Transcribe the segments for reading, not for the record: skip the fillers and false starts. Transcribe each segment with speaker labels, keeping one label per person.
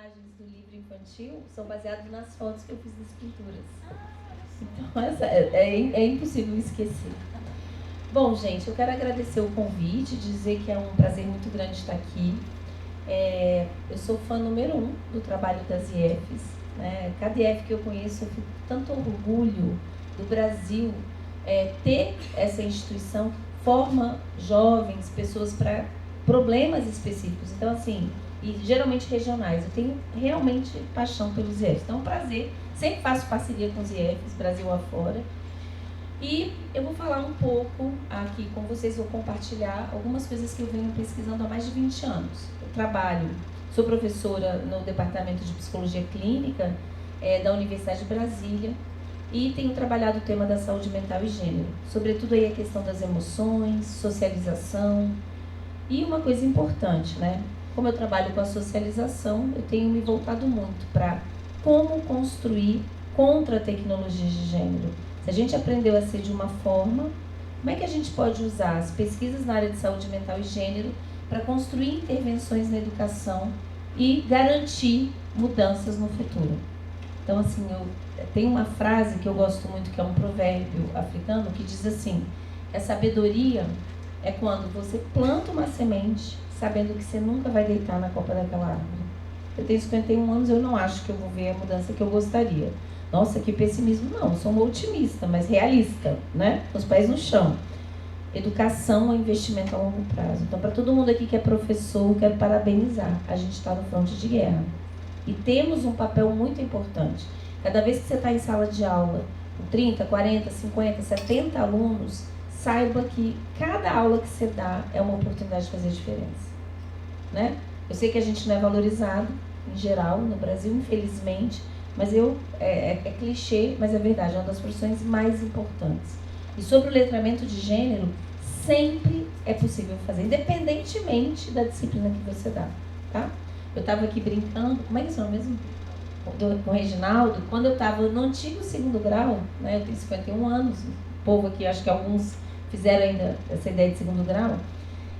Speaker 1: imagens do livro infantil são baseadas nas fotos que eu fiz das pinturas. Então, é impossível esquecer. Bom, gente, eu quero agradecer o convite, dizer que é um prazer muito grande estar aqui. Eu sou fã número 1 do trabalho das IEFs. Né? Cada IEF que eu conheço, eu fico com tanto orgulho do Brasil ter essa instituição que forma jovens, pessoas para problemas específicos. Então, assim, e geralmente regionais. Eu tenho realmente paixão pelos IEFs. Então, é um prazer. Sempre faço parceria com os IEFs, Brasil afora. E eu vou falar um pouco aqui com vocês, vou compartilhar algumas coisas que eu venho pesquisando há mais de 20 anos. Eu trabalho, sou professora no Departamento de Psicologia Clínica da Universidade de Brasília e tenho trabalhado o tema da saúde mental e gênero, sobretudo aí a questão das emoções, socialização e uma coisa importante, né? Como eu trabalho com a socialização, eu tenho me voltado muito para como construir contra a tecnologia de gênero. Se a gente aprendeu a ser de uma forma, como é que a gente pode usar as pesquisas na área de saúde mental e gênero para construir intervenções na educação e garantir mudanças no futuro? Então, assim, tem uma frase que eu gosto muito, que é um provérbio africano, que diz assim: a sabedoria é quando você planta uma semente sabendo que você nunca vai deitar na copa daquela árvore. Eu tenho 51 anos, eu não acho que eu vou ver a mudança que eu gostaria. Nossa, que pessimismo, não. Eu sou uma otimista, mas realista, né? Com os pés no chão. Educação é investimento a longo prazo. Então, para todo mundo aqui que é professor, eu quero parabenizar. A gente está no fronte de guerra. E temos um papel muito importante. Cada vez que você está em sala de aula, com 30, 40, 50, 70 alunos, saiba que cada aula que você dá é uma oportunidade de fazer diferença. Né? Eu sei que a gente não é valorizado, em geral, no Brasil, infelizmente, mas é clichê, mas é verdade, é uma das profissões mais importantes. E sobre o letramento de gênero, sempre é possível fazer, independentemente da disciplina que você dá, tá? Eu estava aqui brincando, como é que é o nome mesmo? Com o Reginaldo, quando eu estava no antigo segundo grau, né, eu tenho 51 anos, o povo aqui, acho que alguns fizeram ainda essa ideia de segundo grau,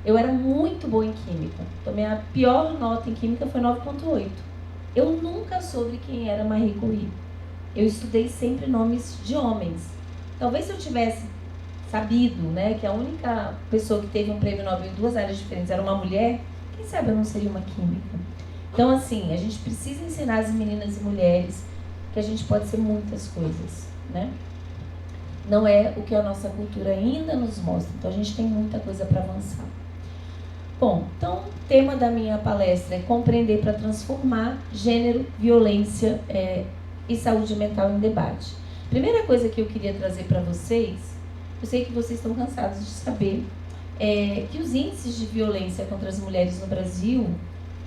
Speaker 1: eu era muito boa em química. Então, minha pior nota em química foi 9,8. Eu nunca soube quem era Marie Curie. Eu estudei sempre nomes de homens. Talvez se eu tivesse sabido, né, que a única pessoa que teve um prêmio Nobel em duas áreas diferentes era uma mulher, quem sabe eu não seria uma química. Então, assim, a gente precisa ensinar as meninas e mulheres que a gente pode ser muitas coisas, né? Não é o que a nossa cultura ainda nos mostra. Então, a gente tem muita coisa para avançar. Bom, então o tema da minha palestra é compreender para transformar gênero, violência e saúde mental em debate. Primeira coisa que eu queria trazer para vocês, eu sei que vocês estão cansados de saber, que os índices de violência contra as mulheres no Brasil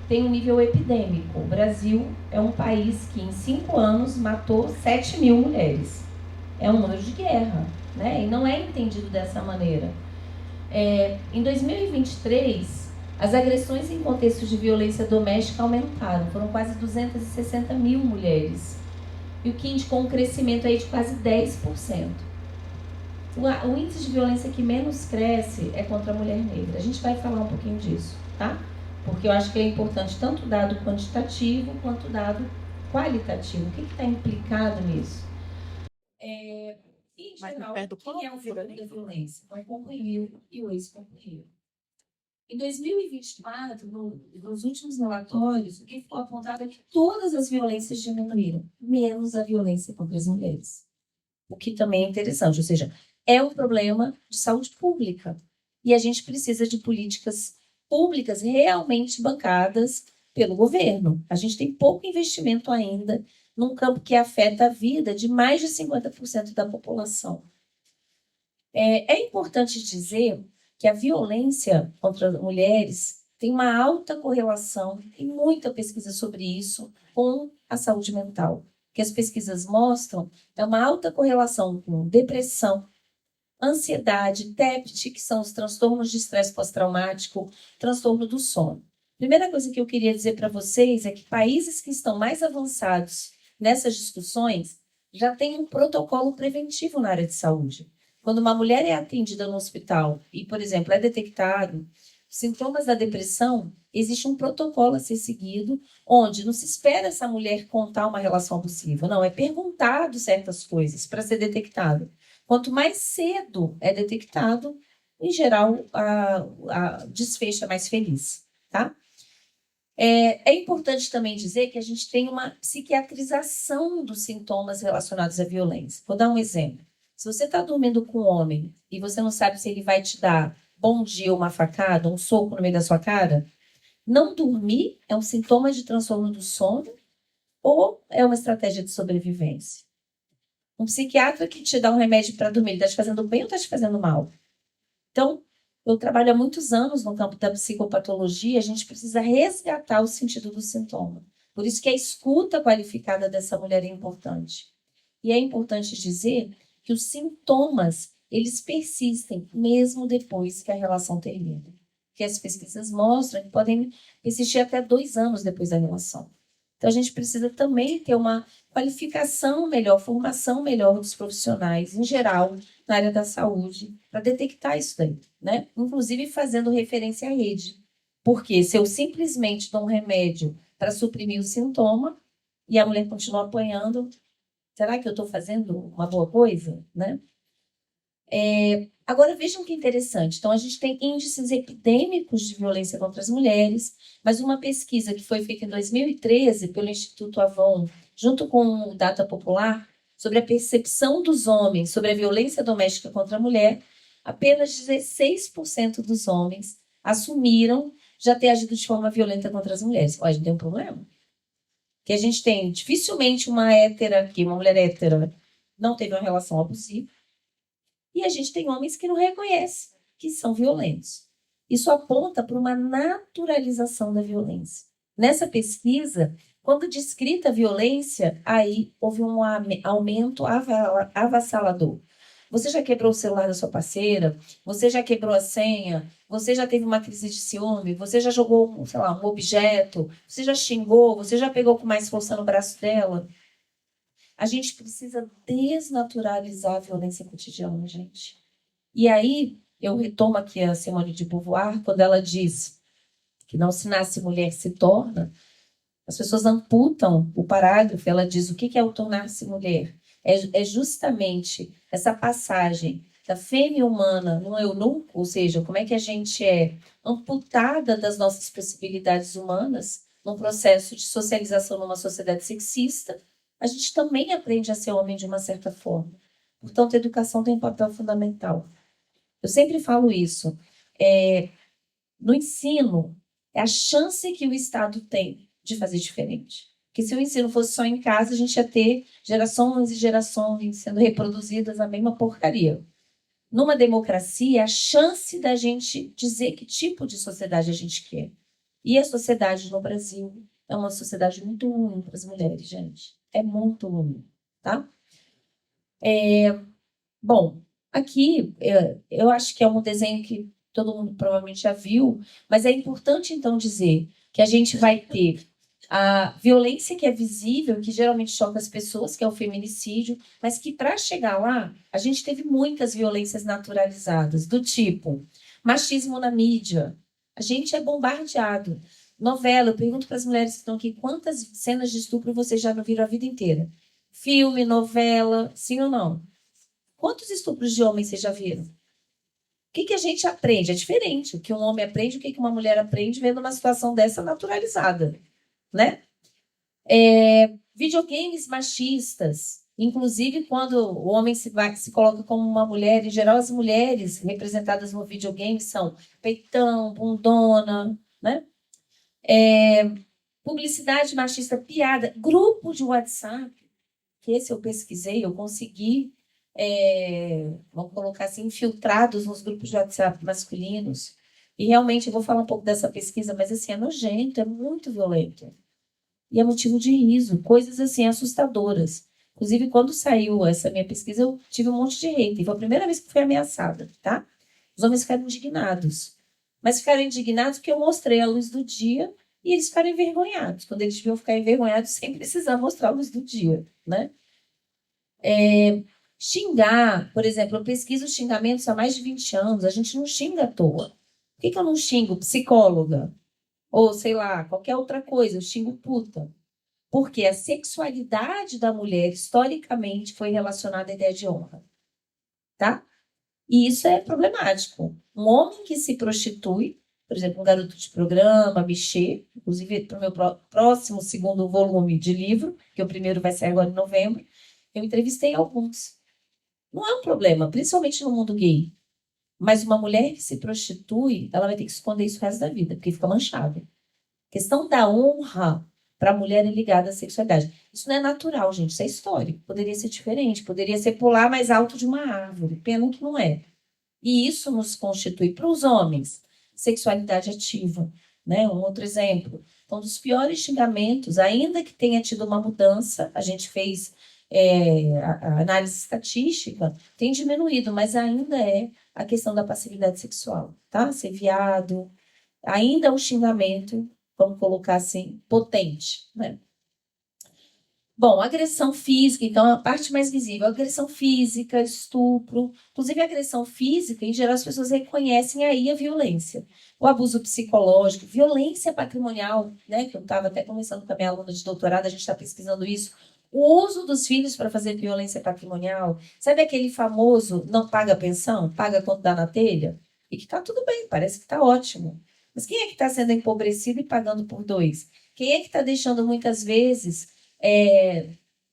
Speaker 1: têm um nível epidêmico. O Brasil é um país que em 5 anos matou 7 mil mulheres. É um número de guerra, né? E não é entendido dessa maneira. Em 2023, as agressões em contexto de violência doméstica aumentaram. Foram quase 260 mil mulheres. E o que indicou um crescimento aí de quase 10%. O índice de violência que menos cresce é contra a mulher negra. A gente vai falar um pouquinho disso, tá? Porque eu acho que é importante tanto o dado quantitativo quanto o dado qualitativo. O que está implicado nisso? E, em geral, o que é o fenômeno da violência? É o companheiro e o ex-companheiro. Em 2024, nos últimos relatórios, o que ficou apontado é que todas as violências diminuíram, menos a violência contra as mulheres. O que também é interessante, ou seja, é um problema de saúde pública. E a gente precisa de políticas públicas realmente bancadas pelo governo. A gente tem pouco investimento ainda num campo que afeta a vida de mais de 50% da população. É importante dizer que a violência contra as mulheres tem uma alta correlação, tem muita pesquisa sobre isso, com a saúde mental. O que as pesquisas mostram é uma alta correlação com depressão, ansiedade, TEPT, que são os transtornos de estresse pós-traumático, transtorno do sono. Primeira coisa que eu queria dizer para vocês é que países que estão mais avançados nessas discussões já têm um protocolo preventivo na área de saúde. Quando uma mulher é atendida no hospital e, por exemplo, é detectado sintomas da depressão, existe um protocolo a ser seguido, onde não se espera essa mulher contar uma relação abusiva, não, é perguntado certas coisas para ser detectado. Quanto mais cedo é detectado, em geral, a desfecho é mais feliz, tá? É importante também dizer que a gente tem uma psiquiatrização dos sintomas relacionados à violência. Vou dar um exemplo. Se você está dormindo com um homem e você não sabe se ele vai te dar bom dia ou uma facada, um soco no meio da sua cara, não dormir é um sintoma de transtorno do sono ou é uma estratégia de sobrevivência? Um psiquiatra que te dá um remédio para dormir, ele está te fazendo bem ou está te fazendo mal? Então, eu trabalho há muitos anos no campo da psicopatologia, a gente precisa resgatar o sentido do sintoma. Por isso que a escuta qualificada dessa mulher é importante. E é importante dizer que os sintomas, eles persistem mesmo depois que a relação termina. Que as pesquisas mostram que podem persistir até 2 anos depois da relação. Então, a gente precisa também ter uma qualificação melhor, formação melhor dos profissionais, em geral, na área da saúde, para detectar isso daí, né? Inclusive fazendo referência à rede. Porque se eu simplesmente dou um remédio para suprimir o sintoma e a mulher continua apanhando, será que eu estou fazendo uma boa coisa, né? Agora vejam que interessante. Então, a gente tem índices epidêmicos de violência contra as mulheres, mas uma pesquisa que foi feita em 2013 pelo Instituto Avon, junto com o Data Popular, sobre a percepção dos homens sobre a violência doméstica contra a mulher, apenas 16% dos homens assumiram já ter agido de forma violenta contra as mulheres. Olha, a gente tem um problema. Que a gente tem dificilmente uma mulher hétera não teve uma relação abusiva, e a gente tem homens que não reconhecem que são violentos. Isso aponta para uma naturalização da violência. Nessa pesquisa, quando descrita a violência, aí houve um aumento avassalador. Você já quebrou o celular da sua parceira? Você já quebrou a senha? Você já teve uma crise de ciúme? Você já jogou, sei lá, um objeto? Você já xingou? Você já pegou com mais força no braço dela? A gente precisa desnaturalizar a violência cotidiana, gente. E aí, eu retomo aqui a Simone de Beauvoir, quando ela diz que não se nasce mulher, se torna. As pessoas amputam o parágrafo, ela diz o que é o tornar-se mulher. É justamente essa passagem da fêmea humana no eunuco, ou seja, como é que a gente é amputada das nossas possibilidades humanas num processo de socialização numa sociedade sexista. A gente também aprende a ser homem de uma certa forma. Portanto, a educação tem um papel fundamental. Eu sempre falo isso. No ensino, é a chance que o Estado tem de fazer diferente. Porque se o ensino fosse só em casa, a gente ia ter gerações e gerações sendo reproduzidas a mesma porcaria. Numa democracia, é a chance da gente dizer que tipo de sociedade a gente quer. E a sociedade no Brasil é uma sociedade muito ruim para as mulheres, gente. É muito ruim, tá? Bom, aqui eu acho que é um desenho que todo mundo provavelmente já viu, mas é importante então dizer que a gente vai ter a violência que é visível, que geralmente choca as pessoas, que é o feminicídio, mas que para chegar lá, a gente teve muitas violências naturalizadas, do tipo machismo na mídia. A gente é bombardeado. Novela, eu pergunto para as mulheres que estão aqui, quantas cenas de estupro vocês já não viram a vida inteira? Filme, novela, sim ou não? Quantos estupros de homens vocês já viram? O que a gente aprende? É diferente. O que um homem aprende, o que uma mulher aprende vendo uma situação dessa naturalizada, né? Videogames machistas. Inclusive, quando o homem se coloca como uma mulher, em geral, as mulheres representadas no videogame são peitão, bundona, né? Publicidade machista, piada, grupo de WhatsApp, que esse eu pesquisei, eu consegui, vamos colocar assim, infiltrados nos grupos de WhatsApp masculinos. E realmente, eu vou falar um pouco dessa pesquisa, mas assim, é nojento, é muito violento. E é motivo de riso, coisas assim assustadoras. Inclusive, quando saiu essa minha pesquisa, eu tive um monte de hate. Foi a primeira vez que fui ameaçada, tá? Os homens ficaram indignados. Mas ficaram indignados porque eu mostrei a luz do dia e eles ficaram envergonhados. Quando eles deviam ficar envergonhados sem precisar mostrar a luz do dia, né? Xingar, por exemplo, eu pesquiso xingamentos há mais de 20 anos. A gente não xinga à toa. que eu não xingo psicóloga? Ou, sei lá, qualquer outra coisa, eu xingo puta. Porque a sexualidade da mulher, historicamente, foi relacionada à ideia de honra, tá? E isso é problemático. Um homem que se prostitui, por exemplo, um garoto de programa, bichê, inclusive para o meu próximo segundo volume de livro, que o primeiro vai sair agora em novembro, eu entrevistei alguns. Não é um problema, principalmente no mundo gay. Mas uma mulher que se prostitui, ela vai ter que esconder isso o resto da vida, porque fica manchada. A questão da honra para a mulher é ligada à sexualidade. Isso não é natural, gente, isso é histórico. Poderia ser diferente, poderia ser pular mais alto de uma árvore. Pena que não é. E isso nos constitui para os homens sexualidade ativa, né? Um outro exemplo. Então, dos piores xingamentos, ainda que tenha tido uma mudança, a gente fez a análise estatística, tem diminuído, mas ainda é a questão da passividade sexual, tá? Ser viado, ainda é um xingamento, vamos colocar assim, potente, né? Bom, agressão física, então, é a parte mais visível. Agressão física, estupro. Inclusive, a agressão física, em geral, as pessoas reconhecem aí a violência. O abuso psicológico, violência patrimonial, né? Que eu estava até conversando com a minha aluna de doutorado, a gente está pesquisando isso. O uso dos filhos para fazer violência patrimonial. Sabe aquele famoso não paga pensão, paga quando dá na telha? E que está tudo bem, parece que está ótimo. Mas quem é que está sendo empobrecido e pagando por dois? Quem é que está deixando, muitas vezes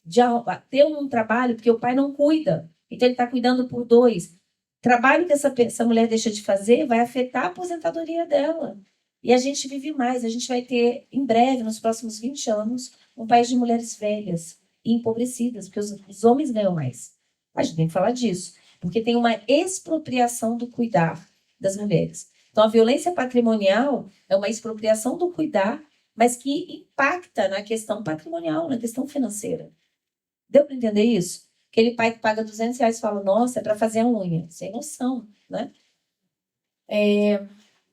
Speaker 1: de ter um trabalho, porque o pai não cuida, então ele está cuidando por dois. Trabalho que essa mulher deixa de fazer vai afetar a aposentadoria dela. E a gente vive mais, a gente vai ter, em breve, nos próximos 20 anos, um país de mulheres velhas e empobrecidas, porque os homens ganham mais. A gente tem que falar disso, porque tem uma expropriação do cuidar das mulheres. Então, a violência patrimonial é uma expropriação do cuidar, mas que impacta na questão patrimonial, na questão financeira. Deu para entender isso? Aquele pai que paga R$ 200 e fala, nossa, é para fazer a unha. Sem noção, né?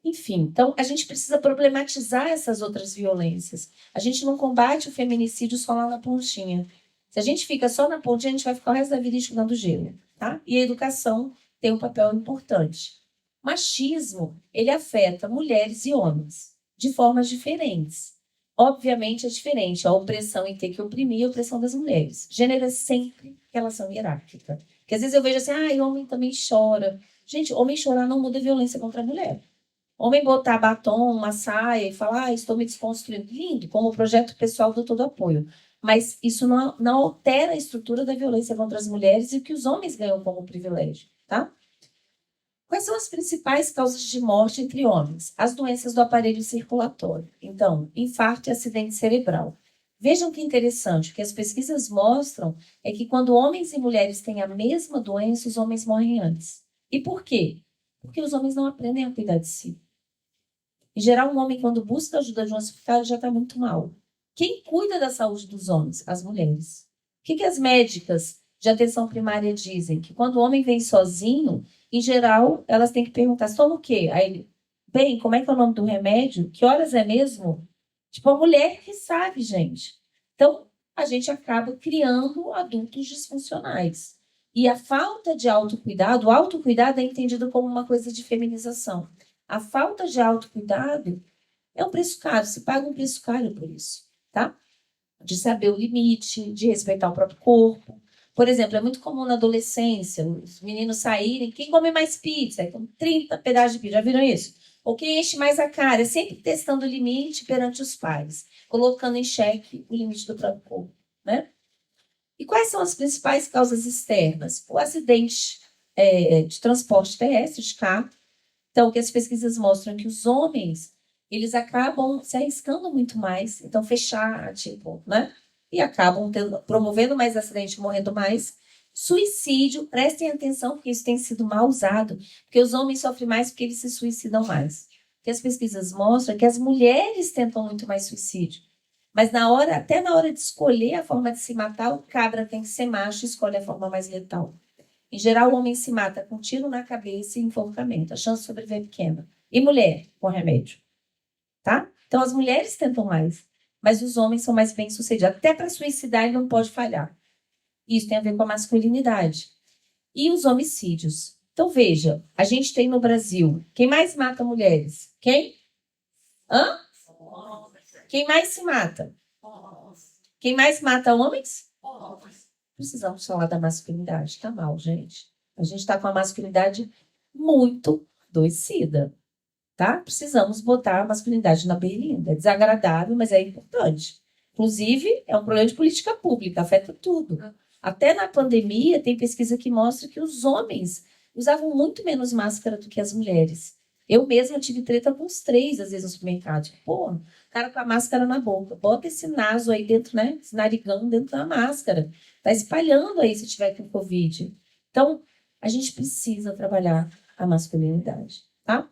Speaker 1: Enfim, então a gente precisa problematizar essas outras violências. A gente não combate o feminicídio só lá na pontinha. Se a gente fica só na pontinha, a gente vai ficar o resto da vida estudando gelo, tá? E a educação tem um papel importante. Machismo, ele afeta mulheres e homens de formas diferentes. Obviamente é diferente a opressão em ter que oprimir e a opressão das mulheres. Gênero é sempre relação hierárquica. Porque às vezes eu vejo assim, homem também chora. Gente, homem chorar não muda a violência contra a mulher. Homem botar batom, uma saia e falar, estou me desconstruindo. Lindo, como o projeto pessoal do Todo Apoio. Mas isso não altera a estrutura da violência contra as mulheres e o que os homens ganham como privilégio, tá? Quais são as principais causas de morte entre homens? As doenças do aparelho circulatório. Então, infarto e acidente cerebral. Vejam que interessante, o que as pesquisas mostram é que quando homens e mulheres têm a mesma doença, os homens morrem antes. E por quê? Porque os homens não aprendem a cuidar de si. Em geral, um homem, quando busca ajuda de um hospital, já está muito mal. Quem cuida da saúde dos homens? As mulheres. O que as médicas de atenção primária dizem? Que quando o homem vem sozinho, em geral, elas têm que perguntar, toma o quê? Aí ele, bem, como é que é o nome do remédio? Que horas é mesmo? Tipo, a mulher que sabe, gente. Então, a gente acaba criando adultos disfuncionais. E a falta de autocuidado, o autocuidado é entendido como uma coisa de feminização. A falta de autocuidado é um preço caro, se paga um preço caro por isso, tá? De saber o limite, de respeitar o próprio corpo. Por exemplo, é muito comum na adolescência os meninos saírem, quem come mais pizza? Então, 30 pedaços de pizza, já viram isso? Ou quem enche mais a cara, é sempre testando o limite perante os pais, colocando em xeque o limite do próprio corpo, né? E quais são as principais causas externas? O acidente de transporte terrestre, de carro. Então, o que as pesquisas mostram é que os homens, eles acabam se arriscando muito mais, então fechar, tipo, né? E acabam promovendo mais acidente, morrendo mais. Suicídio, prestem atenção, porque isso tem sido mal usado, porque os homens sofrem mais porque eles se suicidam mais. O que as pesquisas mostram é que as mulheres tentam muito mais suicídio. Mas até na hora de escolher a forma de se matar, o cabra tem que ser macho e escolhe a forma mais letal. Em geral, o homem se mata com tiro na cabeça e enforcamento. A chance de sobreviver é pequena. E mulher, com remédio. Tá? Então, as mulheres tentam mais, mas os homens são mais bem-sucedidos. Até para suicidar, ele não pode falhar. Isso tem a ver com a masculinidade. E os homicídios. Então, veja, a gente tem no Brasil, quem mais mata mulheres? Quem? Hã? Quem mais se mata? Quem mais mata homens? Precisamos falar da masculinidade. Tá mal, gente. A gente está com a masculinidade muito adoecida, tá? Precisamos botar a masculinidade na berlinda. É desagradável, mas é importante. Inclusive, é um problema de política pública, afeta tudo. Até na pandemia, tem pesquisa que mostra que os homens usavam muito menos máscara do que as mulheres. Eu mesma tive treta com os três, às vezes, no supermercado. Pô, o cara com a máscara na boca. Bota esse naso aí dentro, né? Esse narigão dentro da máscara. Tá espalhando aí se tiver com Covid. Então, a gente precisa trabalhar a masculinidade, tá?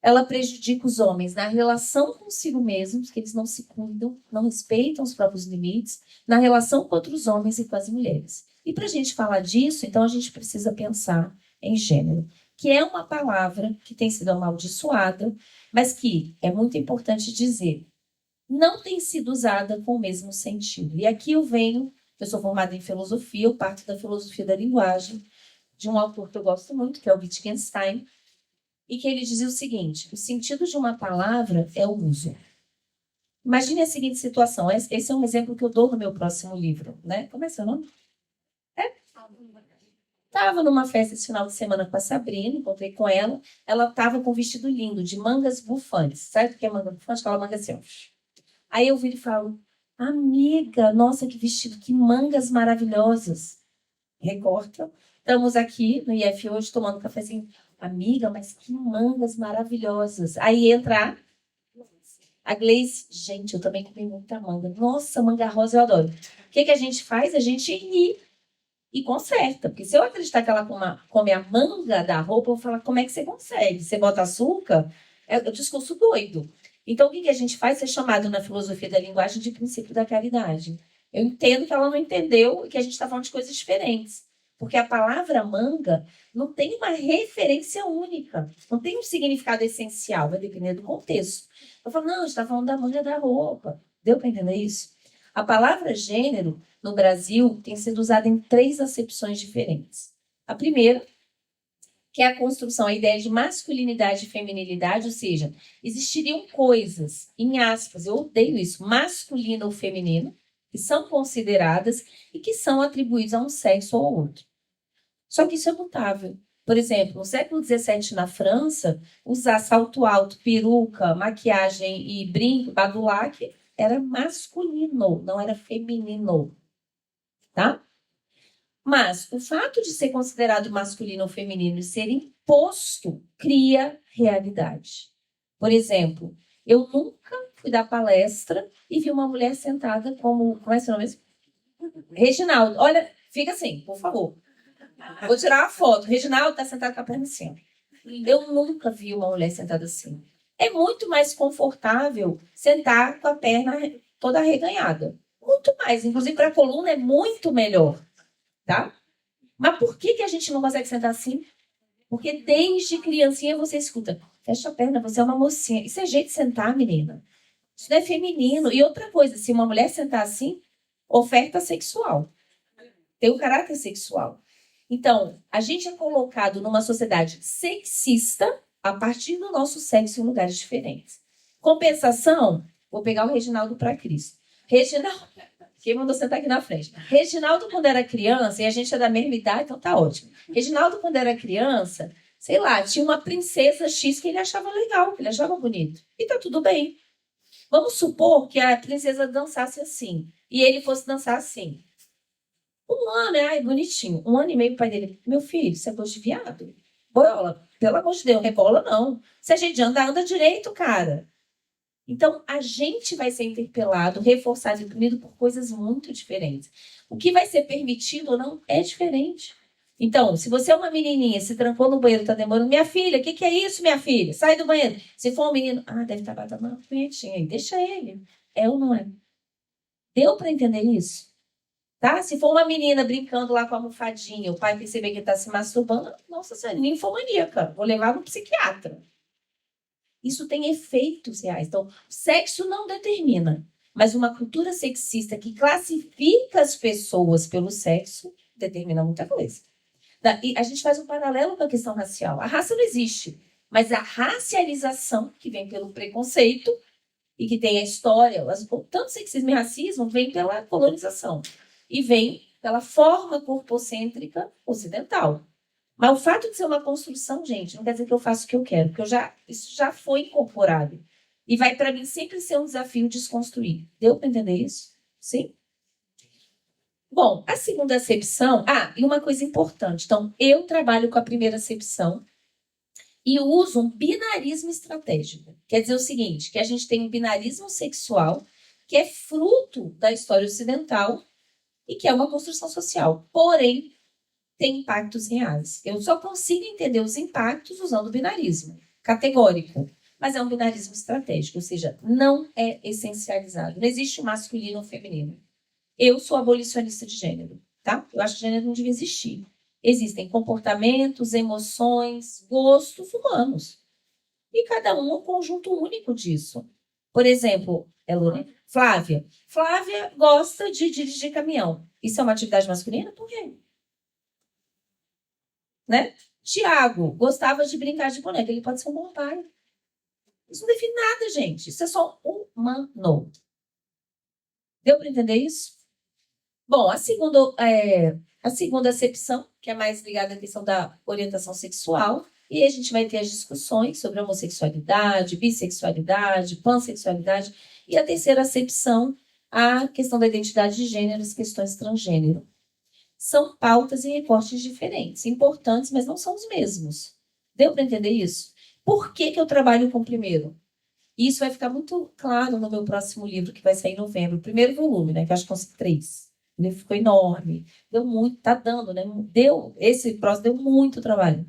Speaker 1: Ela prejudica os homens na relação consigo mesmos, que eles não se cuidam, não respeitam os próprios limites, na relação com outros homens e com as mulheres. E para a gente falar disso, então a gente precisa pensar em gênero, que é uma palavra que tem sido amaldiçoada, mas que é muito importante dizer, não tem sido usada com o mesmo sentido. E aqui eu sou formada em filosofia, eu parto da filosofia da linguagem, de um autor que eu gosto muito, que é o Wittgenstein, e que ele dizia o seguinte: o sentido de uma palavra é o uso. Imagine a seguinte situação. Esse é um exemplo que eu dou no meu próximo livro, né? Como é seu nome? Estava numa festa esse final de semana com a Sabrina, encontrei com ela. Ela estava com um vestido lindo, de mangas bufantes. Sabe o que é manga bufante? Aquela manga assim, ó. Aí eu viro e falo, amiga, nossa, que vestido, que mangas maravilhosas. Recorta. Estamos aqui no IF hoje tomando um cafezinho. Amiga, mas que mangas maravilhosas. Aí entra a Gleice. Gente, eu também comi muita manga. Nossa, manga rosa eu adoro. O que a gente faz? A gente ri e conserta. Porque se eu acreditar que ela come a manga da roupa, eu vou falar, como é que você consegue? Você bota açúcar? É o discurso doido. Então, o que a gente faz? É chamado na filosofia da linguagem de princípio da caridade. Eu entendo que ela não entendeu e que a gente está falando de coisas diferentes. Porque a palavra manga não tem uma referência única. Não tem um significado essencial. Vai depender do contexto. Eu falo, não, a gente está falando da manga da roupa. Deu para entender isso? A palavra gênero, no Brasil, tem sido usada em 3 acepções diferentes. A primeira, que é a construção, a ideia de masculinidade e feminilidade, ou seja, existiriam coisas, em aspas, eu odeio isso, masculino ou feminino, que são consideradas e que são atribuídos a um sexo ou ao outro. Só que isso é mutável. Por exemplo, no século XVII, na França, usar salto alto, peruca, maquiagem e brinco, badulaque, era masculino, não era feminino. Tá? Mas o fato de ser considerado masculino ou feminino e ser imposto cria realidade. Por exemplo, eu nunca fui dar palestra e vi uma mulher sentada como é seu nome mesmo? Reginaldo. Olha, fica assim, por favor. Vou tirar uma foto. Reginaldo está sentado com a perna assim. Eu nunca vi uma mulher sentada assim. É muito mais confortável sentar com a perna toda arreganhada. Muito mais. Inclusive, para a coluna é muito melhor. Tá? Mas por que a gente não consegue sentar assim? Porque desde criancinha você escuta, fecha a perna, você é uma mocinha. Isso é jeito de sentar, menina. Isso não é feminino. E outra coisa, se uma mulher sentar assim, oferta sexual. Tem um caráter sexual. Então, a gente é colocado numa sociedade sexista a partir do nosso sexo em lugares diferentes. Compensação, vou pegar o Reginaldo para Cristo. Reginaldo, quem mandou sentar aqui na frente? Reginaldo, quando era criança, e a gente é da mesma idade, então tá ótimo. Reginaldo, quando era criança, sei lá, tinha uma princesa X que ele achava legal, que ele achava bonito. E tá tudo bem. Vamos supor que a princesa dançasse assim, e ele fosse dançar assim. 1 ano, ai, bonitinho. 1 ano e meio, o pai dele, meu filho, você é gosto de viado? Boiola, pelo amor de Deus, rebola não. Se a gente anda direito, cara. Então, a gente vai ser interpelado, reforçado e punido por coisas muito diferentes. O que vai ser permitido ou não é diferente. Então, se você é uma menininha, se trancou no banheiro, tá demorando, minha filha, o que é isso, minha filha? Sai do banheiro. Se for um menino, deve estar batendo uma punhetinha aí, deixa ele. É ou não é? Deu para entender isso? Tá? Se for uma menina brincando lá com a almofadinha, o pai perceber que ele está se masturbando, nossa senhora, ninfomaníaca, vou levar no psiquiatra. Isso tem efeitos reais. Então, o sexo não determina, mas uma cultura sexista que classifica as pessoas pelo sexo determina muita coisa. E a gente faz um paralelo com a questão racial. A raça não existe, mas a racialização, que vem pelo preconceito, e que tem a história, tanto sexismo e racismo vem pela colonização e vem pela forma corpocêntrica ocidental. Mas o fato de ser uma construção, gente, não quer dizer que eu faço o que eu quero, porque isso já foi incorporado. E vai, para mim, sempre ser um desafio desconstruir. Deu para entender isso? Sim? Bom, a segunda acepção... e uma coisa importante. Então, eu trabalho com a primeira acepção, e uso um binarismo estratégico. Quer dizer o seguinte, que a gente tem um binarismo sexual que é fruto da história ocidental e que é uma construção social. Porém, tem impactos reais. Eu só consigo entender os impactos usando o binarismo categórico. Mas é um binarismo estratégico, ou seja, não é essencializado. Não existe o masculino ou o feminino. Eu sou abolicionista de gênero, tá? Eu acho que gênero não devia existir. Existem comportamentos, emoções, gostos humanos. E cada um é um conjunto único disso. Por exemplo, Flávia. Flávia gosta de dirigir caminhão. Isso é uma atividade masculina? Por quê? Né? Tiago gostava de brincar de boneca. Ele pode ser um bom pai. Isso não define nada, gente. Isso é só humano. Deu para entender isso? Bom, a segunda acepção, que é mais ligada à questão da orientação sexual, e a gente vai ter as discussões sobre homossexualidade, bissexualidade, pansexualidade, e a terceira acepção, a questão da identidade de gênero, as questões transgênero. São pautas e recortes diferentes, importantes, mas não são os mesmos. Deu para entender isso? Por que eu trabalho com o primeiro? Isso vai ficar muito claro no meu próximo livro, que vai sair em novembro, o primeiro volume, né? Que eu acho que são 3. O livro ficou enorme. Deu muito, tá dando, né? Esse próximo deu muito trabalho.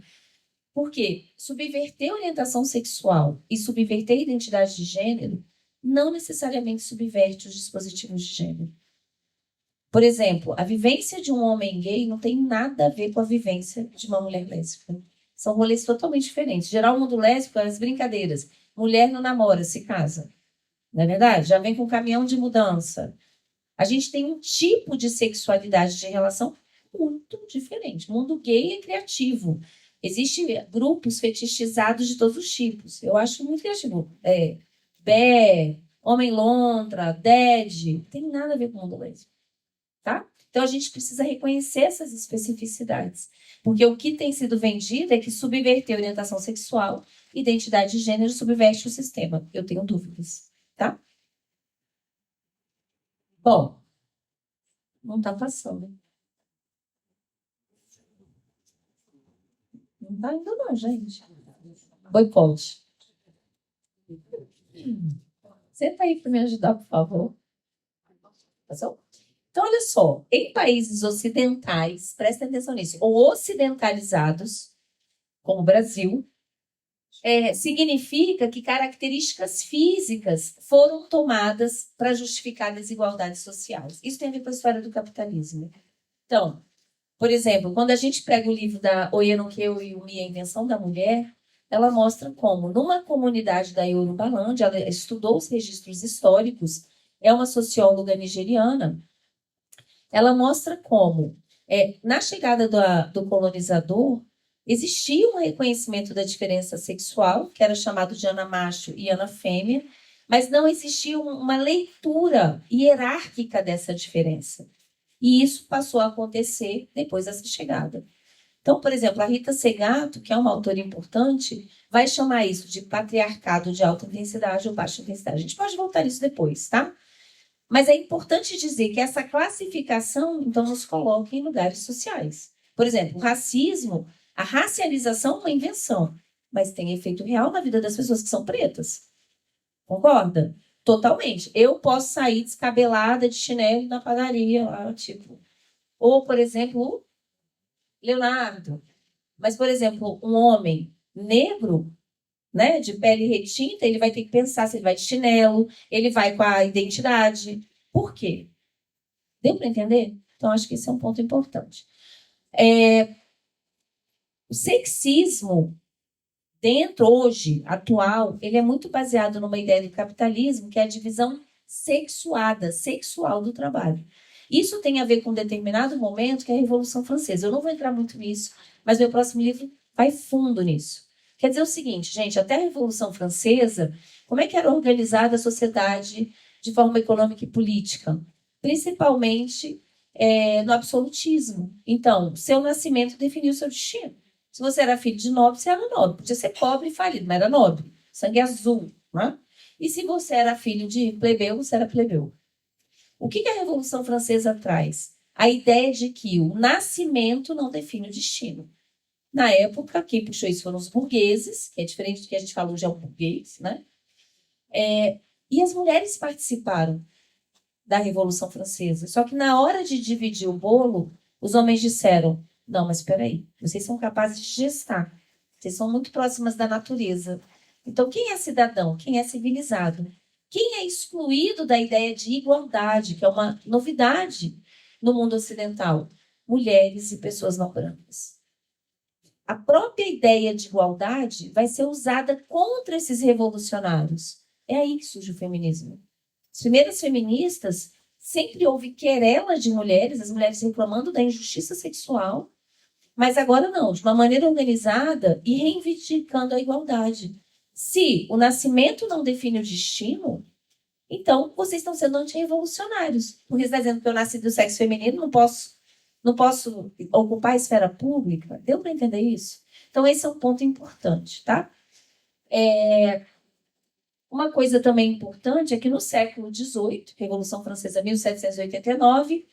Speaker 1: Por quê? Subverter a orientação sexual e subverter a identidade de gênero não necessariamente subverte os dispositivos de gênero. Por exemplo, a vivência de um homem gay não tem nada a ver com a vivência de uma mulher lésbica. São rolês totalmente diferentes. Gerar o mundo lésbico, as brincadeiras. Mulher não namora, se casa. Não é verdade? Já vem com caminhão de mudança. A gente tem um tipo de sexualidade de relação muito diferente. O mundo gay é criativo. Existem grupos fetichizados de todos os tipos. Eu acho muito criativo. Bé, homem lontra, dead. Não tem nada a ver com o mundo lésbico. Tá? Então, a gente precisa reconhecer essas especificidades. Porque o que tem sido vendido é que subverter a orientação sexual, identidade de gênero, subverte o sistema. Eu tenho dúvidas. Tá? Bom, não está passando. Não está indo não, gente. Boicote. Senta aí para me ajudar, por favor. Passou? Então, olha só. Em países ocidentais, prestem atenção nisso, ou ocidentalizados, como o Brasil, significa que características físicas foram tomadas para justificar desigualdades sociais. Isso tem a ver com a história do capitalismo. Então, por exemplo, quando a gente pega o livro da Oyenuke Oyumi, A Invenção da Mulher, ela mostra como, numa comunidade da Yorubalândia, ela estudou os registros históricos, é uma socióloga nigeriana, ela mostra como, na chegada do colonizador, existia um reconhecimento da diferença sexual, que era chamado de ana macho e ana fêmea, mas não existia uma leitura hierárquica dessa diferença. E isso passou a acontecer depois dessa chegada. Então, por exemplo, a Rita Segato, que é uma autora importante, vai chamar isso de patriarcado de alta intensidade ou baixa intensidade. A gente pode voltar nisso depois, tá? Mas é importante dizer que essa classificação, então, nos coloca em lugares sociais. Por exemplo, o racismo, a racialização é uma invenção, mas tem efeito real na vida das pessoas que são pretas. Concorda? Totalmente. Eu posso sair descabelada de chinelo na padaria, lá, tipo. Ou, por exemplo, Leonardo. Mas, por exemplo, um homem negro, né, de pele retinta, ele vai ter que pensar se ele vai de chinelo, ele vai com a identidade. Por quê? Deu para entender? Então, acho que esse é um ponto importante. O sexismo, hoje, atual, ele é muito baseado numa ideia do capitalismo, que é a divisão sexual do trabalho. Isso tem a ver com um determinado momento, que é a Revolução Francesa. Eu não vou entrar muito nisso, mas meu próximo livro vai fundo nisso. Quer dizer o seguinte, gente, até a Revolução Francesa, como é que era organizada a sociedade de forma econômica e política? Principalmente no absolutismo. Então, seu nascimento definiu seu destino. Se você era filho de nobre, você era nobre. Podia ser pobre e falido, mas era nobre. Sangue azul, né? E se você era filho de plebeu, você era plebeu. O que a Revolução Francesa traz? A ideia de que o nascimento não define o destino. Na época, quem puxou isso foram os burgueses, que é diferente do que a gente fala hoje, é o burguês, né? E as mulheres participaram da Revolução Francesa. Só que na hora de dividir o bolo, os homens disseram, não, mas espera aí, vocês são capazes de gestar. Vocês são muito próximas da natureza. Então, quem é cidadão? Quem é civilizado? Quem é excluído da ideia de igualdade, que é uma novidade no mundo ocidental? Mulheres e pessoas não brancas. A própria ideia de igualdade vai ser usada contra esses revolucionários. É aí que surge o feminismo. As primeiras feministas sempre houve querelas de mulheres, as mulheres reclamando da injustiça sexual, mas agora não, de uma maneira organizada e reivindicando a igualdade. Se o nascimento não define o destino, então vocês estão sendo antirrevolucionários. Porque você está dizendo que eu nasci do sexo feminino, não posso ocupar a esfera pública. Deu para entender isso? Então, esse é um ponto importante, tá? Uma coisa também importante é que no século XVIII, Revolução Francesa 1789,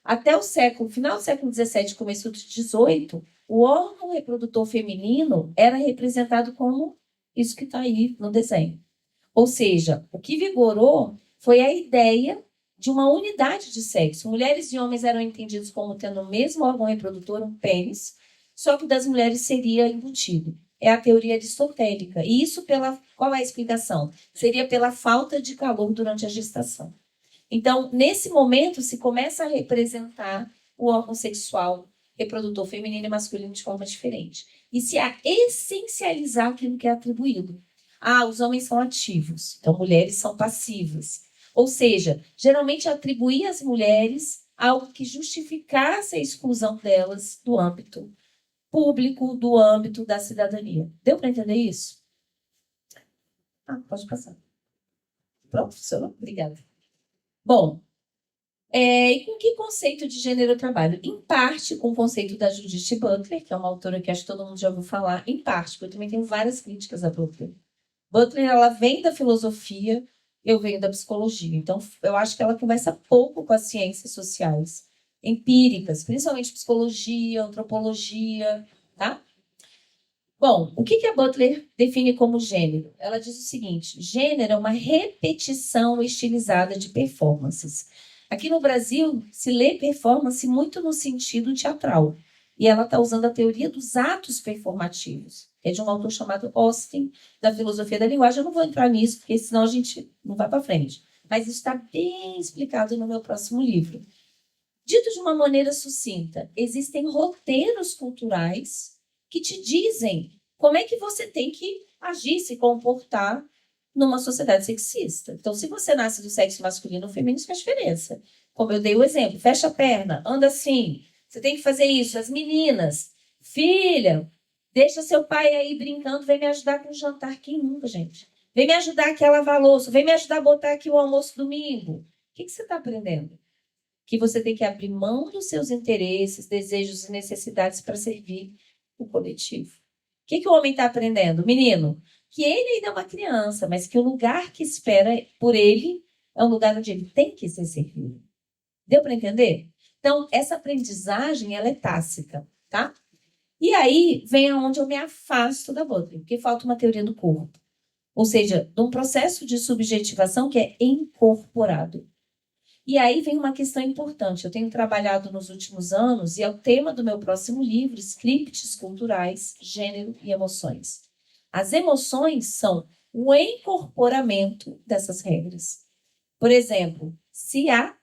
Speaker 1: até o final do século XVII, começo do XVIII, o órgão reprodutor feminino era representado como isso que está aí no desenho. Ou seja, o que vigorou foi a ideia de uma unidade de sexo. Mulheres e homens eram entendidos como tendo o mesmo órgão reprodutor, um pênis, só que o das mulheres seria embutido. É a teoria aristotélica. E isso qual é a explicação? Seria pela falta de calor durante a gestação. Então, nesse momento, se começa a representar o órgão sexual reprodutor feminino e masculino de forma diferente. E se a essencializar aquilo que é atribuído. Os homens são ativos, então mulheres são passivas. Ou seja, geralmente atribuir às mulheres algo que justificasse a exclusão delas do âmbito público, do âmbito da cidadania. Deu para entender isso? Pode passar. Pronto, funcionou? Obrigada. Bom, e com que conceito de gênero eu trabalho? Em parte com o conceito da Judith Butler, que é uma autora que acho que todo mundo já ouviu falar, em parte, porque eu também tenho várias críticas a Butler. Butler, ela vem da filosofia, eu venho da psicologia. Então, eu acho que ela conversa pouco com as ciências sociais, empíricas, principalmente psicologia, antropologia, tá? Bom, o que a Butler define como gênero? Ela diz o seguinte: gênero é uma repetição estilizada de performances. Aqui no Brasil, se lê performance muito no sentido teatral. E ela está usando a teoria dos atos performativos. É de um autor chamado Austin, da filosofia da linguagem. Eu não vou entrar nisso, porque senão a gente não vai para frente. Mas isso está bem explicado no meu próximo livro. Dito de uma maneira sucinta, existem roteiros culturais que te dizem como é que você tem que agir, se comportar numa sociedade sexista. Então, se você nasce do sexo masculino ou feminino, isso faz diferença. Como eu dei o exemplo, fecha a perna, anda assim, você tem que fazer isso. As meninas, filha, deixa seu pai aí brincando, vem me ajudar com o jantar. Quem nunca, gente? Vem me ajudar aqui a lavar a louça, vem me ajudar a botar aqui o almoço domingo. O que você está aprendendo? Que você tem que abrir mão dos seus interesses, desejos e necessidades para servir o coletivo. O que o homem está aprendendo? Menino, que ele ainda é uma criança, mas que o lugar que espera por ele é um lugar onde ele tem que ser servido. Deu para entender? Então, essa aprendizagem, ela é tácita, tá? E aí vem aonde eu me afasto da Butler, porque falta uma teoria do corpo. Ou seja, de um processo de subjetivação que é incorporado. E aí vem uma questão importante. Eu tenho trabalhado nos últimos anos, e é o tema do meu próximo livro, Scripts Culturais, Gênero e Emoções. As emoções são o incorporamento dessas regras. Por exemplo, se há...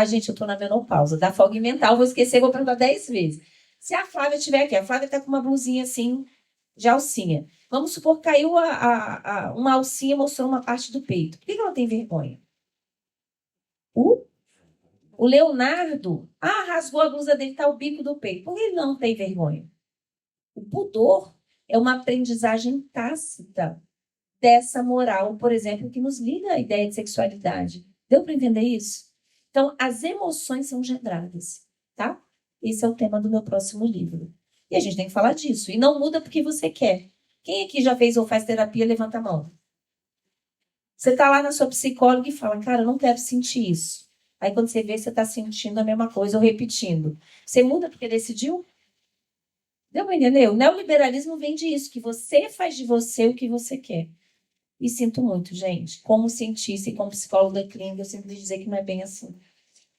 Speaker 1: gente, eu estou na menopausa, dá folga mental, vou esquecer, vou perguntar 10 vezes. Se a Flávia estiver aqui, a Flávia está com uma blusinha assim, de alcinha. Vamos supor que caiu uma alcinha, mostrou uma parte do peito. Por que ela tem vergonha? O O Leonardo, rasgou a blusa dele, tá o bico do peito. Por que ele não tem vergonha? O pudor é uma aprendizagem tácita dessa moral, por exemplo, que nos liga à ideia de sexualidade. Deu para entender isso? Então, as emoções são generadas, tá? Esse é o tema do meu próximo livro. E a gente tem que falar disso. E não muda porque você quer. Quem aqui já fez ou faz terapia, levanta a mão. Você está lá na sua psicóloga e fala, cara, eu não quero sentir isso. Aí quando você vê, você está sentindo a mesma coisa ou repetindo. Você muda porque decidiu? Deu para entender? O neoliberalismo vem disso, que você faz de você o que você quer. E sinto muito, gente. Como cientista e como psicóloga clínica, eu sinto dizer que não é bem assim.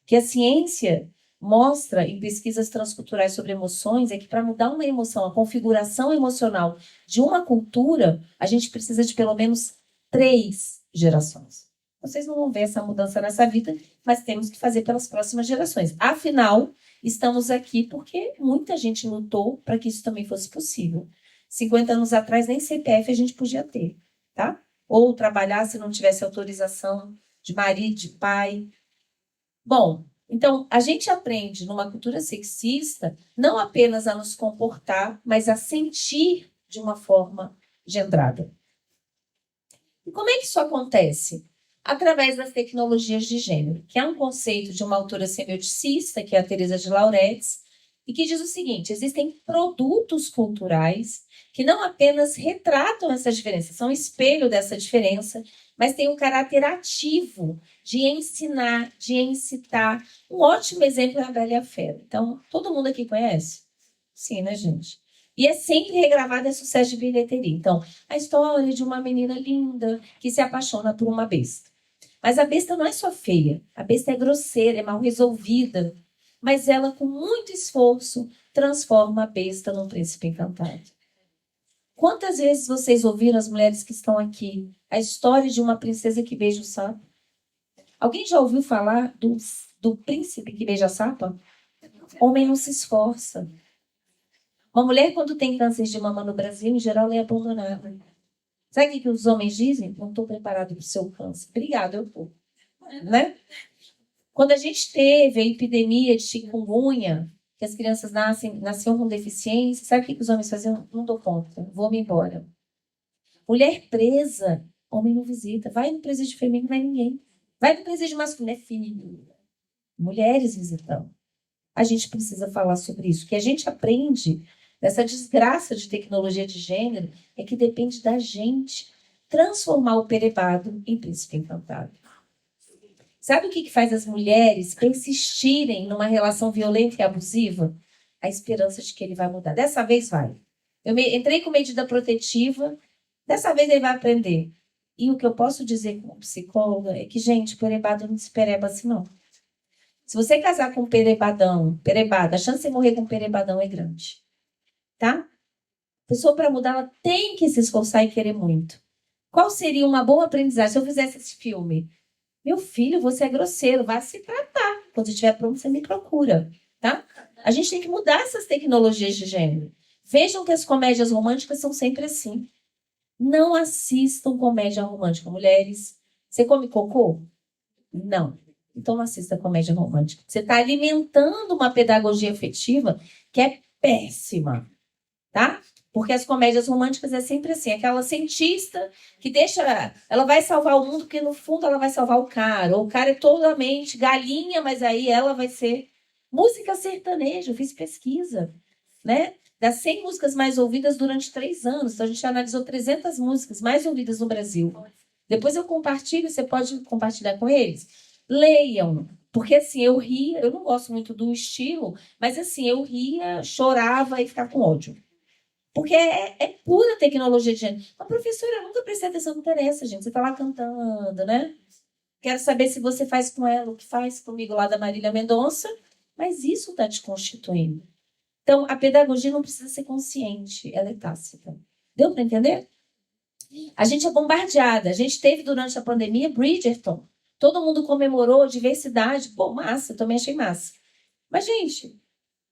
Speaker 1: Que a ciência mostra em pesquisas transculturais sobre emoções é que para mudar uma emoção, a configuração emocional de uma cultura, a gente precisa de pelo menos 3 gerações. Vocês não vão ver essa mudança nessa vida, mas temos que fazer pelas próximas gerações. Afinal, estamos aqui porque muita gente lutou para que isso também fosse possível. 50 anos atrás, nem CPF a gente podia ter, tá? Ou trabalhar se não tivesse autorização de marido, de pai. Bom, então, a gente aprende numa cultura sexista não apenas a nos comportar, mas a sentir de uma forma gendrada. E como é que isso acontece? Através das tecnologias de gênero, que é um conceito de uma autora semioticista, que é a Teresa de Lauretis, e que diz o seguinte: existem produtos culturais que não apenas retratam essa diferença, são espelho dessa diferença, mas têm um caráter ativo de ensinar, de incitar. Um ótimo exemplo é a Bela e a Fera. Então, todo mundo aqui conhece? Sim, né, gente? E é sempre regravado, é sucesso de bilheteria. Então, a história de uma menina linda que se apaixona por uma besta. Mas a besta não é só feia, a besta é grosseira, é mal resolvida. Mas ela, com muito esforço, transforma a besta num príncipe encantado. Quantas vezes vocês ouviram, as mulheres que estão aqui, a história de uma princesa que beija o sapo? Alguém já ouviu falar do príncipe que beija a sapa? Homem não se esforça. Uma mulher, quando tem câncer de mama no Brasil, em geral, ela é abandonada. Sabe o que os homens dizem? Não estou preparado para o seu câncer. Obrigada, eu estou. Né? Quando a gente teve a epidemia de chikungunya, que as crianças nasciam com deficiência, sabe o que os homens faziam? Não dou conta, vou-me embora. Mulher presa, homem não visita. Vai no presídio feminino, não vai ninguém. Vai no presídio masculino, é filho. Mulheres visitando. A gente precisa falar sobre isso. O que a gente aprende dessa desgraça de tecnologia de gênero é que depende da gente transformar o perebado em príncipe encantado. Sabe o que faz as mulheres persistirem numa relação violenta e abusiva? A esperança de que ele vai mudar. Dessa vez vai. Eu entrei com medida protetiva, dessa vez ele vai aprender. E o que eu posso dizer como psicóloga é que, gente, perebado não se pereba assim, não. Se você casar com um perebada, a chance de você morrer com um perebadão é grande. Tá? A pessoa, para mudar, ela tem que se esforçar e querer muito. Qual seria uma boa aprendizagem se eu fizesse esse filme? Meu filho, você é grosseiro, vai se tratar. Quando estiver pronto, você me procura. Tá? A gente tem que mudar essas tecnologias de gênero. Vejam que as comédias românticas são sempre assim. Não assistam comédia romântica, mulheres. Você come cocô? Não. Então não assista comédia romântica. Você está alimentando uma pedagogia afetiva que é péssima, tá? Porque as comédias românticas é sempre assim, aquela cientista que ela vai salvar o mundo porque no fundo ela vai salvar o cara. Ou o cara é totalmente galinha, mas aí ela vai ser música sertaneja. Eu fiz pesquisa, né? Das 100 músicas mais ouvidas durante 3 anos. Então a gente analisou 300 músicas mais ouvidas no Brasil. Depois eu compartilho, você pode compartilhar com eles. Leiam, porque assim, eu ria, eu não gosto muito do estilo, mas assim, eu ria, chorava e ficava com ódio. Porque é pura tecnologia de gênero. A professora nunca presta atenção, não interessa, gente. Você tá lá cantando, né? Quero saber se você faz com ela o que faz comigo lá da Marília Mendonça, mas isso está te constituindo. Então, a pedagogia não precisa ser consciente, ela é tácita. Deu para entender? A gente é bombardeada. A gente teve durante a pandemia Bridgerton. Todo mundo comemorou diversidade. Pô, massa, eu também achei massa. Mas, gente,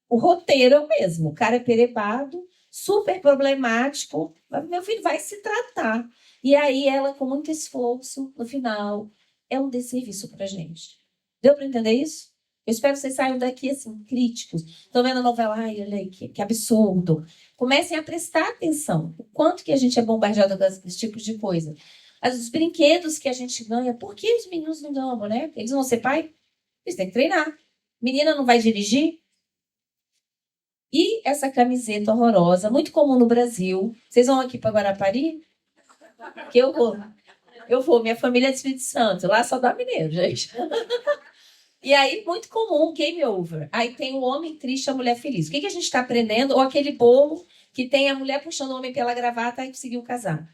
Speaker 1: o roteiro é o mesmo. O cara é perebado, super problemático. Meu filho vai se tratar. E aí ela, com muito esforço, no final, é um desserviço pra gente. Deu para entender isso? Eu espero que vocês saiam daqui, assim, críticos. Estão vendo a novela? Ai, olha aí, que absurdo. Comecem a prestar atenção. O quanto que a gente é bombardeado com esse tipo de coisa. Os brinquedos que a gente ganha, por que os meninos não ganham, né? Eles vão ser pai? Eles têm que treinar. Menina não vai dirigir? E essa camiseta horrorosa, muito comum no Brasil. Vocês vão aqui para Guarapari? Que eu vou. Eu vou, minha família é de Espírito Santo. Lá só dá mineiro, gente. E aí, muito comum, game over. Aí tem o homem triste, a mulher feliz. O que a gente está aprendendo? Ou aquele bolo que tem a mulher puxando o homem pela gravata e conseguiu casar.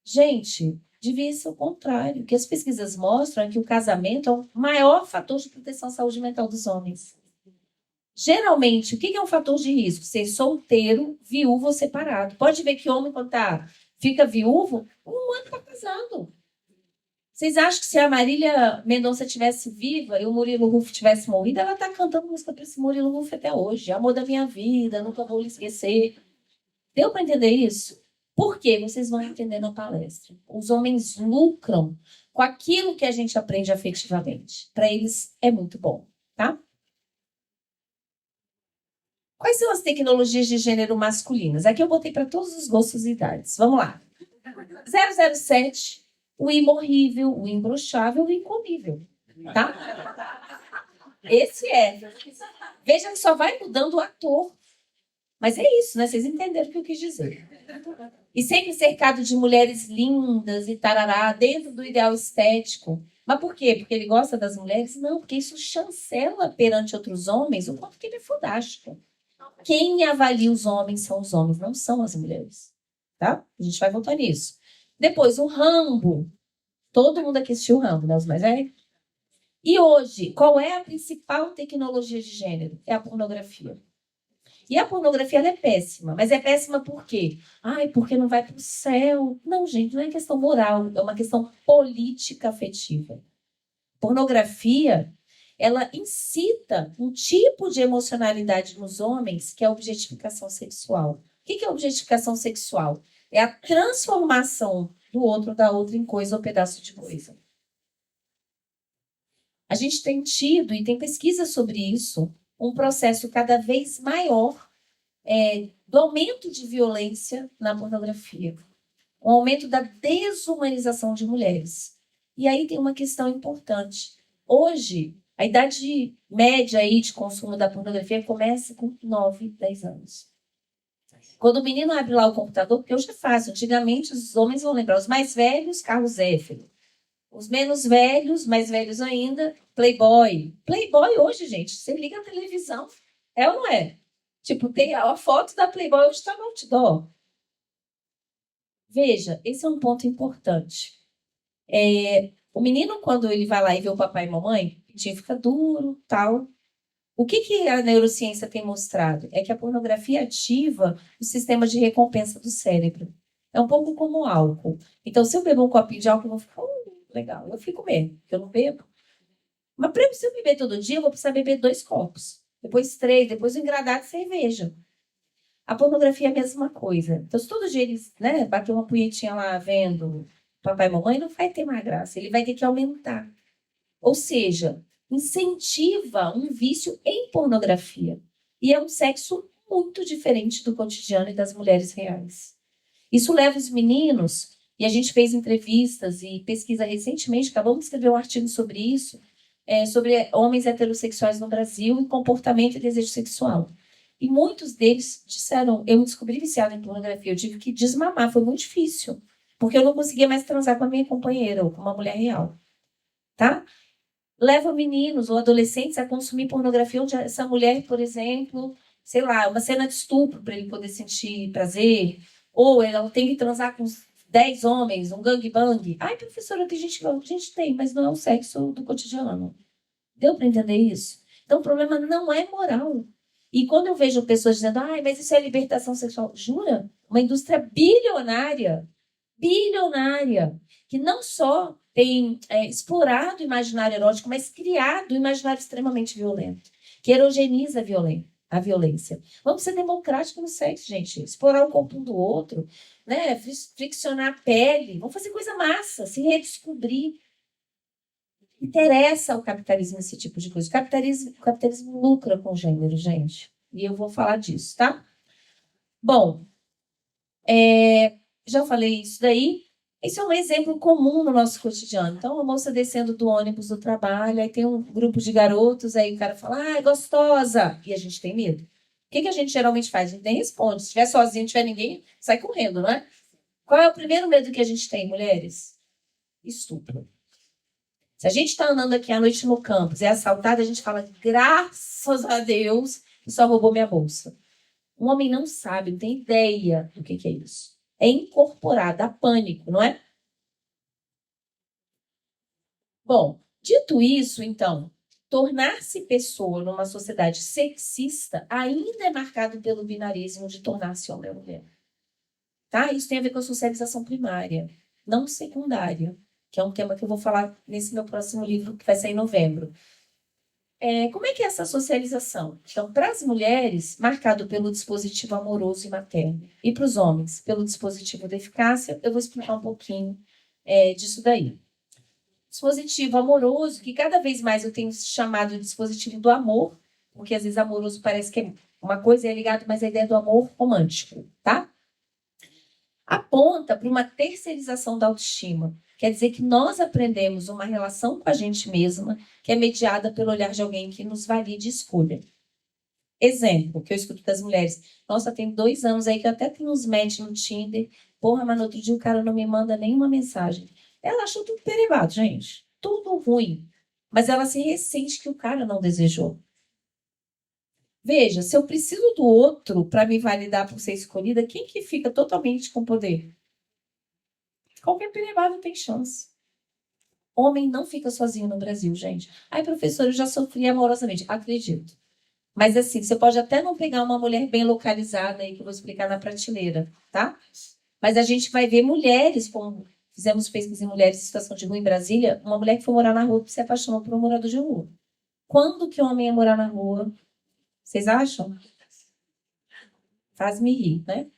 Speaker 1: Gente, devia ser o contrário. O que as pesquisas mostram é que o casamento é o maior fator de proteção à saúde mental dos homens. Geralmente, o que é um fator de risco? Ser solteiro, viúvo ou separado. Pode ver que homem, quando fica viúvo, um ano está casado. Vocês acham que se a Marília Mendonça tivesse viva e o Murilo Huff tivesse morrido, ela está cantando música para esse Murilo Huff até hoje. Amor da minha vida, nunca vou lhe esquecer. Deu para entender isso? Por quê? Vocês vão entender na palestra. Os homens lucram com aquilo que a gente aprende afetivamente. Para eles é muito bom, tá? Quais são as tecnologias de gênero masculinas? Aqui eu botei para todos os gostos e idades. Vamos lá. 007, o imorrível, o imbrochável, o incomível. Tá? Esse é. Veja que só vai mudando o ator. Mas é isso, né? Vocês entenderam o que eu quis dizer. E sempre cercado de mulheres lindas e tarará, dentro do ideal estético. Mas por quê? Porque ele gosta das mulheres? Não, porque isso chancela perante outros homens o quanto que ele é fodástico. Quem avalia os homens são os homens, não são as mulheres. Tá? A gente vai voltar nisso. Depois, o Rambo. Todo mundo aqui assistiu o Rambo, né? Os mais velhos. E hoje, qual é a principal tecnologia de gênero? É a pornografia. E a pornografia ela é péssima. Mas é péssima por quê? Ai, porque não vai para o céu. Não, gente, não é questão moral. É uma questão política afetiva. Pornografia, ela incita um tipo de emocionalidade nos homens que é a objetificação sexual. O que é a objetificação sexual? É a transformação do outro, da outra, em coisa ou pedaço de coisa. A gente tem tido, e tem pesquisa sobre isso, um processo cada vez maior do aumento de violência na pornografia. Um aumento da desumanização de mulheres. E aí tem uma questão importante. Hoje, a idade média aí de consumo da pornografia começa com 9, 10 anos. Quando o menino abre lá o computador, porque hoje é fácil, antigamente os homens vão lembrar, os mais velhos, carro Zéfiro. Os menos velhos, mais velhos ainda, Playboy. Playboy hoje, gente, você liga a televisão, é ou não é? Tipo, tem a foto da Playboy hoje está no outdoor. Veja, esse é um ponto importante. O menino, quando ele vai lá e vê o papai e mamãe, o dia fica duro, tal. O que a neurociência tem mostrado? É que a pornografia ativa o sistema de recompensa do cérebro. É um pouco como o álcool. Então, se eu beber um copinho de álcool, eu vou ficar legal. Eu fico mesmo, porque eu não bebo. Mas se eu beber todo dia, eu vou precisar beber 2 copos. Depois 3, depois um engradado de cerveja. A pornografia é a mesma coisa. Então, se todo dia eles bater uma punhetinha lá vendo papai e mamãe, não vai ter mais graça. Ele vai ter que aumentar. Ou seja, incentiva um vício em pornografia. E é um sexo muito diferente do cotidiano e das mulheres reais. Isso leva os meninos, e a gente fez entrevistas e pesquisa recentemente, acabamos de escrever um artigo sobre isso, sobre homens heterossexuais no Brasil e comportamento e desejo sexual. E muitos deles disseram, eu me descobri viciada em pornografia, eu tive que desmamar, foi muito difícil, porque eu não conseguia mais transar com a minha companheira ou com uma mulher real. Tá? Leva meninos ou adolescentes a consumir pornografia onde essa mulher, por exemplo, sei lá, uma cena de estupro para ele poder sentir prazer, ou ela tem que transar com 10 homens, um gangbang. Ai, professora, tem gente que a gente tem, mas não é o sexo do cotidiano. Deu para entender isso? Então, o problema não é moral. E quando eu vejo pessoas dizendo, ai, mas isso é libertação sexual, jura? Uma indústria bilionária, que não só tem explorado o imaginário erótico, mas criado um imaginário extremamente violento, que erogeniza a violência. Vamos ser democráticos no sexo, gente. Explorar o corpo um do outro, né? Friccionar a pele. Vamos fazer coisa massa, se redescobrir. interessa ao capitalismo esse tipo de coisa. O capitalismo lucra com o gênero, gente. E eu vou falar disso, tá? Bom, já falei isso daí. Esse é um exemplo comum no nosso cotidiano. Então, a moça descendo do ônibus do trabalho, aí tem um grupo de garotos, aí o cara fala, ah, é gostosa. E a gente tem medo. O que a gente geralmente faz? A gente nem responde. Se estiver sozinho, não tiver ninguém, sai correndo, não é? Qual é o primeiro medo que a gente tem, mulheres? Estupro. Se a gente está andando aqui à noite no campus e é assaltada, a gente fala, graças a Deus, que só roubou minha bolsa. O homem não sabe, não tem ideia do que é isso. É incorporado, dá pânico, não é? Bom, dito isso, então, tornar-se pessoa numa sociedade sexista ainda é marcado pelo binarismo de tornar-se homem ou mulher. Tá? Isso tem a ver com a socialização primária, não secundária, que é um tema que eu vou falar nesse meu próximo livro, que vai sair em novembro. Como é que é essa socialização? Então, para as mulheres, marcado pelo dispositivo amoroso e materno. E para os homens, pelo dispositivo da eficácia, eu vou explicar um pouquinho disso daí. Dispositivo amoroso, que cada vez mais eu tenho chamado de dispositivo do amor, porque às vezes amoroso parece que é uma coisa é ligado, mas a ideia do amor romântico, tá? Aponta para uma terceirização da autoestima. Quer dizer que nós aprendemos uma relação com a gente mesma que é mediada pelo olhar de alguém que nos valide e escolha. Exemplo, que eu escuto das mulheres. Nossa, tem 2 anos aí que eu até tenho uns match no Tinder. Porra, mas no outro dia o cara não me manda nenhuma mensagem. Ela achou tudo perevado, gente. Tudo ruim. Mas ela se ressente que o cara não desejou. Veja, se eu preciso do outro para me validar por ser escolhida, quem que fica totalmente com poder? Qualquer perevado tem chance. Homem não fica sozinho no Brasil, gente. Ai, professor, eu já sofri amorosamente. Acredito. Mas assim, você pode até não pegar uma mulher bem localizada aí, que eu vou explicar na prateleira, tá? Mas a gente vai ver mulheres, como fizemos pesquisa em mulheres em situação de rua em Brasília, uma mulher que foi morar na rua que se apaixonou por um morador de rua. Quando que o homem ia morar na rua? Vocês acham? Faz-me rir, né?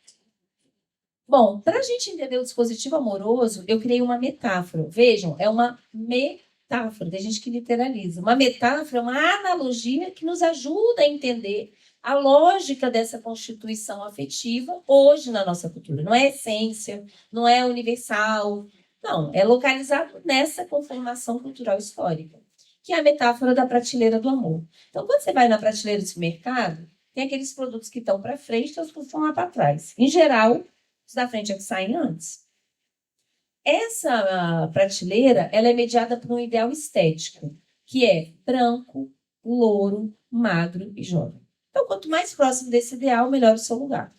Speaker 1: Bom, para a gente entender o dispositivo amoroso, eu criei uma metáfora. Vejam, é uma metáfora, tem gente que literaliza. Uma metáfora é uma analogia que nos ajuda a entender a lógica dessa constituição afetiva hoje na nossa cultura. Não é essência, não é universal, não, é localizado nessa conformação cultural histórica, que é a metáfora da prateleira do amor. Então, quando você vai na prateleira do supermercado, tem aqueles produtos que estão para frente e os que estão lá para trás. Em geral, os da frente é que saem antes. Essa prateleira, ela é mediada por um ideal estético, que é branco, louro, magro e jovem. Então, quanto mais próximo desse ideal, melhor o seu lugar.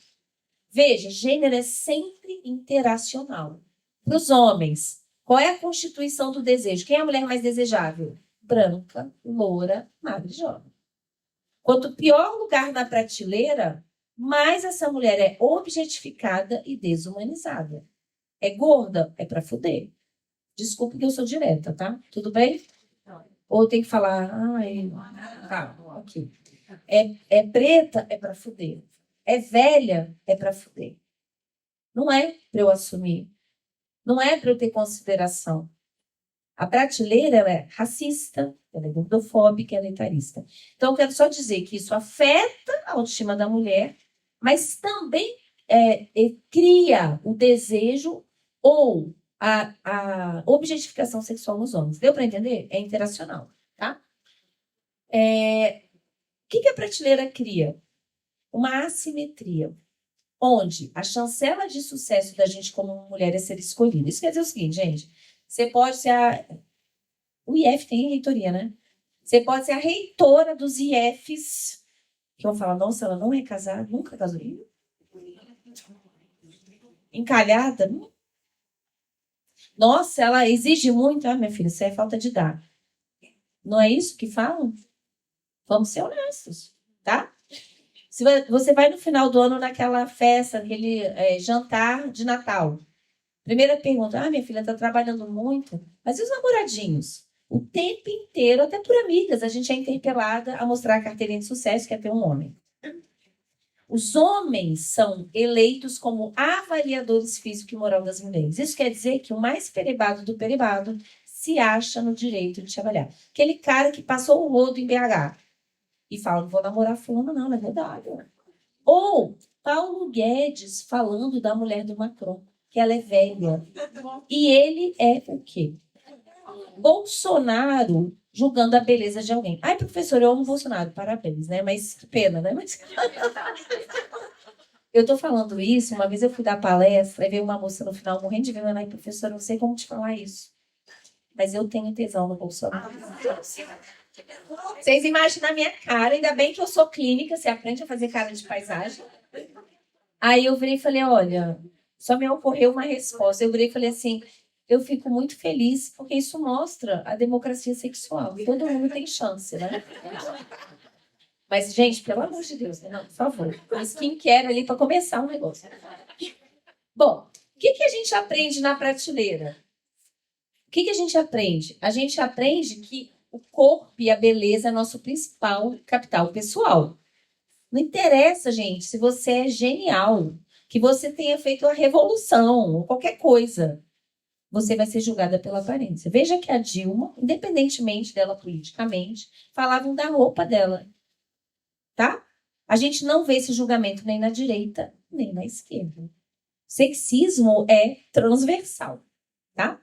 Speaker 1: Veja, gênero é sempre interacional. Para os homens, qual é a constituição do desejo? Quem é a mulher mais desejável? Branca, loura, magra e jovem. Quanto pior lugar na prateleira, mais essa mulher é objetificada e desumanizada. É gorda? É pra fuder. Desculpa que eu sou direta, tá? Tudo bem? Ou tem que falar, tá, ok. É preta? É pra fuder. É velha? É pra fuder. Não é pra eu assumir. Não é pra eu ter consideração. A prateleira ela é racista, ela é gordofóbica, ela é etarista. Então, eu quero só dizer que isso afeta a autoestima da mulher, mas também cria o desejo ou a objetificação sexual nos homens. Deu para entender? É interacional, tá? O que a prateleira cria? Uma assimetria, onde a chancela de sucesso da gente como mulher é ser escolhida. Isso quer dizer o seguinte, gente, você pode ser o IF tem reitoria, né? Você pode ser a reitora dos IFs, que vão falar, nossa, ela não é casada, nunca casou. Encalhada? Nossa, ela exige muito. Ah, minha filha, isso é falta de dar. Não é isso que falam? Vamos ser honestos, tá? Se você vai no final do ano naquela festa, aquele jantar de Natal. Primeira pergunta, minha filha está trabalhando muito, mas e os namoradinhos? O tempo inteiro, até por amigas, a gente é interpelada a mostrar a carteirinha de sucesso que é ter um homem. Os homens são eleitos como avaliadores físico e moral das mulheres. Isso quer dizer que o mais perebado do perebado se acha no direito de trabalhar. Aquele cara que passou o rodo em BH e fala, não vou namorar fulano, não é verdade. Ou Paulo Guedes falando da mulher do Macron, que ela é velha. E ele é o quê? Bolsonaro julgando a beleza de alguém. Ai, professor, eu amo Bolsonaro. Parabéns, né? Mas que pena, né? Mas... eu tô falando isso, uma vez eu fui dar palestra e veio uma moça no final morrendo de vergonha. Ai, professor, eu não sei como te falar isso. Mas eu tenho tesão no Bolsonaro. Vocês imaginam a minha cara, ainda bem que eu sou clínica, você aprende a fazer cara de paisagem. Aí eu virei e falei, olha, só me ocorreu uma resposta. Eu virei e falei assim, eu fico muito feliz, porque isso mostra a democracia sexual. Todo mundo tem chance, né? Mas, gente, pelo amor de Deus, né? Não, por favor. Skincare ali para começar um negócio. Bom, o que a gente aprende na prateleira? O que a gente aprende? A gente aprende que o corpo e a beleza é nosso principal capital pessoal. Não interessa, gente, se você é genial, que você tenha feito a revolução, ou qualquer coisa. Você vai ser julgada pela aparência. Veja que a Dilma, independentemente dela politicamente, falavam da roupa dela. Tá? A gente não vê esse julgamento nem na direita, nem na esquerda. Sexismo é transversal. Tá?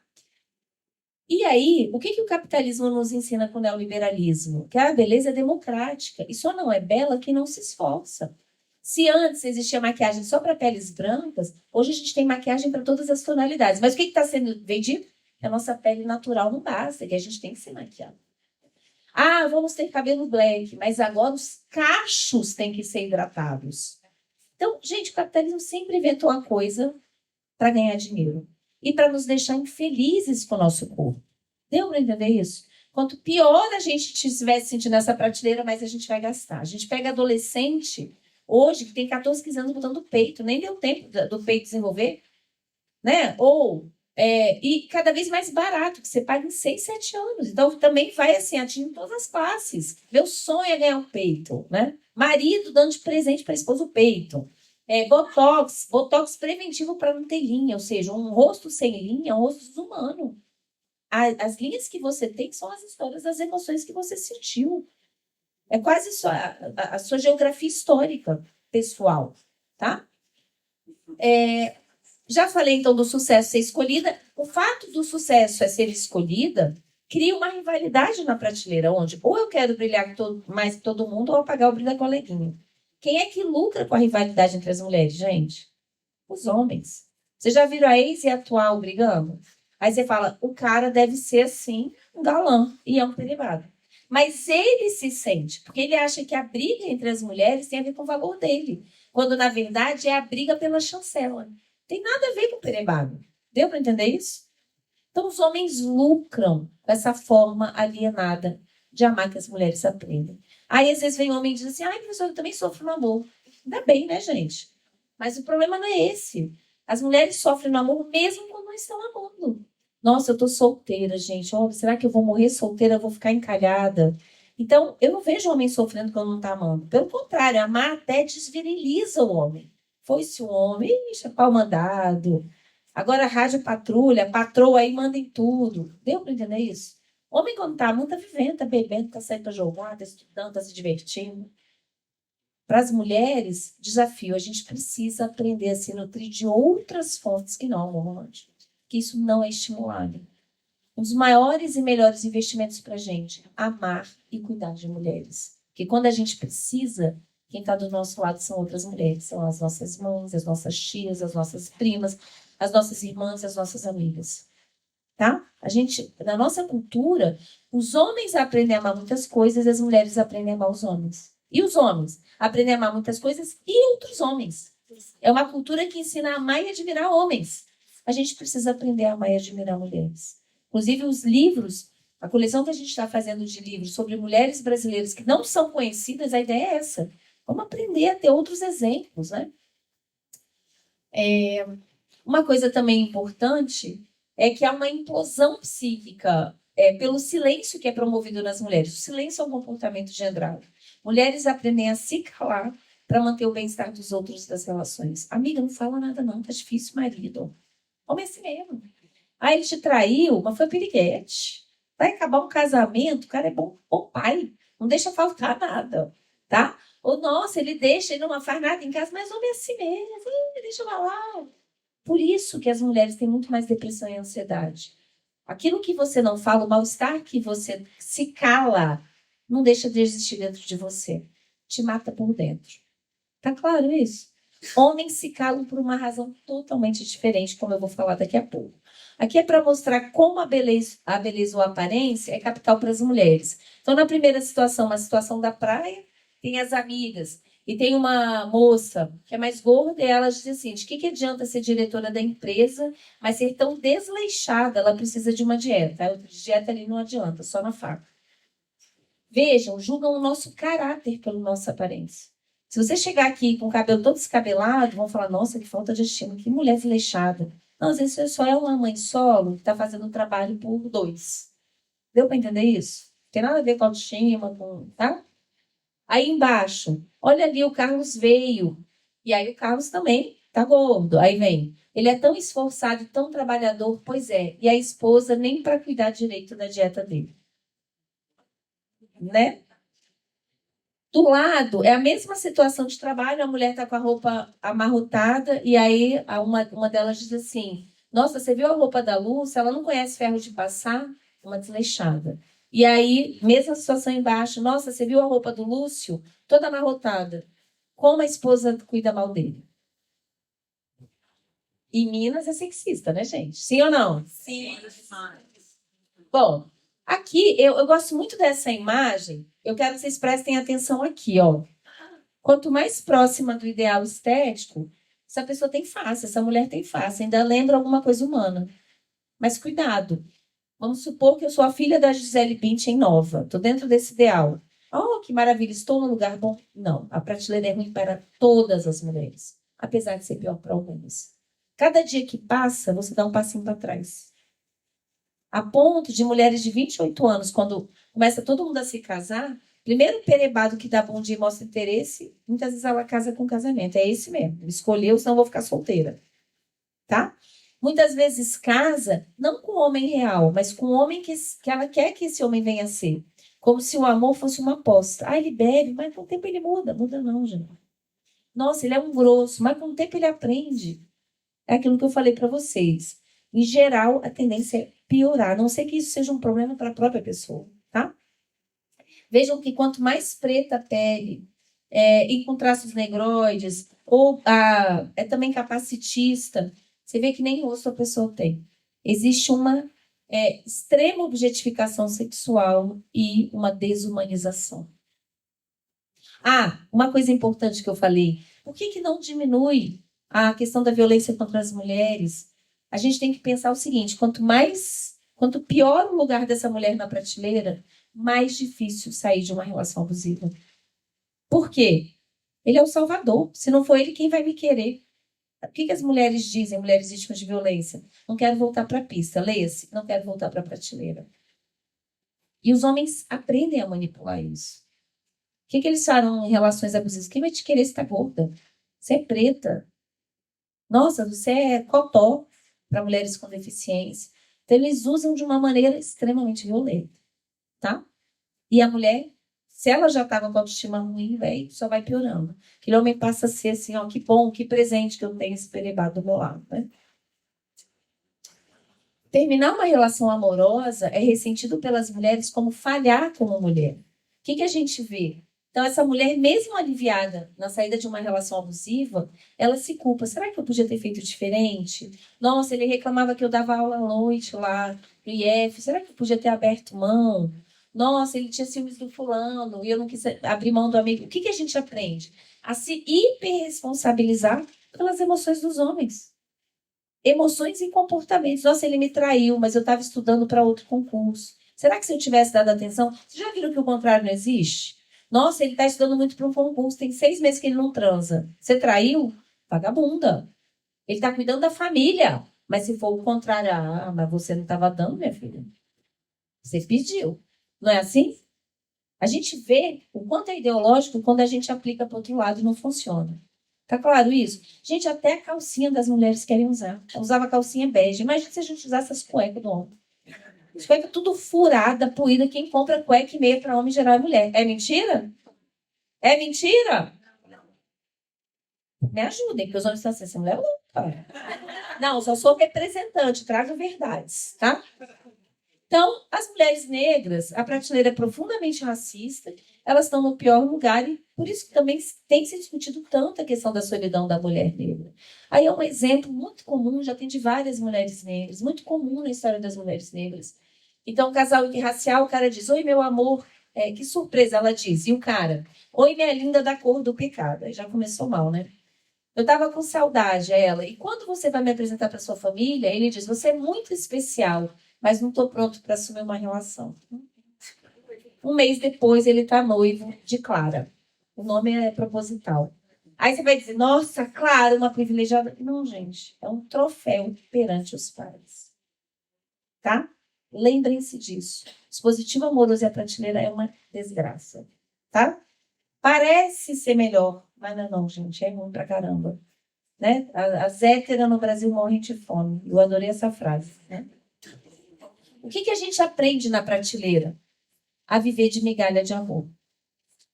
Speaker 1: E aí, o que o capitalismo nos ensina com o neoliberalismo? Que a beleza é democrática e só não é bela quem não se esforça. Se antes existia maquiagem só para peles brancas, hoje a gente tem maquiagem para todas as tonalidades. Mas o que está sendo vendido? Que a nossa pele natural não basta, que a gente tem que se maquiar. Ah, vamos ter cabelo black, mas agora os cachos têm que ser hidratados. Então, gente, o capitalismo sempre inventou uma coisa para ganhar dinheiro e para nos deixar infelizes com o nosso corpo. Deu para entender isso? Quanto pior a gente estivesse sentindo essa prateleira, mais a gente vai gastar. A gente pega adolescente hoje que tem 14, 15 anos botando peito, nem deu tempo do peito desenvolver, né? E cada vez mais barato, que você paga em 6, 7 anos. Então também vai assim, atingindo todas as classes. Meu sonho é ganhar um peito, né? Marido dando de presente para a esposa o peito. Botox preventivo para não ter linha, ou seja, um rosto sem linha é um rosto desumano. As linhas que você tem são as histórias das emoções que você sentiu. É quase só a sua geografia histórica pessoal, tá? Já falei, então, do sucesso ser escolhida. O fato do sucesso é ser escolhida cria uma rivalidade na prateleira, onde ou eu quero brilhar mais que todo mundo ou apagar o brilho da coleguinha. Quem é que lucra com a rivalidade entre as mulheres, gente? Os homens. Vocês já viram a ex e a atual brigando? Aí você fala, o cara deve ser, assim, um galã. E é um peribado. Mas ele se sente, porque ele acha que a briga entre as mulheres tem a ver com o valor dele. Quando, na verdade, é a briga pela chancela. Tem nada a ver com o peribado. Deu para entender isso? Então, os homens lucram com essa forma alienada de amar que as mulheres aprendem. Aí, às vezes, vem homem e diz assim, ai, professor, eu também sofro no amor. Ainda bem, né, gente? Mas o problema não é esse. As mulheres sofrem no amor mesmo quando não estão amando. Nossa, eu tô solteira, gente. Oh, será que eu vou morrer solteira? Eu vou ficar encalhada. Então, eu não vejo o homem sofrendo quando não está amando. Pelo contrário, amar até desviriliza o homem. Foi-se o homem, ixi, pau mandado. Agora, rádio patrulha, patroa aí, manda em tudo. Deu para entender isso? Homem, quando está amando, está vivendo, está bebendo, está saindo para jogar, está estudando, está se divertindo. Para as mulheres, desafio, a gente precisa aprender a se nutrir de outras fontes que não o amor romântico. Que isso não é estimulado. Um dos maiores e melhores investimentos para a gente, amar e cuidar de mulheres. Porque quando a gente precisa, quem está do nosso lado são outras mulheres. São as nossas mães, as nossas tias, as nossas primas, as nossas irmãs e as nossas amigas. Tá? Na nossa cultura, os homens aprendem a amar muitas coisas e as mulheres aprendem a amar os homens. E os homens aprendem a amar muitas coisas e outros homens. É uma cultura que ensina a amar e admirar homens. A gente precisa aprender a amar e admirar mulheres. Inclusive, os livros, a coleção que a gente está fazendo de livros sobre mulheres brasileiras que não são conhecidas, a ideia é essa. Vamos aprender a ter outros exemplos, né? Uma coisa também importante é que há uma implosão psíquica pelo silêncio que é promovido nas mulheres. O silêncio é um comportamento gendrado. Mulheres aprendem a se calar para manter o bem-estar dos outros e das relações. Amiga, não fala nada não, tá difícil, marido. Homem é assim mesmo. Ah, ele te traiu, mas foi piriguete. Vai acabar um casamento, o cara é bom pai. Não deixa faltar nada, tá? Ou, nossa, ele não faz nada em casa, mas homem é assim mesmo, deixa eu lá. Por isso que as mulheres têm muito mais depressão e ansiedade. Aquilo que você não fala, o mal-estar que você se cala, não deixa de existir dentro de você. Te mata por dentro. Tá claro isso? Homens se calam por uma razão totalmente diferente, como eu vou falar daqui a pouco. Aqui é para mostrar como a beleza ou a aparência é capital para as mulheres. Então, na primeira situação, uma situação da praia, tem as amigas. E tem uma moça que é mais gorda e ela diz assim, de que adianta ser diretora da empresa, mas ser tão desleixada, ela precisa de uma dieta. A outra dieta ali não adianta, só na faca. Vejam, julgam o nosso caráter pela nossa aparência. Se você chegar aqui com o cabelo todo descabelado, vão falar, nossa, que falta de estima, que mulher desleixada. Não, às vezes você só é uma mãe solo que está fazendo um trabalho por dois. Deu para entender isso? Não tem nada a ver com autoestima, tá? Aí embaixo, olha ali, o Carlos veio. E aí o Carlos também tá gordo. Aí vem. Ele é tão esforçado, tão trabalhador, pois é. E a esposa nem para cuidar direito da dieta dele. Né? Do lado, é a mesma situação de trabalho, a mulher está com a roupa amarrotada, e aí uma delas diz assim: nossa, você viu a roupa da Lúcia? Ela não conhece ferro de passar? Uma desleixada. E aí, mesma situação embaixo: nossa, você viu a roupa do Lúcio? Toda amarrotada. Como a esposa cuida mal dele? Em Minas é sexista, né, gente? Sim ou não?
Speaker 2: Sim.
Speaker 1: Bom, aqui eu gosto muito dessa imagem. Eu quero que vocês prestem atenção aqui, ó. Quanto mais próxima do ideal estético, essa pessoa tem face, essa mulher tem face, ainda lembra alguma coisa humana. Mas cuidado. Vamos supor que eu sou a filha da Gisele Bündchen nova. Estou dentro desse ideal. Oh, que maravilha, estou num lugar bom. Não, a prateleira é ruim para todas as mulheres, apesar de ser pior para algumas. Cada dia que passa, você dá um passinho para trás. A ponto de mulheres de 28 anos, quando começa todo mundo a se casar, primeiro perebado que dá bom dia e mostra interesse, muitas vezes ela casa com casamento. É esse mesmo. Escolheu, senão eu vou ficar solteira. Tá? Muitas vezes casa, não com o homem real, mas com o homem que ela quer que esse homem venha a ser. Como se o amor fosse uma aposta. Ah, ele bebe, mas com o tempo ele muda. Muda não, gente. Nossa, ele é um grosso, mas com o tempo ele aprende. É aquilo que eu falei para vocês. Em geral, a tendência é piorar, a não ser que isso seja um problema para a própria pessoa, tá? Vejam que quanto mais preta a pele, e com traços negroides, ou é também capacitista, você vê que nem rosto a pessoa tem. Existe uma extrema objetificação sexual e uma desumanização. Ah, uma coisa importante que eu falei. Por que não diminui a questão da violência contra as mulheres? A gente tem que pensar o seguinte: quanto pior o lugar dessa mulher na prateleira, mais difícil sair de uma relação abusiva. Por quê? Ele é o salvador. Se não for ele, quem vai me querer? O que as mulheres dizem, mulheres vítimas de violência? Não quero voltar para a pista. Leia-se, não quero voltar para a prateleira. E os homens aprendem a manipular isso. O que eles falam em relações abusivas? Quem vai te querer se tá gorda? Você é preta. Nossa, você é cotó para mulheres com deficiência. Então, eles usam de uma maneira extremamente violenta, tá? E a mulher, se ela já estava com a autoestima ruim, velho, só vai piorando. Aquele homem passa a ser assim, ó, que bom, que presente que eu tenho esse perebado do meu lado, né? Terminar uma relação amorosa é ressentido pelas mulheres como falhar como mulher. O que a gente vê? Então, essa mulher, mesmo aliviada na saída de uma relação abusiva, ela se culpa. Será que eu podia ter feito diferente? Nossa, ele reclamava que eu dava aula à noite lá no IF. Será que eu podia ter aberto mão? Nossa, ele tinha ciúmes do fulano e eu não quis abrir mão do amigo. O que a gente aprende? A se hiperresponsabilizar pelas emoções dos homens. Emoções e comportamentos. Nossa, ele me traiu, mas eu estava estudando para outro concurso. Será que se eu tivesse dado atenção... Vocês já viram que o contrário não existe? Nossa, ele está estudando muito para um concurso, tem 6 meses que ele não transa. Você traiu? Vagabunda. Ele está cuidando da família. Mas se for o contrário, mas você não estava dando, minha filha. Você pediu. Não é assim? A gente vê o quanto é ideológico quando a gente aplica para o outro lado e não funciona. Tá claro isso? Gente, até a calcinha das mulheres querem usar. Eu usava calcinha bege. Imagina se a gente usasse as cuecas do homem. As cuecas tudo furada, poída. Quem compra cueca e meia para homem geral é mulher. É mentira? É mentira? Me ajudem, porque os homens estão assim, essa mulher é louca. Não, eu só sou representante, trago verdades, tá? Então, as mulheres negras, a prateleira é profundamente racista, elas estão no pior lugar e por isso que também tem se discutido tanto a questão da solidão da mulher negra. Aí é um exemplo muito comum, já tem de várias mulheres negras, muito comum na história das mulheres negras. Então, um casal interracial, o cara diz, oi, meu amor, que surpresa, ela diz. E o cara, oi, minha linda da cor do pecado. Aí já começou mal, né? Eu estava com saudade, ela. E quando você vai me apresentar para sua família, ele diz, você é muito especial, mas não estou pronto para assumir uma relação. Um mês depois, ele está noivo de Clara. O nome é proposital. Aí você vai dizer, nossa, Clara, uma privilegiada. Não, gente, é um troféu perante os pais. Tá? Lembrem-se disso. Dispositivo amoroso e a prateleira é uma desgraça. Tá? Parece ser melhor, mas não, gente, é ruim pra caramba. Né? As héteras no Brasil morrem de fome. Eu adorei essa frase. Né? O que a gente aprende na prateleira? A viver de migalha de amor.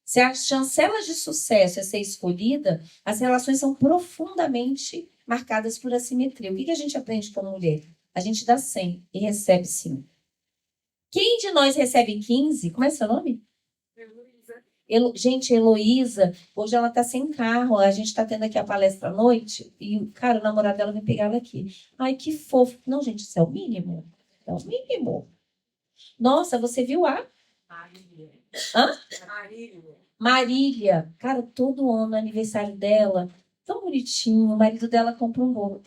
Speaker 1: Se a chancela de sucesso é ser escolhida, as relações são profundamente marcadas por assimetria. O que a gente aprende como mulher? A gente dá 100 e recebe 5. Quem de nós recebe 15? Como é seu nome? Gente, Heloísa, hoje ela está sem carro, a gente está tendo aqui a palestra à noite, e, cara, o namorado dela vem pegar ela aqui. Ai, que fofo. Não, gente, isso é o mínimo. É o mínimo. Nossa, você viu a? Marília. Hã? Marília. Cara, todo ano, no aniversário dela, tão bonitinho, o marido dela compra um bolo.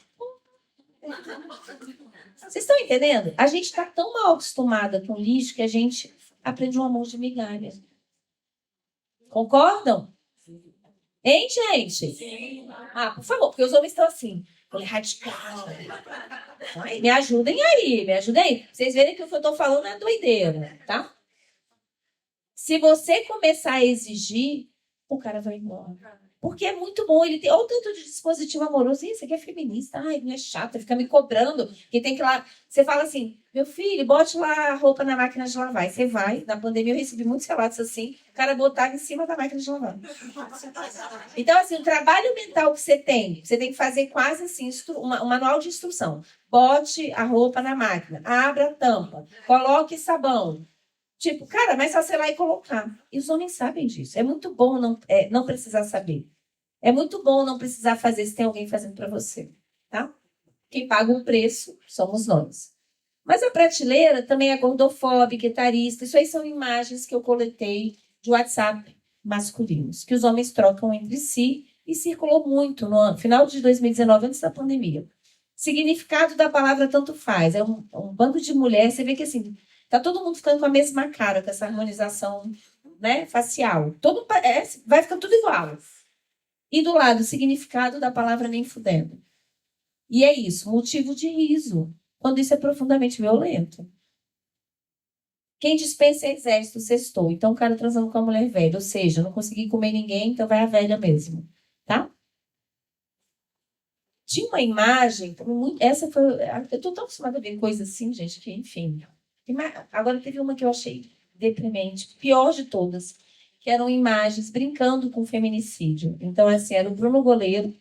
Speaker 1: Vocês estão entendendo? A gente está tão mal acostumada com lixo que a gente aprende um amor de migalha. Concordam? Hein, gente? Sim. Ah, por favor, porque os homens estão assim. Mulher radical. Ai, me ajudem aí, me ajudem aí. Vocês verem que o que eu estou falando é doideira, tá? Se você começar a exigir, o cara vai embora. Porque é muito bom, ele tem olha o tanto de dispositivo amoroso. Isso aqui é feminista. Ai, não é chata, fica me cobrando. Que tem que ir lá. Você fala assim, meu filho, bote lá a roupa na máquina de lavar. E você vai. Na pandemia eu recebi muitos relatos assim. O cara botava em cima da máquina de lavar. Então, assim, o trabalho mental que você tem que fazer quase assim, um manual de instrução. Bote a roupa na máquina, abra a tampa, coloque sabão. Tipo, cara, mas só sei lá e colocar. E os homens sabem disso. É muito bom não precisar saber. É muito bom não precisar fazer se tem alguém fazendo para você. Tá? Quem paga o preço somos nós. Mas a prateleira também é gordofóbica, etarista. Isso aí são imagens que eu coletei de WhatsApp masculinos, que os homens trocam entre si e circulou muito no final de 2019, antes da pandemia. Significado da palavra tanto faz. É um bando de mulheres. Você vê que assim, tá todo mundo ficando com a mesma cara, com essa harmonização, né, facial. Vai ficando tudo igual. E do lado, o significado da palavra nem fudendo. E é isso, motivo de riso, quando isso é profundamente violento. Quem dispensa é exército, sextou. Então o cara transando com a mulher velha, ou seja, não consegui comer ninguém, então vai a velha mesmo, tá? Tinha uma imagem, essa foi, eu tô tão acostumada a ver coisas assim, gente, que enfim. Agora teve uma que eu achei deprimente, pior de todas, que eram imagens brincando com feminicídio. Então, assim, era o Bruno Goleiro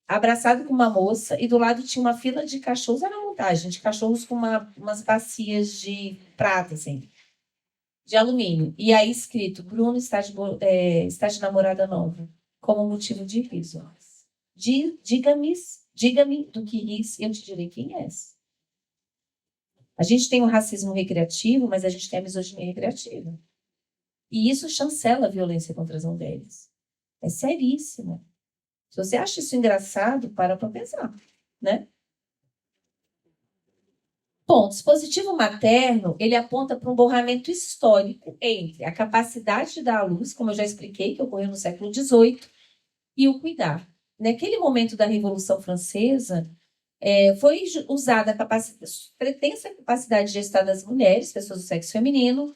Speaker 1: abraçado com uma moça e do lado tinha uma fila de cachorros, era uma montagem de cachorros com umas bacias de prata, assim, de alumínio. E aí escrito, Bruno está de namorada nova, como motivo de riso. Diga-me do que ris, eu te direi quem és. A gente tem o racismo recreativo, mas a gente tem a misoginia recreativa. E isso chancela a violência contra as mulheres. É seríssimo. Se você acha isso engraçado, para pensar, né? Bom, o dispositivo materno, ele aponta para um borramento histórico entre a capacidade de dar à luz, como eu já expliquei, que ocorreu no século XVIII, e o cuidar. Naquele momento da Revolução Francesa, foi usada a pretensa capacidade de gestar das mulheres, pessoas do sexo feminino,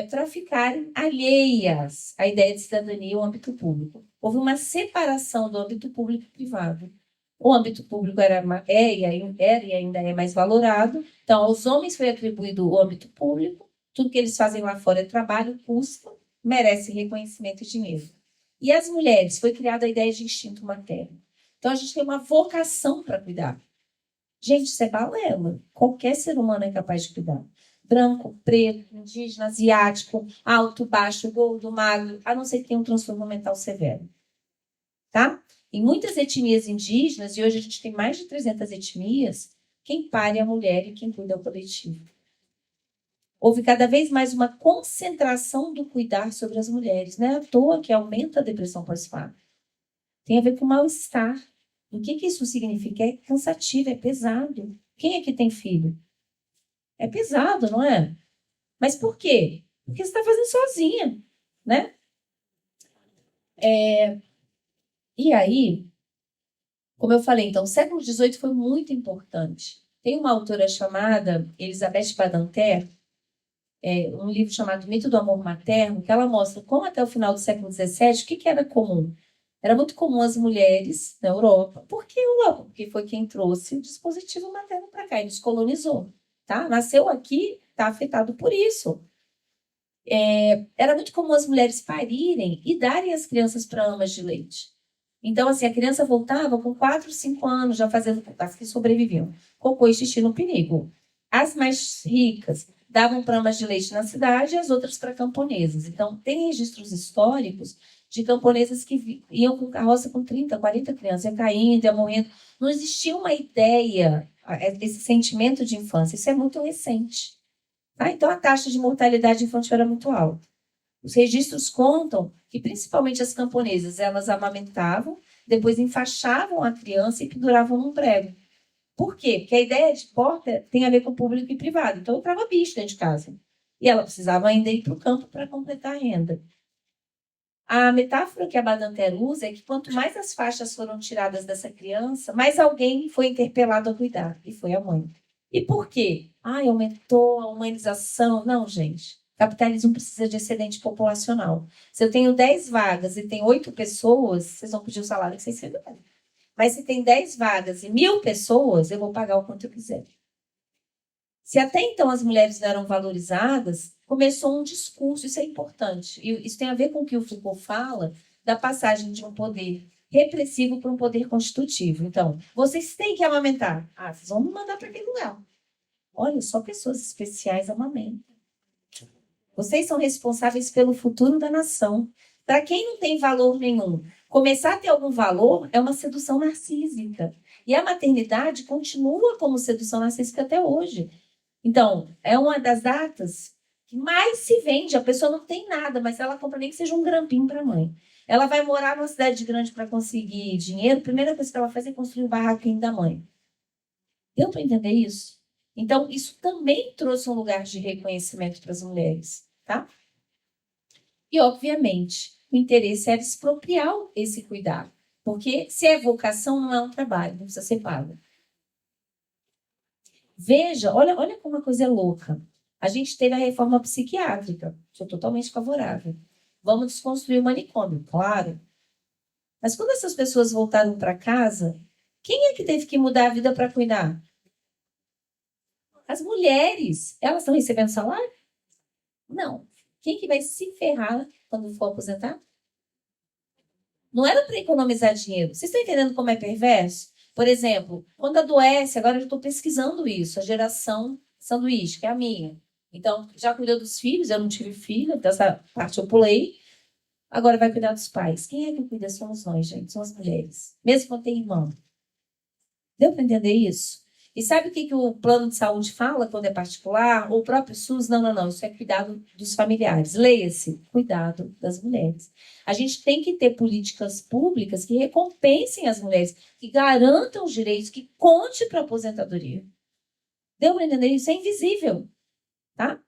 Speaker 1: para ficarem alheias à ideia de cidadania e ao âmbito público. houve uma separação do âmbito público e privado. O âmbito público era e ainda é mais valorado, então aos homens foi atribuído o âmbito público, tudo que eles fazem lá fora é trabalho, custa, merece reconhecimento e dinheiro. E as mulheres, foi criada a ideia de instinto materno. Então a gente tem uma vocação para cuidar. Gente, isso é balela. Qualquer ser humano é capaz de cuidar. Branco, preto, indígena, asiático, alto, baixo, gordo, magro, a não ser que tenha um transtorno mental severo. Tá? Em muitas etnias indígenas, e hoje a gente tem mais de 300 etnias, quem pare é a mulher e quem cuida é o coletivo. Houve cada vez mais uma concentração do cuidar sobre as mulheres. Não é à toa que aumenta a depressão pós-parto. Tem a ver com mal-estar. O que isso significa? É cansativo, é pesado. Quem é que tem filho? É pesado, não é? Mas por quê? Porque você está fazendo sozinha, né? E aí, como eu falei, então, o século XVIII foi muito importante. Tem uma autora chamada Elizabeth Badinter, um livro chamado Mito do Amor Materno, que ela mostra como até o final do século XVII, o que era comum? Era muito comum as mulheres na Europa. Por que Europa? Porque foi quem trouxe o dispositivo materno para cá e nos colonizou. Tá? Nasceu aqui, está afetado por isso. Era muito comum as mulheres parirem e darem as crianças para amas de leite. Então, assim, a criança voltava com 4, 5 anos, já fazendo, as que sobreviviam, cocô e xixi no perigo. As mais ricas davam para amas de leite na cidade e as outras para camponesas. Então, tem registros históricos de camponesas que iam com carroça com 30, 40 crianças, ia caindo, ia morrendo. Não existia uma ideia, esse sentimento de infância. Isso é muito recente. Tá? Então, a taxa de mortalidade infantil era muito alta. Os registros contam que, principalmente as camponesas, elas amamentavam, depois enfaixavam a criança e penduravam num prego. Por quê? Porque a ideia de porta tem a ver com público e privado. Então, eu entrava bicho dentro de casa. E ela precisava ainda ir para o campo para completar a renda. A metáfora que a Badinter usa é que quanto mais as faixas foram tiradas dessa criança, mais alguém foi interpelado a cuidar. E foi a mãe. E por quê? Aumentou a humanização. Não, gente. Capitalismo precisa de excedente populacional. Se eu tenho 10 vagas e tem 8 pessoas, vocês vão pedir o salário que vocês querem. Mas se tem 10 vagas e 1.000 pessoas, eu vou pagar o quanto eu quiser. Se até então as mulheres não eram valorizadas, começou um discurso, isso é importante. E isso tem a ver com o que o Foucault fala da passagem de um poder repressivo para um poder constitutivo. Então, vocês têm que amamentar. Vocês vão me mandar para aquele lugar. Olha, só pessoas especiais amamentam. Vocês são responsáveis pelo futuro da nação. Para quem não tem valor nenhum, começar a ter algum valor é uma sedução narcísica. E a maternidade continua como sedução narcísica até hoje. Então, é uma das datas que mais se vende. A pessoa não tem nada, mas ela compra nem que seja um grampinho para a mãe. Ela vai morar numa cidade grande para conseguir dinheiro, a primeira coisa que ela faz é construir um barraquinho da mãe. Deu para entender isso? Então, isso também trouxe um lugar de reconhecimento para as mulheres, tá? E, obviamente, o interesse era expropriar esse cuidado. Porque se é vocação, não é um trabalho, não precisa ser pago. Veja, olha como uma coisa é louca. A gente teve a reforma psiquiátrica, sou totalmente favorável. Vamos desconstruir o manicômio, claro. Mas quando essas pessoas voltaram para casa, quem é que teve que mudar a vida para cuidar? As mulheres. Elas estão recebendo salário? Não. Quem que vai se ferrar quando for aposentar? Não era para economizar dinheiro. Vocês estão entendendo como é perverso? Por exemplo, quando adoece, agora eu estou pesquisando isso, a geração sanduíche, que é a minha. Então, já cuidou dos filhos, eu não tive filho, dessa parte eu pulei. Agora vai cuidar dos pais. Quem é que cuida? Somos nós, gente, são as mulheres. Mesmo quando tem irmão. Deu para entender isso? E sabe o que o plano de saúde fala quando é particular? Ou o próprio SUS? Não. Isso é cuidado dos familiares. Leia-se, cuidado das mulheres. A gente tem que ter políticas públicas que recompensem as mulheres, que garantam os direitos, que conte para a aposentadoria. Deu para entender? Isso é invisível. Tá?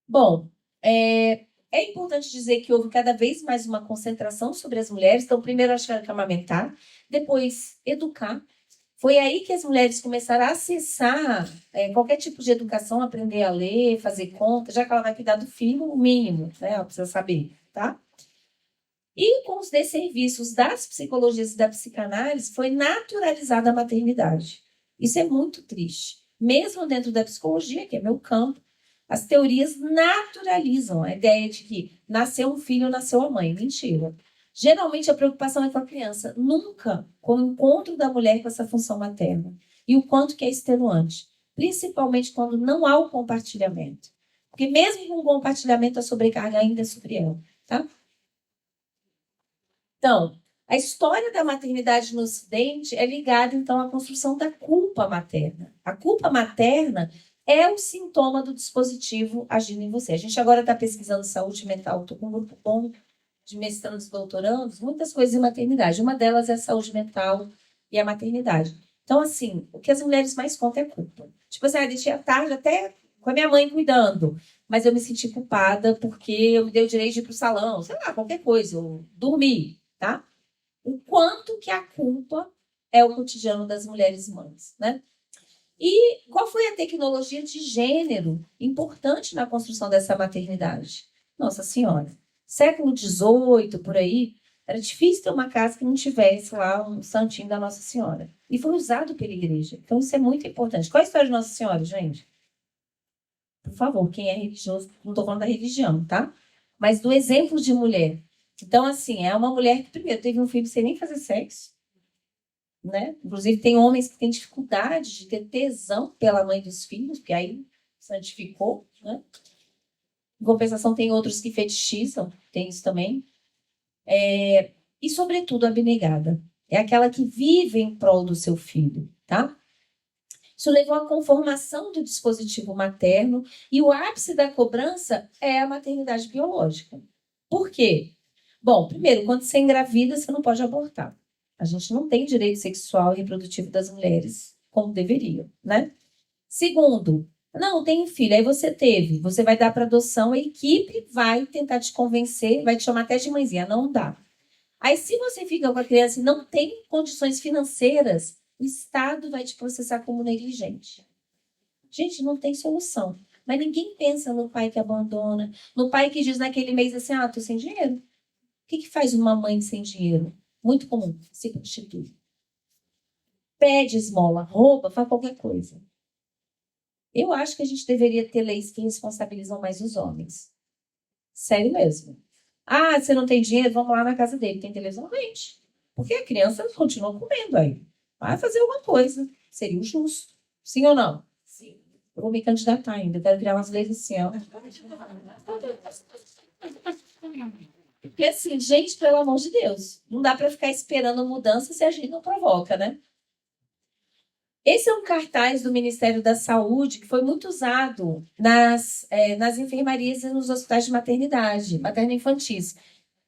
Speaker 1: Bom, é importante dizer que houve cada vez mais uma concentração sobre as mulheres. Então, primeiro elas tiveram que amamentar, depois educar. Foi aí que as mulheres começaram a acessar qualquer tipo de educação, aprender a ler, fazer conta, já que ela vai cuidar do filho, o mínimo, né? Ela precisa saber, tá? E com os desserviços das psicologias e da psicanálise, foi naturalizada a maternidade. Isso é muito triste. Mesmo dentro da psicologia, que é meu campo, as teorias naturalizam a ideia de que nasceu um filho, nasceu a mãe. Mentira. Geralmente a preocupação é com a criança, nunca com o encontro da mulher com essa função materna. E o quanto que é extenuante. Principalmente quando não há o compartilhamento. Porque mesmo com o compartilhamento, a sobrecarga ainda é sobre ela. Tá? Então, a história da maternidade no Ocidente é ligada, então, à construção da culpa materna. A culpa materna é o sintoma do dispositivo agindo em você. A gente agora está pesquisando saúde mental, estou com um grupo bom de mestrandos e doutorandos, muitas coisas em maternidade. Uma delas é a saúde mental e a maternidade. Então, assim, o que as mulheres mais contam é culpa. Tipo assim, deixei a tarde até com a minha mãe cuidando, mas eu me senti culpada porque eu me dei o direito de ir para o salão, sei lá, qualquer coisa, eu dormi. Tá? O quanto que a culpa é o cotidiano das mulheres mães, né? E qual foi a tecnologia de gênero importante na construção dessa maternidade? Nossa Senhora, século XVIII, por aí, era difícil ter uma casa que não tivesse lá um santinho da Nossa Senhora. E foi usado pela igreja. Então isso é muito importante. Qual é a história de Nossa Senhora, gente? Por favor, quem é religioso, não estou falando da religião, tá? Mas do exemplo de mulher. Então, assim, é uma mulher que, primeiro, teve um filho sem nem fazer sexo, né? Inclusive, tem homens que têm dificuldade de ter tesão pela mãe dos filhos, porque aí santificou, né? Em compensação, tem outros que fetichizam, tem isso também. E, sobretudo, abnegada. É aquela que vive em prol do seu filho, tá? Isso levou à conformação do dispositivo materno e o ápice da cobrança é a maternidade biológica. Por quê? Bom, primeiro, quando você engravida, você não pode abortar. A gente não tem direito sexual e reprodutivo das mulheres como deveria, né? Segundo, não, tem filho, aí você teve, você vai dar para adoção, a equipe vai tentar te convencer, vai te chamar até de mãezinha, não dá. Aí, se você fica com a criança e não tem condições financeiras, o Estado vai te processar como negligente. Gente, não tem solução. Mas ninguém pensa no pai que abandona, no pai que diz naquele mês assim, tô sem dinheiro. O que faz uma mãe sem dinheiro? Muito comum, se prostitui. Pede esmola, rouba, faz qualquer coisa. Eu acho que a gente deveria ter leis que responsabilizam mais os homens. Sério mesmo. Você não tem dinheiro? Vamos lá na casa dele. Tem televisão? Vende. Porque a criança continua comendo aí. Vai fazer alguma coisa. Seria o justo. Sim ou não? Sim. Eu vou me candidatar ainda. Quero criar umas leis assim, ó. Porque assim, gente, pelo amor de Deus, não dá para ficar esperando mudança se a gente não provoca, né? Esse é um cartaz do Ministério da Saúde que foi muito usado nas enfermarias e nos hospitais de maternidade, materno-infantis.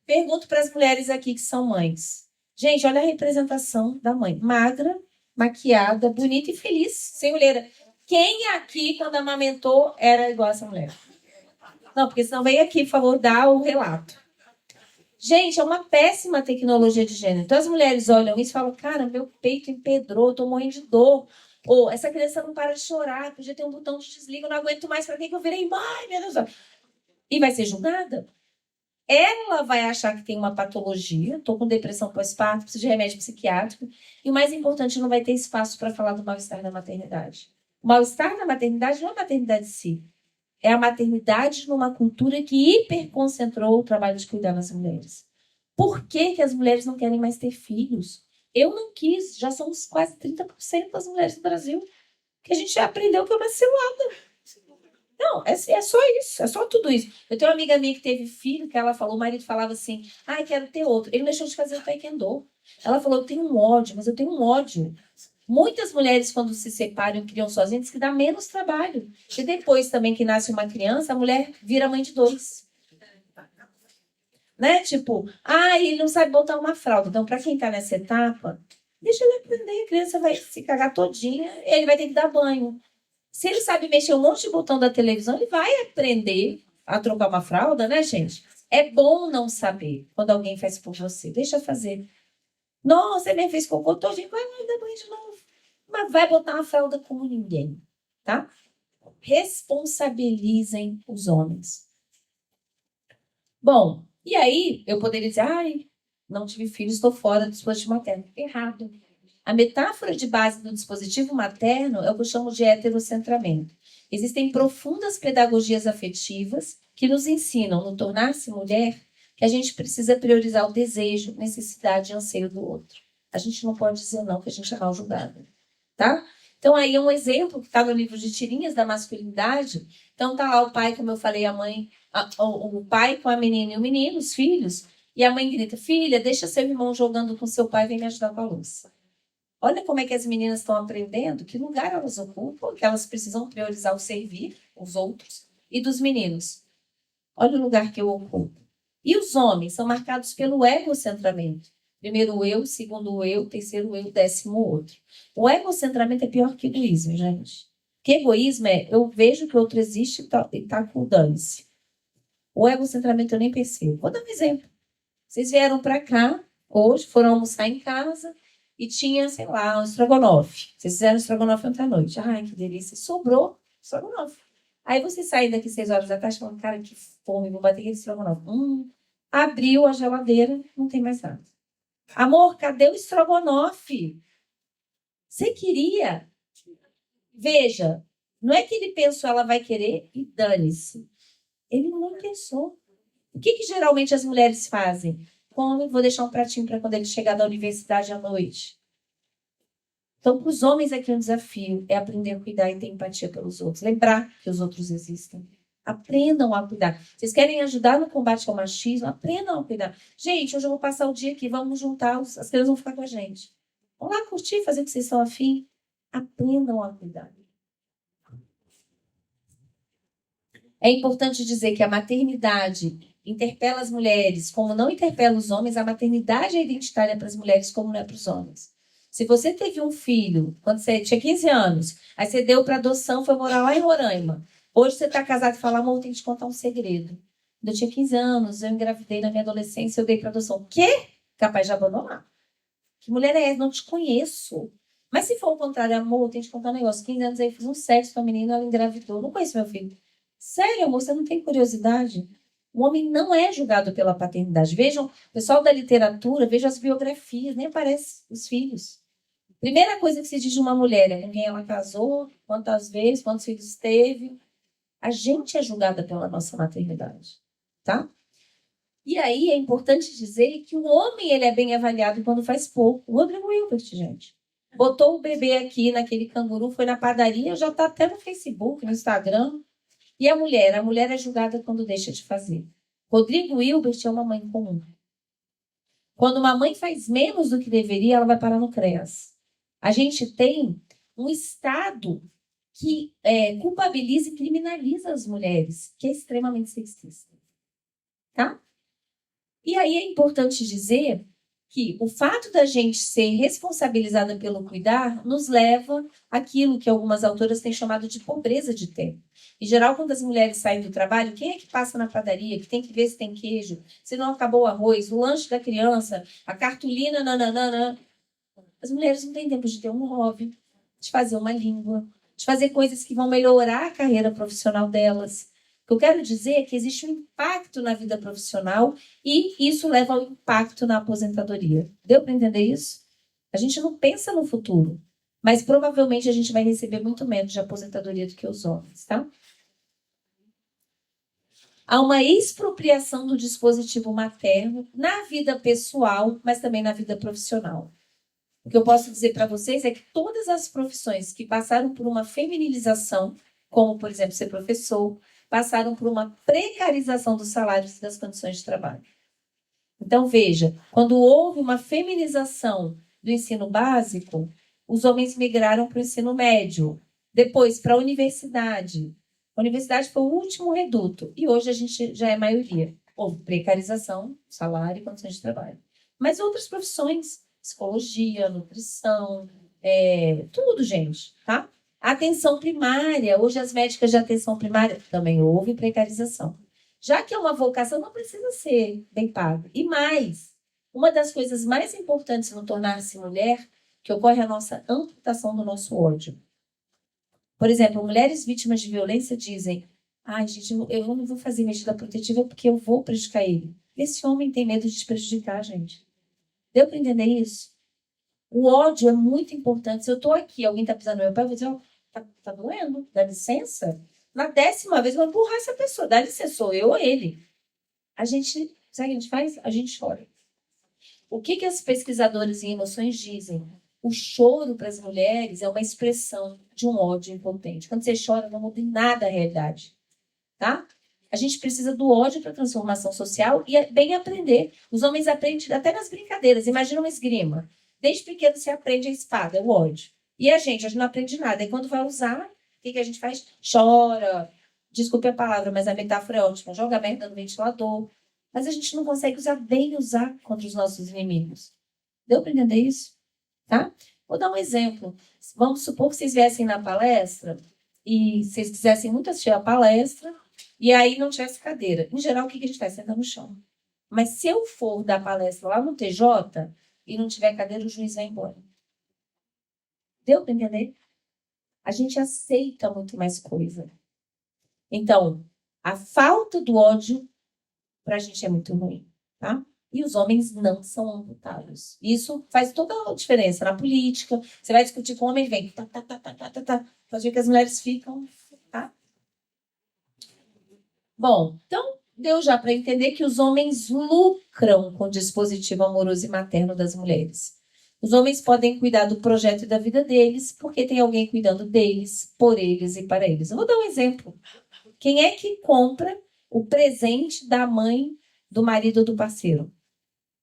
Speaker 1: Pergunto para as mulheres aqui que são mães. Gente, olha a representação da mãe. Magra, maquiada, bonita e feliz, sem olheira. Quem aqui, quando amamentou, era igual essa mulher? Não, porque senão vem aqui, por favor, dar o relato. Gente, é uma péssima tecnologia de gênero. Então as mulheres olham isso e falam, cara, meu peito empedrou, eu tô morrendo de dor. Ou essa criança não para de chorar, podia ter um botão de desliga, eu não aguento mais, para que eu virei mãe, meu Deus. E vai ser julgada. Ela vai achar que tem uma patologia, tô com depressão pós-parto, preciso de remédio psiquiátrico. E o mais importante, não vai ter espaço para falar do mal-estar da maternidade. O mal-estar da maternidade não é a maternidade em si. É a maternidade numa cultura que hiperconcentrou o trabalho de cuidar das mulheres. Por que as mulheres não querem mais ter filhos? Eu não quis, já somos quase 30% das mulheres do Brasil que a gente já aprendeu que é uma cilada. Não, é só isso, é só tudo isso. Eu tenho uma amiga minha que teve filho, que ela falou, o marido falava assim, quero ter outro. Ele não deixou de fazer o taekwondo. Ela falou, eu tenho um ódio, mas eu tenho um ódio. Muitas mulheres, quando se separam e criam sozinhas, diz que dá menos trabalho. E depois também que nasce uma criança, a mulher vira mãe de 2. Né? Tipo, ele não sabe botar uma fralda. Então, para quem está nessa etapa, deixa ele aprender. A criança vai se cagar todinha, ele vai ter que dar banho. Se ele sabe mexer um monte de botão da televisão, ele vai aprender a trocar uma fralda, né, gente? É bom não saber quando alguém faz por você. Deixa fazer. Nossa, você nem fez cocô todinho, vai lá dar banho de novo. Mas vai botar uma fralda como ninguém, tá? Responsabilizem os homens. Bom, E aí, eu poderia dizer, ai, não tive filho, estou fora do dispositivo materno. Errado. A metáfora de base do dispositivo materno é o que eu chamo de heterocentramento. Existem profundas pedagogias afetivas que nos ensinam, no tornar-se mulher, que a gente precisa priorizar o desejo, necessidade e anseio do outro. A gente não pode dizer não, que a gente é mal julgada. Tá? Então, aí é um exemplo que está no livro de tirinhas da masculinidade. Então, tá lá o pai, como eu falei, a mãe, o pai com a menina e o menino, os filhos, e a mãe grita, filha, deixa seu irmão jogando com seu pai, vem me ajudar com a louça. Olha como é que as meninas estão aprendendo, que lugar elas ocupam, que elas precisam priorizar o servir, os outros, e dos meninos. Olha o lugar que eu ocupo. E os homens são marcados pelo egocentramento. Primeiro o eu, segundo o eu, terceiro o eu, décimo o outro. O egocentramento é pior que egoísmo, gente. Porque egoísmo é eu vejo que o outro existe e tá com dane-se. O egocentramento eu nem percebo. Vou dar um exemplo. Vocês vieram para cá, hoje, foram almoçar em casa e tinha, sei lá, um estrogonofe. Vocês fizeram estrogonofe ontem à noite. Ai, que delícia. Sobrou estrogonofe. Aí você sai daqui 6 horas da tarde e fala, cara, que fome, vou bater aquele estrogonofe. Abriu a geladeira, não tem mais nada. Amor, cadê o estrogonofe? Você queria? Veja, não é que ele pensou, ela vai querer e dane-se. Ele não pensou. O que geralmente as mulheres fazem? Como vou deixar um pratinho para quando ele chegar da universidade à noite. Então, para os homens aqui um desafio é aprender a cuidar e ter empatia pelos outros. Lembrar que os outros existem. Aprendam a cuidar. Vocês querem ajudar no combate ao machismo? Aprendam a cuidar. Gente, hoje eu vou passar o dia aqui, vamos juntar, as crianças vão ficar com a gente. Vamos lá curtir, fazer o que vocês estão afim. Aprendam a cuidar. É importante dizer que a maternidade interpela as mulheres como não interpela os homens. A maternidade é identitária para as mulheres como não é para os homens. Se você teve um filho quando você tinha 15 anos, aí você deu para adoção, foi morar lá em Roraima. Hoje você está casado e fala, amor, tem que te contar um segredo. Quando eu tinha 15 anos, eu engravidei na minha adolescência, eu dei para adoção. O quê? Capaz de abandonar. Que mulher é essa? Não te conheço. Mas se for o contrário, amor, tem que te contar um negócio. 15 anos aí, fiz um sexo com a menina, ela engravidou. Não conheço meu filho. Sério, amor, você não tem curiosidade? O homem não é julgado pela paternidade. Vejam, o pessoal da literatura, vejam as biografias, nem aparece os filhos. Primeira coisa que se diz de uma mulher é com quem ela casou, quantas vezes, quantos filhos teve. A gente é julgada pela nossa maternidade, tá? E aí é importante dizer que o homem ele é bem avaliado quando faz pouco. O Rodrigo Hilbert, gente. Botou o bebê aqui naquele canguru, foi na padaria, já está até no Facebook, no Instagram. E a mulher é julgada quando deixa de fazer. Rodrigo Hilbert é uma mãe comum. Quando uma mãe faz menos do que deveria, ela vai parar no CREAS. A gente tem um Estado que culpabiliza e criminaliza as mulheres, que é extremamente sexista. Tá? E aí é importante dizer que o fato da gente ser responsabilizada pelo cuidar nos leva àquilo que algumas autoras têm chamado de pobreza de tempo. Em geral, quando as mulheres saem do trabalho, quem é que passa na padaria, que tem que ver se tem queijo, se não acabou o arroz, o lanche da criança, a cartolina, nananana. As mulheres não têm tempo de ter um hobby, de fazer uma língua, de fazer coisas que vão melhorar a carreira profissional delas. O que eu quero dizer é que existe um impacto na vida profissional e isso leva ao impacto na aposentadoria. Deu para entender isso? A gente não pensa no futuro, mas provavelmente a gente vai receber muito menos de aposentadoria do que os homens, tá? Há uma expropriação do dispositivo materno na vida pessoal, mas também na vida profissional. O que eu posso dizer para vocês é que todas as profissões que passaram por uma feminilização, como, por exemplo, ser professor, passaram por uma precarização dos salários e das condições de trabalho. Então, veja, quando houve uma feminização do ensino básico, os homens migraram para o ensino médio, depois para a universidade. A universidade foi o último reduto e hoje a gente já é maioria. Houve precarização, salário e condições de trabalho. Mas outras profissões, psicologia, nutrição, tudo, gente, tá? Atenção primária, hoje as médicas de atenção primária também houve precarização. Já que é uma vocação, não precisa ser bem pago. E mais, uma das coisas mais importantes no tornar-se mulher, que ocorre a nossa amputação do nosso ódio. Por exemplo, mulheres vítimas de violência dizem, ai, gente, eu não vou fazer medida protetiva porque eu vou prejudicar ele. Esse homem tem medo de te prejudicar, gente. Deu para entender isso? O ódio é muito importante. Se eu estou aqui, alguém está pisando no meu pé, eu vou dizer, ó, tá doendo, dá licença. Na 10ª vez, eu vou empurrar essa pessoa. Dá licença, sou eu ou ele. A gente, sabe o que a gente faz? A gente chora. O que as pesquisadores em emoções dizem? O choro para as mulheres é uma expressão de um ódio impotente. Quando você chora, não muda em nada a realidade. Tá? A gente precisa do ódio para transformação social e é bem aprender. Os homens aprendem até nas brincadeiras. Imagina uma esgrima. Desde pequeno você aprende a espada, o ódio. E a gente não aprende nada. E quando vai usar, o que a gente faz? Chora. Desculpe a palavra, mas a metáfora é ótima. Joga merda no ventilador. Mas a gente não consegue usar contra os nossos inimigos. Deu para entender isso? Tá? Vou dar um exemplo. Vamos supor que vocês viessem na palestra e vocês quisessem muito assistir a palestra e aí não tivesse cadeira. Em geral, o que a gente faz? Senta no chão. Mas se eu for dar palestra lá no TJ e não tiver cadeira, o juiz vai embora. Deu para entender? A gente aceita muito mais coisa. Então, a falta do ódio para a gente é muito ruim, tá? E os homens não são amputados. Isso faz toda a diferença na política. Você vai discutir com o homem, vem, tá. Fazer que as mulheres ficam, tá? Bom, então deu já para entender que os homens lucram com o dispositivo amoroso e materno das mulheres. Os homens podem cuidar do projeto e da vida deles, porque tem alguém cuidando deles, por eles e para eles. Eu vou dar um exemplo. Quem é que compra o presente da mãe do marido ou do parceiro?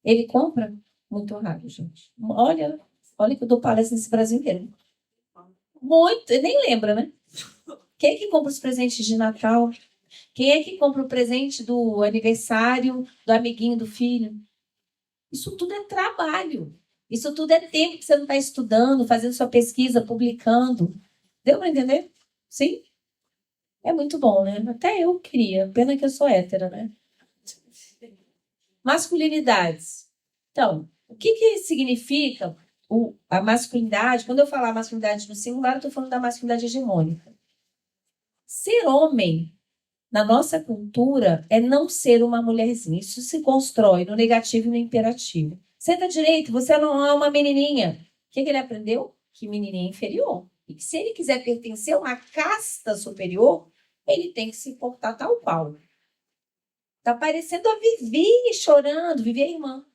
Speaker 1: Ele compra? Muito raro, gente. Olha que eu dou palestra nesse Brasil inteiro. Muito, nem lembra, né? Quem é que compra os presentes de Natal? Quem é que compra o presente do aniversário do amiguinho do filho? Isso tudo é trabalho. Isso tudo é tempo que você não está estudando, fazendo sua pesquisa, publicando. Deu para entender? Sim? É muito bom, né? Até eu queria. Pena que eu sou hétera, né? Masculinidades. Então, o que significa a masculinidade? Quando eu falar masculinidade no singular, eu estou falando da masculinidade hegemônica. Ser homem, na nossa cultura, é não ser uma mulherzinha. Isso se constrói no negativo e no imperativo. Senta direito, você não é uma menininha. O que ele aprendeu? Que menininha é inferior. E que se ele quiser pertencer a uma casta superior, ele tem que se portar tal qual. Tá parecendo a Vivi chorando. Vivi é irmã.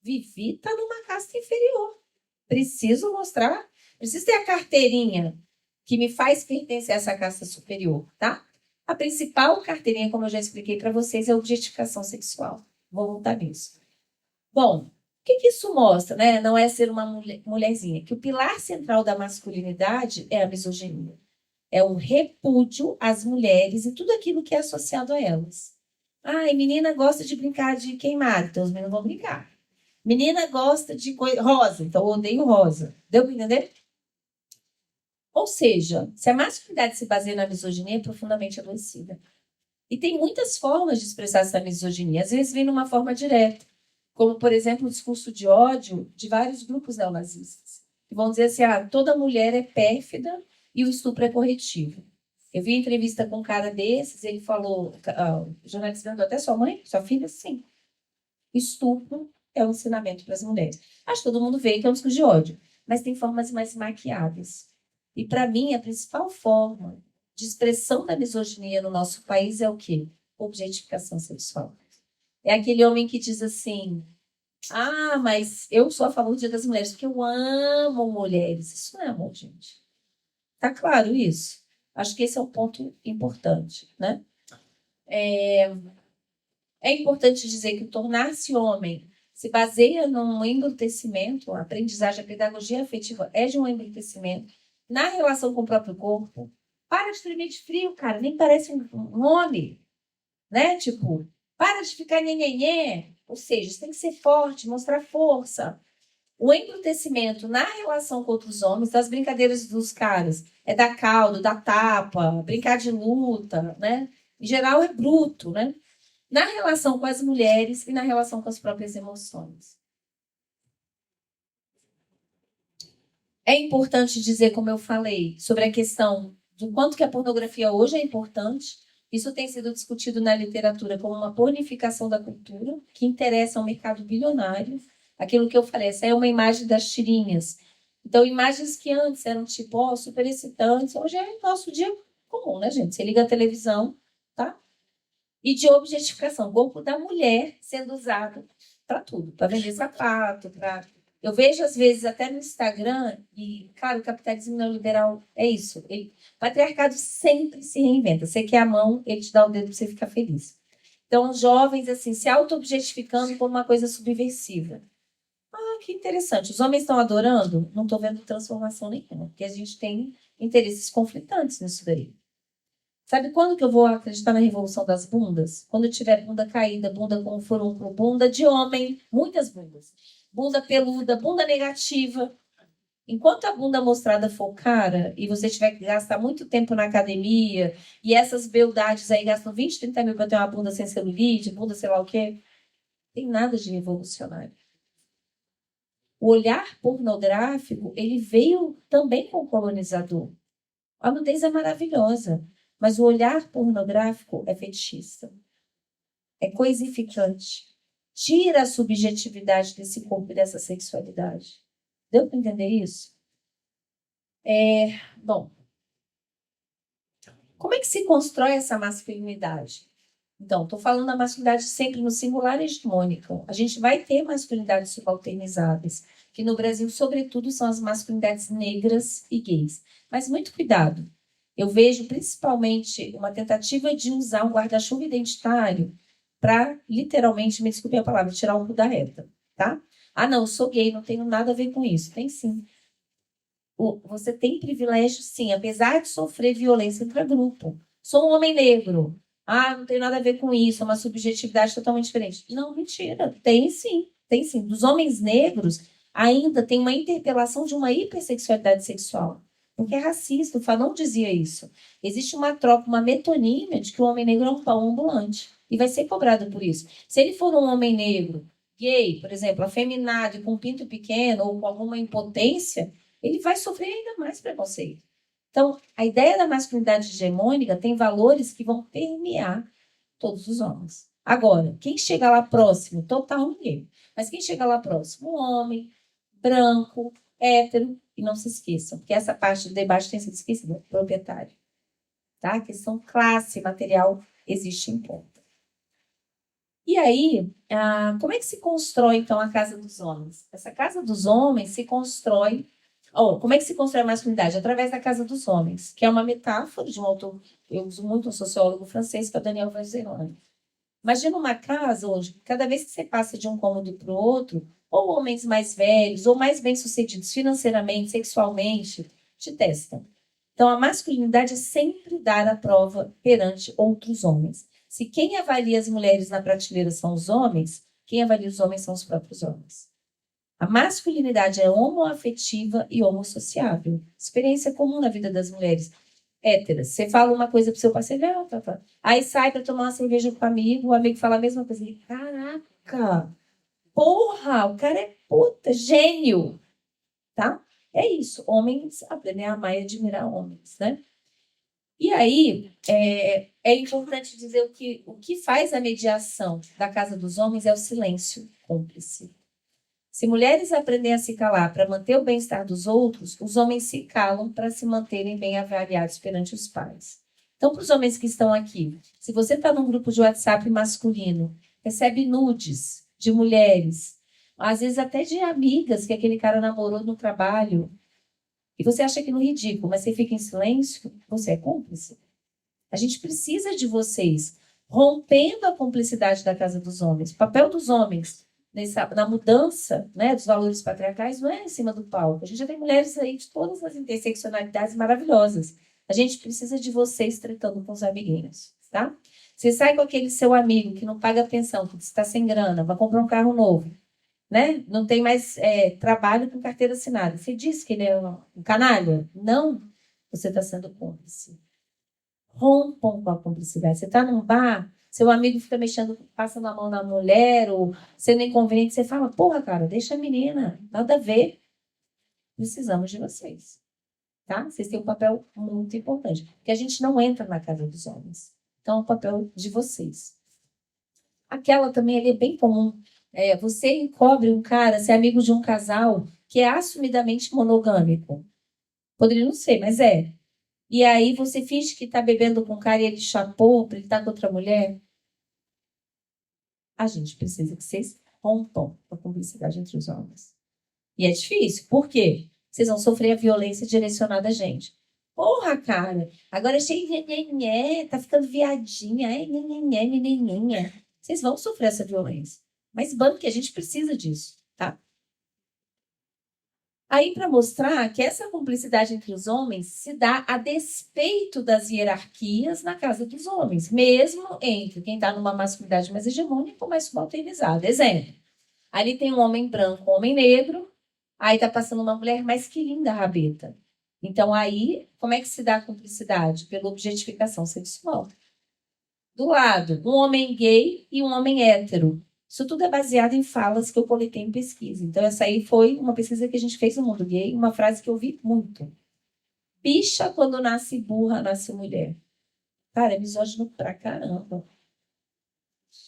Speaker 1: Vivi tá numa casta inferior. Preciso mostrar. Preciso ter a carteirinha que me faz pertencer a essa casta superior, tá? A principal carteirinha, como eu já expliquei para vocês, é a objetificação sexual. Vou voltar nisso. Bom, o que isso mostra, né? Não é ser uma mulherzinha. Que o pilar central da masculinidade é a misoginia. É o repúdio às mulheres e tudo aquilo que é associado a elas. Ai, menina gosta de brincar de queimado, então os meninos vão brincar. Menina gosta de rosa, então eu odeio rosa. Deu para entender? Ou seja, se a masculinidade se baseia na misoginia, é profundamente adoecida. E tem muitas formas de expressar essa misoginia. Às vezes vem numa forma direta, como, por exemplo, o discurso de ódio de vários grupos neonazistas, que vão dizer assim, toda mulher é pérfida e o estupro é corretivo. Eu vi entrevista com um cara desses, ele falou, o jornalista perguntou, até sua mãe, sua filha? Sim. Estupro é um ensinamento para as mulheres. Acho que todo mundo vê que é um discurso de ódio, mas tem formas mais maquiadas. E, para mim, a principal forma de expressão da misoginia no nosso país é o quê? Objetificação sexual. É aquele homem que diz assim, mas eu sou a favor do Dia das Mulheres, porque eu amo mulheres. Isso não é amor, gente. Tá claro isso? Acho que esse é um ponto importante, né? É importante dizer que o tornar-se homem se baseia num embrutecimento, a aprendizagem, a pedagogia afetiva é de um embrutecimento na relação com o próprio corpo. Para de tremer de frio, cara, nem parece um homem, né? Tipo, para de ficar nhenhenhé. Ou seja, você tem que ser forte, mostrar força. O embrutecimento na relação com outros homens, das brincadeiras dos caras, é dar caldo, dar tapa, brincar de luta, né? Em geral é bruto, né? Na relação com as mulheres e na relação com as próprias emoções. É importante dizer, como eu falei, sobre a questão do quanto que a pornografia hoje é importante Isso tem sido discutido na literatura como uma pornificação da cultura que interessa ao mercado bilionário. Aquilo que eu falei, essa é uma imagem das tirinhas. Então, imagens que antes eram tipo, ó, super excitantes, hoje é nosso dia comum, né, gente? Você liga a televisão, tá? E de objetificação, o corpo da mulher sendo usado para tudo, para vender sapato, para... Eu vejo, às vezes, até no Instagram, e, claro, o capitalismo neoliberal é isso. O patriarcado sempre se reinventa. Você quer a mão, ele te dá o dedo para você ficar feliz. Então, os jovens, assim, se auto-objetificando por uma coisa subversiva. Ah, que interessante. Os homens estão adorando? Não estou vendo transformação nenhuma, porque a gente tem interesses conflitantes nisso daí. Sabe quando que eu vou acreditar na revolução das bundas? Quando eu tiver bunda caída, bunda com furúnculo, bunda de homem, muitas bundas. Bunda peluda, bunda negativa. Enquanto a bunda mostrada for cara e você tiver que gastar muito tempo na academia e essas beldades aí gastam 20, 30 mil para ter uma bunda sem celulite, bunda sei lá o quê, tem nada de revolucionário. O olhar pornográfico, ele veio também com o colonizador. A nudez é maravilhosa, mas o olhar pornográfico é fetichista, é coisificante. Tira a subjetividade desse corpo e dessa sexualidade. Deu para entender isso? Bom, como é que se constrói essa masculinidade? Então, estou falando da masculinidade sempre no singular e hegemônico. A gente vai ter masculinidades subalternizadas, que no Brasil, sobretudo, são as masculinidades negras e gays. Mas muito cuidado. Eu vejo principalmente uma tentativa de usar um guarda-chuva identitário para, literalmente, me desculpe a palavra, tirar o cu da reta, tá? Ah, não, eu sou gay, não tenho nada a ver com isso. Tem sim. Você tem privilégio, sim, apesar de sofrer violência intragrupo. Sou um homem negro. Ah, não tem nada a ver com isso, é uma subjetividade totalmente diferente. Não, mentira. Tem sim, tem sim. Dos homens negros, ainda tem uma interpelação de uma hipersexualidade sexual. Porque é racista, o Fanon dizia isso. Existe uma troca, uma metonímia de que o homem negro é um pão ambulante. E vai ser cobrado por isso. Se ele for um homem negro, gay, por exemplo, afeminado e com um pinto pequeno ou com alguma impotência, ele vai sofrer ainda mais preconceito. Então, a ideia da masculinidade hegemônica tem valores que vão permear todos os homens. Agora, quem chega lá próximo, total ninguém, mas quem chega lá próximo, um homem, branco, hétero, e não se esqueçam, porque essa parte do debate tem sido esquecida, proprietário. Tá? A questão classe material existe em ponta. E aí, como é que se constrói, então, a casa dos homens? Essa casa dos homens se constrói... como é que se constrói a masculinidade? Através da casa dos homens, que é uma metáfora de um autor, eu uso muito um sociólogo francês, que é o Daniel Vazerone. Imagina uma casa onde, cada vez que você passa de um cômodo para o outro, ou homens mais velhos, ou mais bem-sucedidos financeiramente, sexualmente, te testam. Então, a masculinidade é sempre dar a prova perante outros homens. Se quem avalia as mulheres na prateleira são os homens, quem avalia os homens são os próprios homens. A masculinidade é homoafetiva e homossociável. Experiência comum na vida das mulheres héteras. Você fala uma coisa pro seu parceiro, aí sai para tomar uma cerveja com o amigo fala a mesma coisa. Ele, caraca, porra, o cara é puta, gênio. Tá? É isso. Homens aprendem a amar e admirar homens, né? E aí, é importante dizer o que faz a mediação da casa dos homens é o silêncio cúmplice. Se mulheres aprendem a se calar para manter o bem-estar dos outros, os homens se calam para se manterem bem avaliados perante os pais. Então, para os homens que estão aqui, se você está num grupo de WhatsApp masculino, recebe nudes de mulheres, às vezes até de amigas que aquele cara namorou no trabalho, e você acha aquilo ridículo, mas você fica em silêncio, você é cúmplice. A gente precisa de vocês rompendo a cumplicidade da casa dos homens. O papel dos homens na mudança, né, dos valores patriarcais não é em cima do palco. A gente já tem mulheres aí de todas as interseccionalidades maravilhosas. A gente precisa de vocês tratando com os amiguinhos, tá? Você sai com aquele seu amigo que não paga pensão, que está sem grana, vai comprar um carro novo, né? Não tem mais trabalho com carteira assinada. Você diz que ele é um canalha? Não. Você está sendo cúmplice. Rompam com a cumplicidade. Você está num bar, seu amigo fica mexendo, passando a mão na mulher, ou sendo inconveniente, você fala, porra, cara, deixa a menina, nada a ver. Precisamos de vocês. Tá? Vocês têm um papel muito importante. Porque a gente não entra na casa dos homens. Então, é o papel de vocês. Aquela também ali é bem comum. Você encobre um cara, ser amigo de um casal que é assumidamente monogâmico. Poderia não ser, mas é. E aí você finge que está bebendo com o cara e ele chapou para ele estar com outra mulher. A gente precisa que vocês rompam a cumplicidade entre os homens. E é difícil. Por quê? Vocês vão sofrer a violência direcionada a gente. Porra, cara, agora é cheio de nhenhenhé, tá ficando viadinha, nhenhenhé, nhenhenhé. Vocês vão sofrer essa violência. Mas banque, a gente precisa disso, tá? Aí, para mostrar que essa cumplicidade entre os homens se dá a despeito das hierarquias na casa dos homens, mesmo entre quem está numa masculinidade mais hegemônica ou mais subalternizada. Exemplo, ali tem um homem branco, um homem negro, aí está passando uma mulher, mas que linda a rabeta. Então, aí, como é que se dá a cumplicidade? Pela objetificação sexual. Do lado, um homem gay e um homem hétero. Isso tudo é baseado em falas que eu coletei em pesquisa. Então, essa aí foi uma pesquisa que a gente fez no mundo gay, uma frase que eu vi muito. Bicha, quando nasce burra, nasce mulher. Cara, é misógino pra caramba.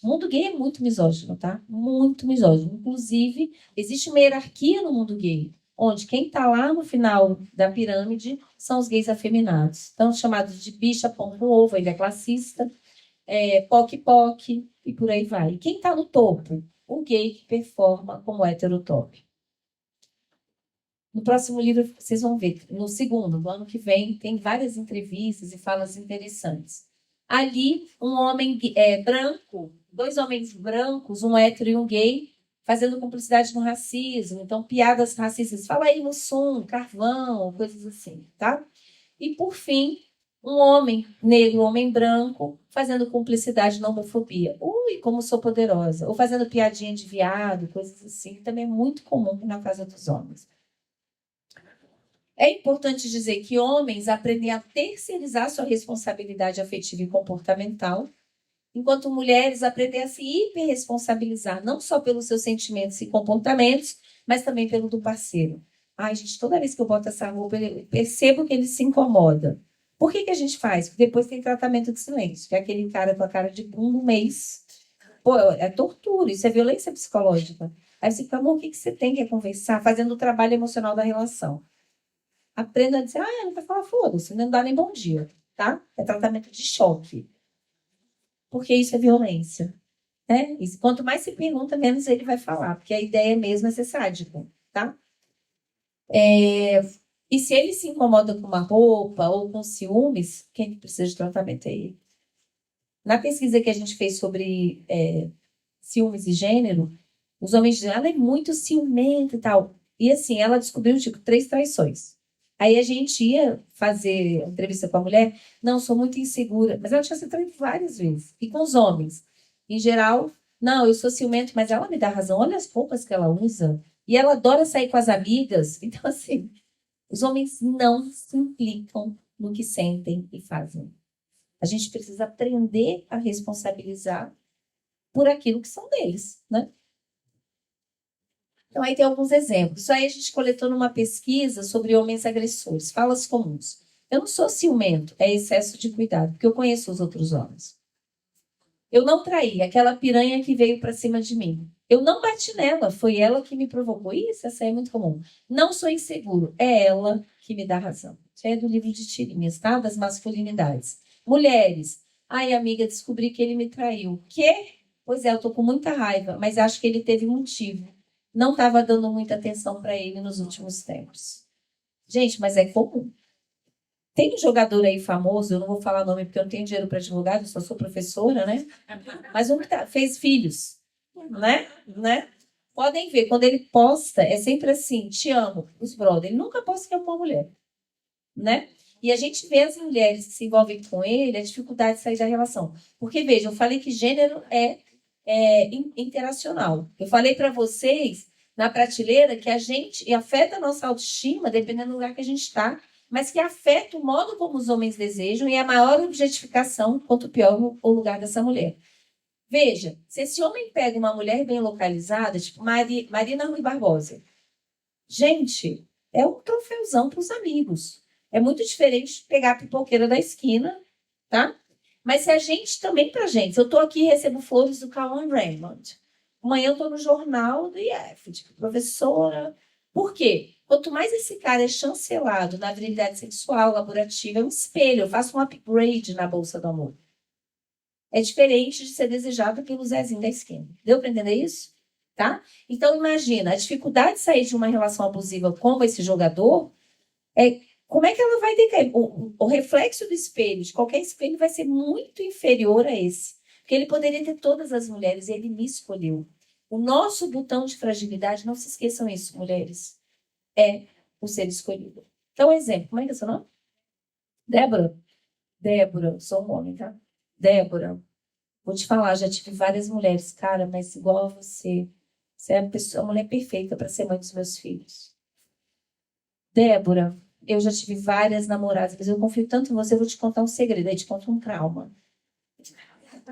Speaker 1: O mundo gay é muito misógino, tá? Muito misógino. Inclusive, existe uma hierarquia no mundo gay, onde quem tá lá no final da pirâmide são os gays afeminados. Então, chamados de bicha, pão com ovo, ele é classista. POC, e por aí vai. E quem está no topo? O gay que performa como hétero top. No próximo livro, vocês vão ver. No segundo, no ano que vem, tem várias entrevistas e falas interessantes. Ali, um homem branco, dois homens brancos, um hétero e um gay, fazendo cumplicidade no racismo. Então, piadas racistas. Fala aí, Mussum, carvão, coisas assim, tá? E, por fim, um homem negro, um homem branco, fazendo cumplicidade na homofobia. Ui, como sou poderosa. Ou fazendo piadinha de viado, coisas assim. Também é muito comum na casa dos homens. É importante dizer que homens aprendem a terceirizar sua responsabilidade afetiva e comportamental, enquanto mulheres aprendem a se hiperresponsabilizar, não só pelos seus sentimentos e comportamentos, mas também pelo do parceiro. Ai, gente, toda vez que eu boto essa roupa, eu percebo que ele se incomoda. Por que a gente faz? Porque depois tem tratamento de silêncio, que é aquele cara com a cara de bunda um mês. Pô, é tortura, isso é violência psicológica. Aí você fica, amor, o que você tem que conversar? Fazendo o trabalho emocional da relação. Aprenda a dizer, não vai falar, foda-se, não dá nem bom dia, tá? É tratamento de choque. Porque isso é violência. Né? E quanto mais se pergunta, menos ele vai falar, porque a ideia mesmo é ser sádico, tá? E se ele se incomoda com uma roupa ou com ciúmes, quem precisa de tratamento é ele. Na pesquisa que a gente fez sobre ciúmes e gênero, os homens dizem, ela é muito ciumenta e tal. E assim, ela descobriu, 3 traições. Aí a gente ia fazer entrevista com a mulher, não, sou muito insegura. Mas ela tinha sido traída várias vezes. E com os homens? Em geral, não, eu sou ciumento, mas ela me dá razão. Olha as roupas que ela usa. E ela adora sair com as amigas. Então, assim, os homens não se implicam no que sentem e fazem. A gente precisa aprender a responsabilizar por aquilo que são deles, né? Então, aí tem alguns exemplos. Isso aí a gente coletou numa pesquisa sobre homens agressores. Falas comuns. Eu não sou ciumento, é excesso de cuidado, porque eu conheço os outros homens. Eu não traí aquela piranha que veio para cima de mim. Eu não bati nela, foi ela que me provocou. Isso, essa aí é muito comum. Não sou inseguro, é ela que me dá razão. Isso aí é do livro de tirinhas, tá? Das masculinidades. Mulheres. Ai, amiga, descobri que ele me traiu. Quê? Pois é, eu tô com muita raiva, mas acho que ele teve motivo. Não estava dando muita atenção para ele nos últimos tempos. Gente, mas é comum. Tem um jogador aí famoso, eu não vou falar nome porque eu não tenho dinheiro para advogado, eu só sou professora, né? Mas um que fez filhos, né? Podem ver, quando ele posta, é sempre assim, te amo, os brothers. Ele nunca posta que ama uma mulher, né? E a gente vê as mulheres que se envolvem com ele, a dificuldade de sair da relação. Porque, veja, eu falei que gênero é interacional. Eu falei para vocês, na prateleira, que a gente afeta a nossa autoestima, dependendo do lugar que a gente está, mas que afeta o modo como os homens desejam e a maior objetificação, quanto pior o lugar dessa mulher. Veja, se esse homem pega uma mulher bem localizada, tipo Marina Rui Barbosa, gente, é um troféuzão para os amigos. É muito diferente de pegar a pipoqueira da esquina, tá? Mas se a gente também pra gente, se eu estou aqui e recebo flores do Cauan Raymond, amanhã eu estou no jornal do IF, tipo, professora. Por quê? Quanto mais esse cara é chancelado na virilidade sexual, laborativa, é um espelho, eu faço um upgrade na Bolsa do Amor. É diferente de ser desejado pelo Zezinho da esquina. Deu para entender isso? Tá? Então, imagina, a dificuldade de sair de uma relação abusiva como esse jogador é como é que ela vai decair? O reflexo do espelho, de qualquer espelho, vai ser muito inferior a esse. Porque ele poderia ter todas as mulheres e ele me escolheu. O nosso botão de fragilidade, não se esqueçam isso, mulheres, é o ser escolhido. Então, exemplo, como é que é seu nome? Débora. Débora, sou um homem, tá? Débora, vou te falar, já tive várias mulheres, cara, mas igual a você. Você é a mulher perfeita para ser mãe dos meus filhos. Débora, eu já tive várias namoradas, mas eu confio tanto em você, eu vou te contar um segredo, aí te conto um trauma.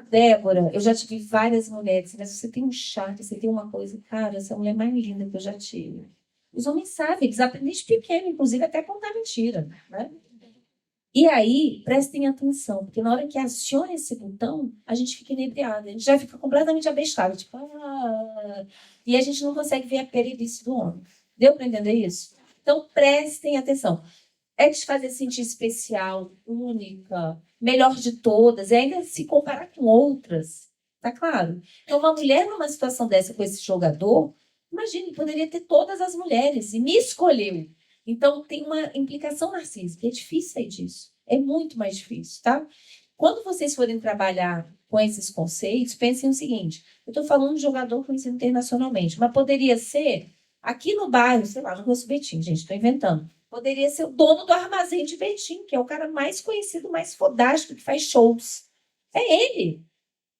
Speaker 1: Débora, eu já tive várias mulheres, mas você tem um charme, você tem uma coisa, cara, essa é a mulher mais linda que eu já tive. Os homens sabem, eles aprendem desde pequeno, inclusive até contar mentira, né? E aí, prestem atenção, porque na hora que aciona esse botão, a gente fica inebriada, a gente já fica completamente abestada, tipo, e a gente não consegue ver a perilice do homem. Deu para entender isso? Então, prestem atenção. É te fazer sentir especial, única, melhor de todas, e ainda se comparar com outras. Tá claro? Então, uma mulher numa situação dessa com esse jogador, imagine, poderia ter todas as mulheres, e me escolheu. Então, tem uma implicação narcísica. É difícil sair disso. É muito mais difícil, tá? Quando vocês forem trabalhar com esses conceitos, pensem o seguinte: eu estou falando de jogador conhecido internacionalmente, mas poderia ser aqui no bairro, sei lá, no Rosso Betim, gente, estou inventando. Poderia ser o dono do armazém de Betim, que é o cara mais conhecido, mais fodástico, que faz shows. É ele.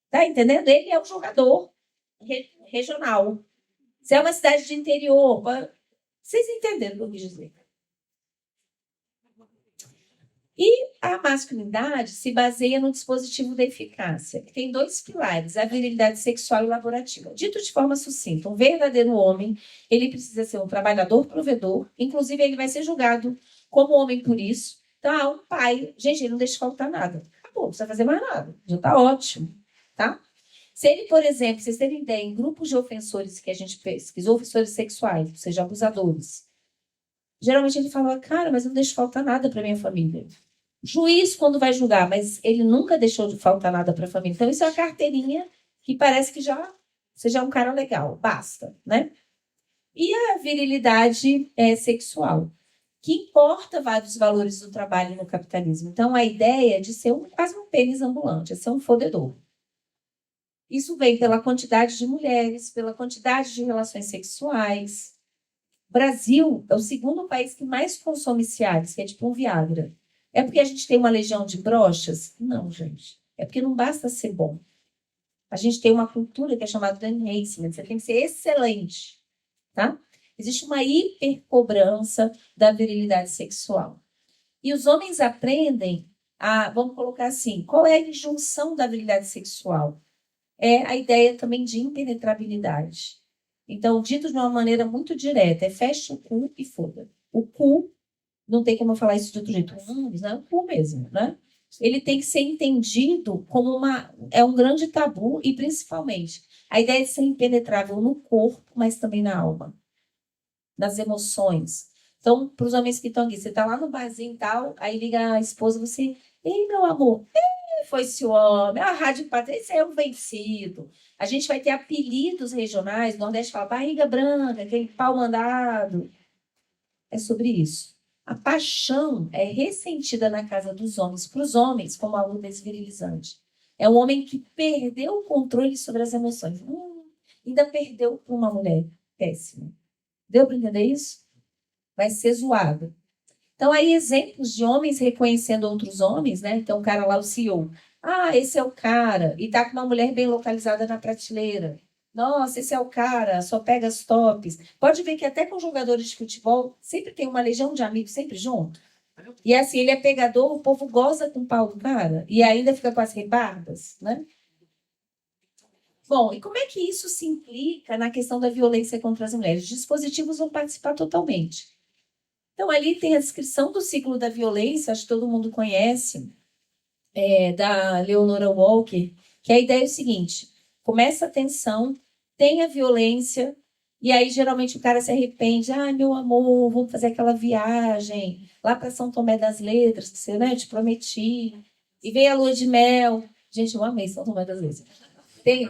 Speaker 1: Tá entendendo? Ele é o jogador regional. Se é uma cidade de interior, vocês entenderam o que eu quis dizer. E a masculinidade se baseia no dispositivo da eficácia, que tem dois pilares, a virilidade sexual e laborativa. Dito de forma sucinta, um verdadeiro homem, ele precisa ser um trabalhador provedor, inclusive ele vai ser julgado como homem por isso. Então, um pai, gente, ele não deixa faltar nada. Acabou, não precisa fazer mais nada, já está ótimo, tá? Se ele, por exemplo, vocês terem ideia, em grupos de ofensores que a gente pesquisou, ofensores sexuais, ou seja, abusadores, geralmente ele fala, cara, mas eu não deixo faltar nada para minha família. Juiz, quando vai julgar, mas ele nunca deixou de faltar nada para a família. Então, isso é uma carteirinha que parece que já seja um cara legal, basta, né? E a virilidade sexual, que importa vários valores do trabalho no capitalismo. Então, a ideia de ser quase um pênis ambulante, é ser um fodedor. Isso vem pela quantidade de mulheres, pela quantidade de relações sexuais. O Brasil é o segundo país que mais consome Cialis, que é tipo um Viagra. É porque a gente tem uma legião de broxas? Não, gente. É porque não basta ser bom. A gente tem uma cultura que é chamada de enhancement. Você tem que ser excelente, tá? Existe uma hipercobrança da virilidade sexual. E os homens aprendem a, vamos colocar assim, qual é a injunção da virilidade sexual? É a ideia também de impenetrabilidade. Então, dito de uma maneira muito direta, é fecha o cu e foda. O cu, não tem como eu falar isso de outro jeito, é o cu mesmo, né? Ele tem que ser entendido como um grande tabu e, principalmente, a ideia de ser impenetrável no corpo, mas também na alma, nas emoções. Então, para os homens que estão aqui, você está lá no barzinho e tal, aí liga a esposa, você, ei, meu amor, foi esse homem, a Rádio Pátria, esse é um vencido. A gente vai ter apelidos regionais, o Nordeste fala barriga branca, aquele pau mandado. É sobre isso. A paixão é ressentida na casa dos homens, para os homens, como algo desvirilizante. É um homem que perdeu o controle sobre as emoções. Ainda perdeu para uma mulher. Péssimo. Deu para entender isso? Vai ser zoado. Então, aí, exemplos de homens reconhecendo outros homens, né? Então, o cara lá, o CEO. Ah, esse é o cara. E tá com uma mulher bem localizada na prateleira. Nossa, esse é o cara, só pega as tops. Pode ver que até com jogadores de futebol, sempre tem uma legião de amigos, sempre junto. E assim, ele é pegador, o povo goza com o pau do cara. E ainda fica com as rebardas, né? Bom, e como é que isso se implica na questão da violência contra as mulheres? Os dispositivos vão participar totalmente. Então, ali tem a descrição do ciclo da violência, acho que todo mundo conhece. da Leonora Walker, que a ideia é o seguinte: começa a tensão, tem a violência, e aí geralmente o cara se arrepende. Ai, meu amor, vamos fazer aquela viagem lá para São Tomé das Letras, que você, né, te prometi. E vem a lua de mel. Gente, eu amei São Tomé das Letras.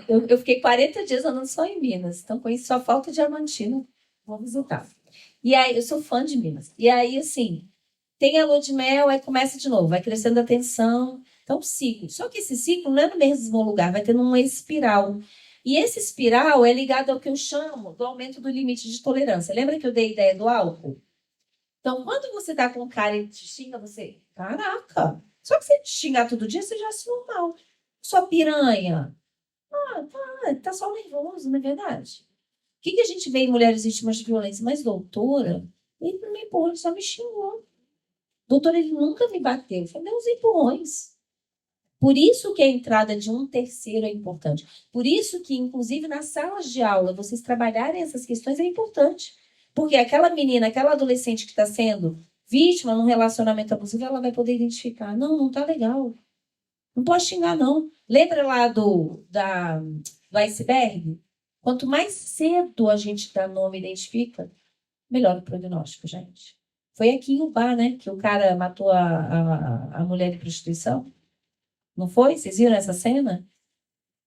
Speaker 1: Eu fiquei 40 dias andando só em Minas, então conheço só falta Diamantina, vou visitar. E aí, eu sou fã de Minas. E aí, assim, tem a lua de mel, aí começa de novo, vai crescendo a tensão. Então, ciclo. Só que esse ciclo não é no mesmo lugar, vai tendo uma espiral. E esse espiral é ligado ao que eu chamo do aumento do limite de tolerância. Lembra que eu dei a ideia do álcool? Então, quando você está com um cara e te xinga, você, caraca, só que você te xingar todo dia, você já se normal. Sua piranha. Tá só nervoso, não é verdade? O que a gente vê em mulheres vítimas de violência? Mas, doutora, ele não me empurrou, ele só me xingou. Doutor, ele nunca me bateu. Eu falei, deu uns empurrões. Por isso que a entrada de um terceiro é importante. Por isso que, inclusive, nas salas de aula, vocês trabalharem essas questões é importante. Porque aquela menina, aquela adolescente que está sendo vítima num relacionamento abusivo, ela vai poder identificar. Não, não tá legal. Não pode xingar, não. Lembra lá do iceberg? Quanto mais cedo a gente dá nome e identifica, melhor o prognóstico, gente. Foi aqui em Ubá, né? Que o cara matou a mulher de prostituição. Não foi? Vocês viram essa cena?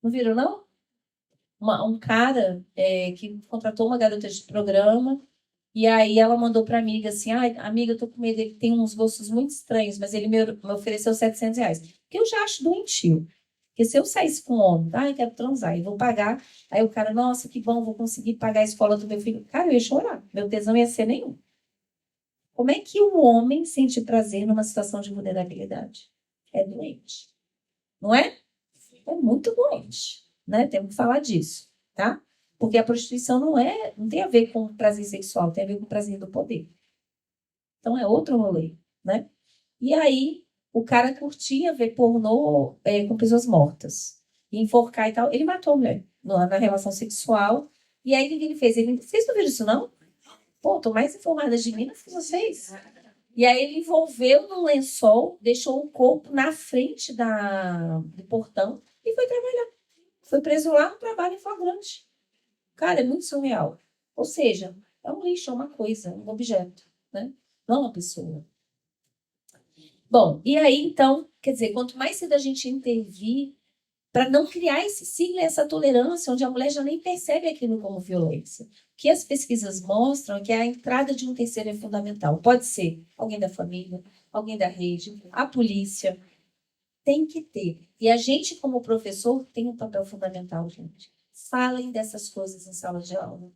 Speaker 1: Não viram, não? Um cara que contratou uma garota de programa e aí ela mandou para a amiga assim, ai, amiga, eu tô com medo, ele tem uns gostos muito estranhos, mas ele me ofereceu R$ 700. Que eu já acho doentio. Porque se eu saísse com um homem, eu quero transar e vou pagar, aí o cara, nossa, que bom, vou conseguir pagar a escola do meu filho. Cara, eu ia chorar. Meu tesão ia ser nenhum. Como é que o homem sente prazer numa situação de vulnerabilidade? É doente. Não é? É muito doente, né? Temos que falar disso, tá? Porque a prostituição não tem a ver com prazer sexual, tem a ver com prazer do poder. Então é outro rolê, né? E aí o cara curtia ver pornô com pessoas mortas, e enforcar e tal. Ele matou a mulher na relação sexual. E aí o que ele fez? Vocês não viram isso, não? Pô, tô mais informada de mim do que vocês. E aí ele envolveu num lençol, deixou o corpo na frente do portão e foi trabalhar. Foi preso lá no trabalho em flagrante. Cara, é muito surreal. Ou seja, é um lixo, é uma coisa, um objeto, né? Não uma pessoa. Bom, e aí então, quer dizer, quanto mais cedo a gente intervir para não criar esse signo, essa tolerância, onde a mulher já nem percebe aquilo como violência. O que as pesquisas mostram é que a entrada de um terceiro é fundamental. Pode ser alguém da família, alguém da rede, a polícia. Tem que ter. E a gente, como professor, tem um papel fundamental, gente. Falem dessas coisas em sala de aula.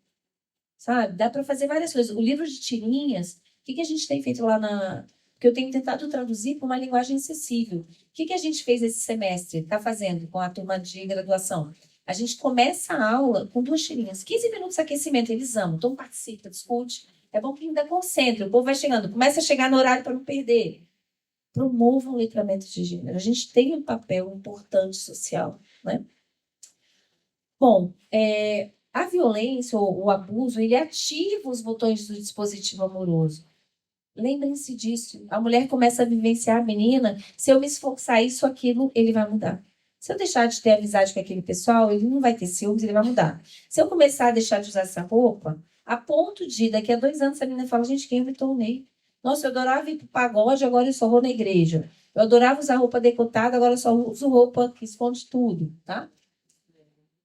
Speaker 1: Sabe? Dá para fazer várias coisas. O livro de tirinhas, o que a gente tem feito lá na... Porque eu tenho tentado traduzir para uma linguagem acessível. O que a gente fez esse semestre? Está fazendo com a turma de graduação? A gente começa a aula com 2 tirinhas. 15 minutos de aquecimento, eles amam. Então participa, discute. É bom que ainda concentre. O povo vai chegando. Começa a chegar no horário para não perder. Promovam o letramento de gênero. A gente tem um papel importante social, né? Bom, a violência ou o abuso, ele ativa os botões do dispositivo amoroso. Lembrem-se disso. A mulher começa a vivenciar a menina. Se eu me esforçar isso, aquilo, ele vai mudar. Se eu deixar de ter amizade com aquele pessoal, ele não vai ter ciúmes, ele vai mudar. Se eu começar a deixar de usar essa roupa, a ponto de, daqui a 2 anos, a menina fala, gente, quem eu me tornei? Nossa, eu adorava ir pro pagode, agora eu só vou na igreja. Eu adorava usar roupa decotada, agora eu só uso roupa que esconde tudo, tá?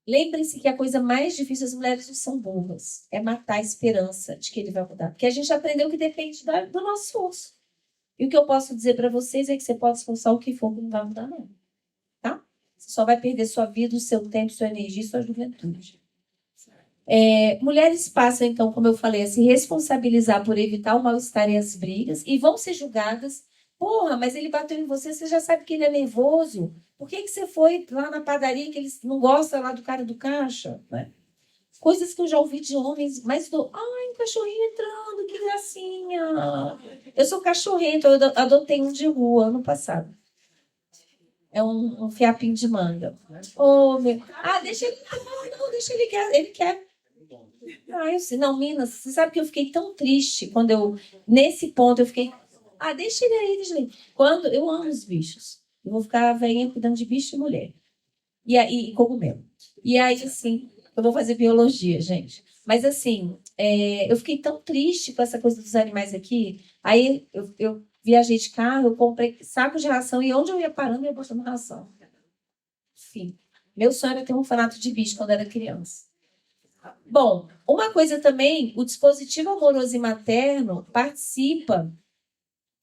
Speaker 1: Lembrem-se que a coisa mais difícil, as mulheres não são burras, é matar a esperança de que ele vai mudar. Porque a gente aprendeu que depende do nosso esforço. E o que eu posso dizer para vocês é que você pode esforçar o que for, que não vai mudar, não. Tá? Você só vai perder sua vida, o seu tempo, sua energia e sua juventude. Mulheres passam, então, como eu falei, a se responsabilizar por evitar o mal-estar e as brigas e vão ser julgadas. Porra, mas ele bateu em você, você já sabe que ele é nervoso. Por que você foi lá na padaria que eles não gostam lá do cara do caixa? Né? Coisas que eu já ouvi de homens, mas ai, um cachorrinho entrando, que gracinha. Eu sou cachorrento, eu adotei um de rua ano passado. É um fiapinho de manga. Oh, meu... deixa ele... Não, deixa ele quer. Ele quer. Eu sei. Não, Minas, você sabe que eu fiquei tão triste nesse ponto, eu fiquei... deixa ele aí, deixa ele aí. Eu amo os bichos. Eu vou ficar velhinha cuidando de bicho e mulher. E cogumelo. E aí, assim, eu vou fazer biologia, gente. Mas, assim, eu fiquei tão triste com essa coisa dos animais aqui. Aí, eu viajei de carro, eu comprei saco de ração e onde eu ia parando, eu ia botando ração. Enfim, meu sonho era ter um orfanato de bicho quando era criança. Bom, uma coisa também, o dispositivo amoroso e materno participa. Não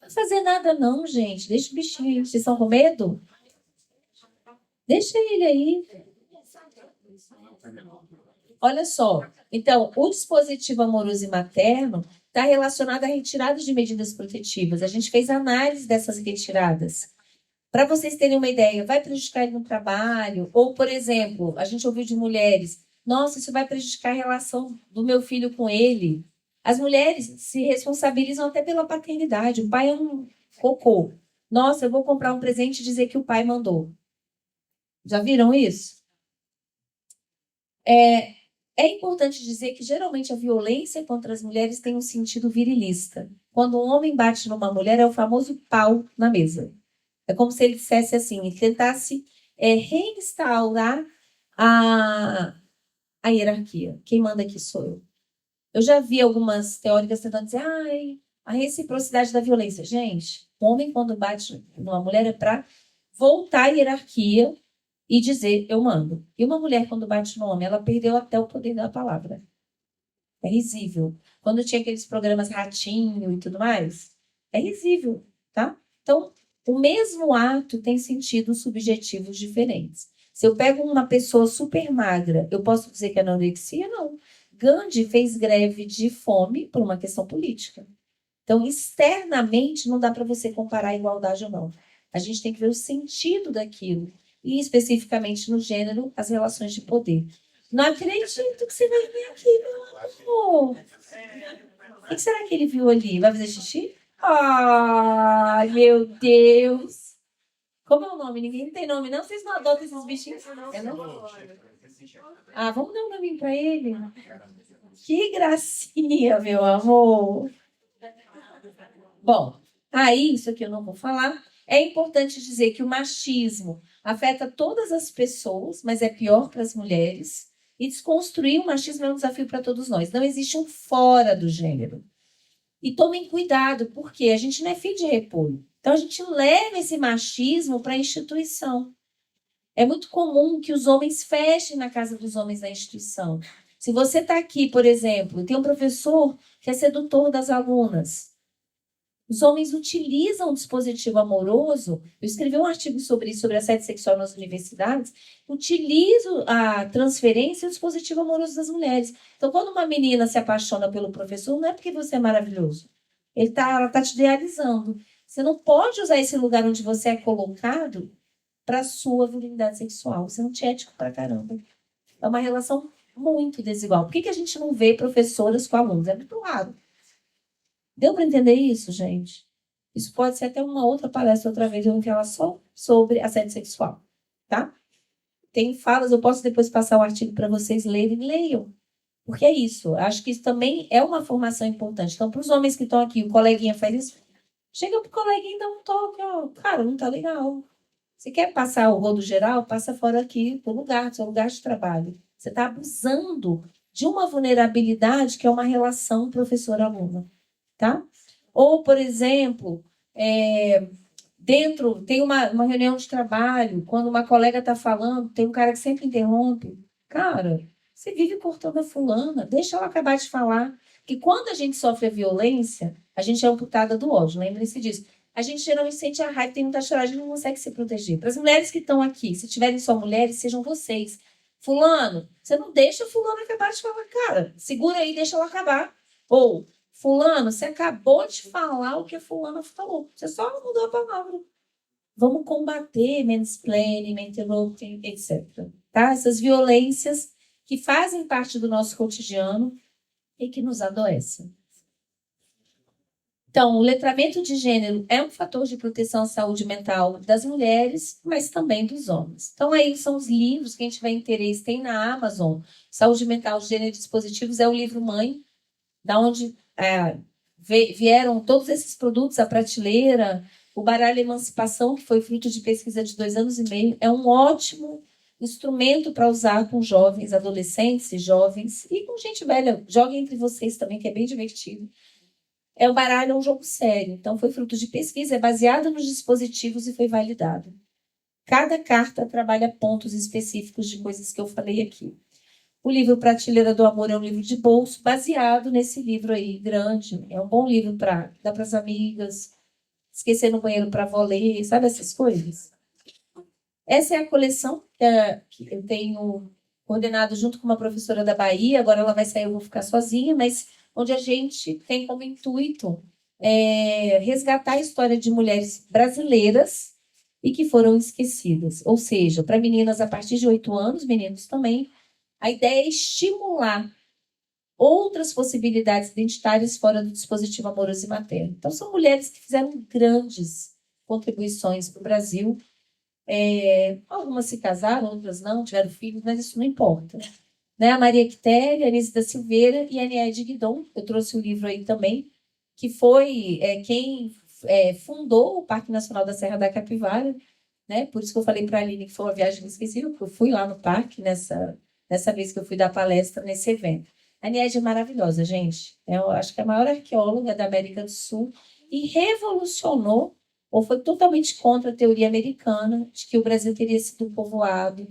Speaker 1: vai fazer nada não, gente. Deixa o bichinho aí. Vocês estão com medo? Deixa ele aí. Olha só. Então, o dispositivo amoroso e materno está relacionado à retirada de medidas protetivas. A gente fez análise dessas retiradas. Para vocês terem uma ideia, vai prejudicar ele no trabalho? Ou, por exemplo, a gente ouviu de mulheres, nossa, isso vai prejudicar a relação do meu filho com ele. As mulheres se responsabilizam até pela paternidade. O pai é um cocô. Nossa, eu vou comprar um presente e dizer que o pai mandou. Já viram isso? É importante dizer que geralmente a violência contra as mulheres tem um sentido virilista. Quando um homem bate numa mulher, é o famoso pau na mesa. É como se ele dissesse assim, ele tentasse reinstaurar a, a hierarquia. Quem manda aqui sou eu. Eu já vi algumas teóricas tentando dizer, a reciprocidade da violência. Gente, o homem quando bate numa mulher é para voltar à hierarquia e dizer, eu mando. E uma mulher quando bate no homem, ela perdeu até o poder da palavra. É risível. Quando tinha aqueles programas Ratinho e tudo mais, é risível, tá? Então, o mesmo ato tem sentidos subjetivos diferentes. Se eu pego uma pessoa super magra, eu posso dizer que é anorexia? Não. Gandhi fez greve de fome por uma questão política. Então, externamente, não dá para você comparar a igualdade ou não. A gente tem que ver o sentido daquilo. E, especificamente no gênero, as relações de poder. Não acredito que você vai vir aqui, meu amor. O que será que ele viu ali? Vai fazer xixi? Ai, meu Deus. Como é o nome? Ninguém tem nome, não? Vocês não adotam esses bichinhos? É, não? Vamos dar um nome para ele? Que gracinha, meu amor. Bom, aí, isso aqui eu não vou falar. É importante dizer que o machismo afeta todas as pessoas, mas é pior para as mulheres. E desconstruir o machismo é um desafio para todos nós. Não existe um fora do gênero. E tomem cuidado, porque a gente não é filho de repolho. Então, a gente leva esse machismo para a instituição. É muito comum que os homens fechem na casa dos homens da instituição. Se você está aqui, por exemplo, tem um professor que é sedutor das alunas. Os homens utilizam o dispositivo amoroso. Eu escrevi um artigo sobre isso, sobre assédio sexual nas universidades. Utilizo a transferência e o dispositivo amoroso das mulheres. Então, quando uma menina se apaixona pelo professor, não é porque você é maravilhoso. Ela está te idealizando. Você não pode usar esse lugar onde você é colocado para a sua virilidade sexual. Você é antiético pra caramba. É uma relação muito desigual. Por que a gente não vê professoras com alunos? É muito raro. Deu para entender isso, gente? Isso pode ser até uma outra palestra, outra vez, eu vou falar só sobre assédio sexual, tá? Tem falas, eu posso depois passar o artigo para vocês lerem, leiam. Porque é isso, acho que isso também é uma formação importante. Então, para os homens que estão aqui, o coleguinha faz isso, chega pro coleguinha e dá um toque, ó, cara, não tá legal. Você quer passar o rodo geral? Passa fora aqui, do seu lugar de trabalho. Você está abusando de uma vulnerabilidade que é uma relação professor-aluno. Tá? Ou, por exemplo, dentro, tem uma reunião de trabalho, quando uma colega está falando, tem um cara que sempre interrompe. Cara, você vive cortando a fulana, deixa ela acabar de falar. Que quando a gente sofre a violência, a gente é amputada do ódio, lembre-se disso. A gente geralmente sente a raiva, tem muita choragem, não consegue se proteger. Para as mulheres que estão aqui, se tiverem só mulheres, sejam vocês. Fulano, você não deixa fulano acabar de falar, cara. Segura aí, deixa ela acabar. Ou fulano, você acabou de falar o que a fulana falou. Você só mudou a palavra. Vamos combater mansplaining, interrupting, etc. Tá? Essas violências que fazem parte do nosso cotidiano e que nos adoecem. Então, o letramento de gênero é um fator de proteção à saúde mental das mulheres, mas também dos homens. Então, aí são os livros, quem tiver interesse, tem na Amazon. Saúde Mental, Gênero e Dispositivos é o livro mãe, da onde vieram todos esses produtos à prateleira. O baralho Emancipação, que foi fruto de pesquisa de 2 anos e meio, é um ótimo instrumento para usar com jovens, adolescentes e jovens, e com gente velha. Joguem entre vocês também, que é bem divertido. O baralho é um jogo sério, então foi fruto de pesquisa, é baseado nos dispositivos e foi validado. Cada carta trabalha pontos específicos de coisas que eu falei aqui. O livro Prateleira do Amor é um livro de bolso, baseado nesse livro aí, grande. É um bom livro para dar para as amigas, esquecer no banheiro para avó ler, sabe essas coisas? Essa é a coleção que eu tenho coordenado junto com uma professora da Bahia. Agora ela vai sair, eu vou ficar sozinha, mas onde a gente tem como intuito resgatar a história de mulheres brasileiras e que foram esquecidas. Ou seja, para meninas a partir de 8 anos, meninos também, a ideia é estimular outras possibilidades identitárias fora do dispositivo amoroso e materno. Então, são mulheres que fizeram grandes contribuições para o Brasil. Algumas se casaram, outras não, tiveram filhos, mas isso não importa. Né? A Maria Quitéria, a Anise da Silveira e a Aniede Guidon. Eu trouxe o livro aí também, que foi quem fundou o Parque Nacional da Serra da Capivara. Né? Por isso que eu falei para a Aline que foi uma viagem inesquecível, porque eu fui lá no parque nessa vez que eu fui dar palestra nesse evento. A Aniede é maravilhosa, gente. Eu acho que é a maior arqueóloga da América do Sul e revolucionou, ou foi totalmente contra a teoria americana de que o Brasil teria sido povoado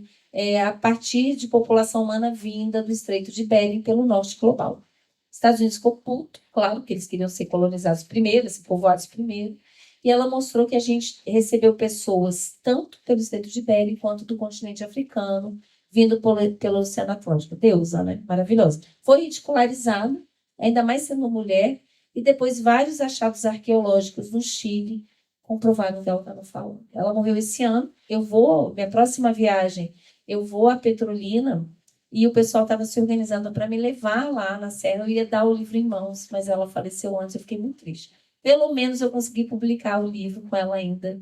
Speaker 1: a partir de população humana vinda do Estreito de Bering pelo norte global. Estados Unidos ficou puto, claro que eles queriam ser colonizados primeiro, ser povoados primeiro, e ela mostrou que a gente recebeu pessoas tanto pelo Estreito de Bering quanto do continente africano, vindo pelo Oceano Atlântico. Deusa, né? Maravilhosa. Foi ridicularizada, ainda mais sendo mulher, e depois vários achados arqueológicos no Chile comprovaram que ela estava falando. Ela morreu esse ano. Minha próxima viagem, eu vou a Petrolina, e o pessoal estava se organizando para me levar lá na Serra. Eu ia dar o livro em mãos, mas ela faleceu antes, eu fiquei muito triste. Pelo menos eu consegui publicar o livro com ela ainda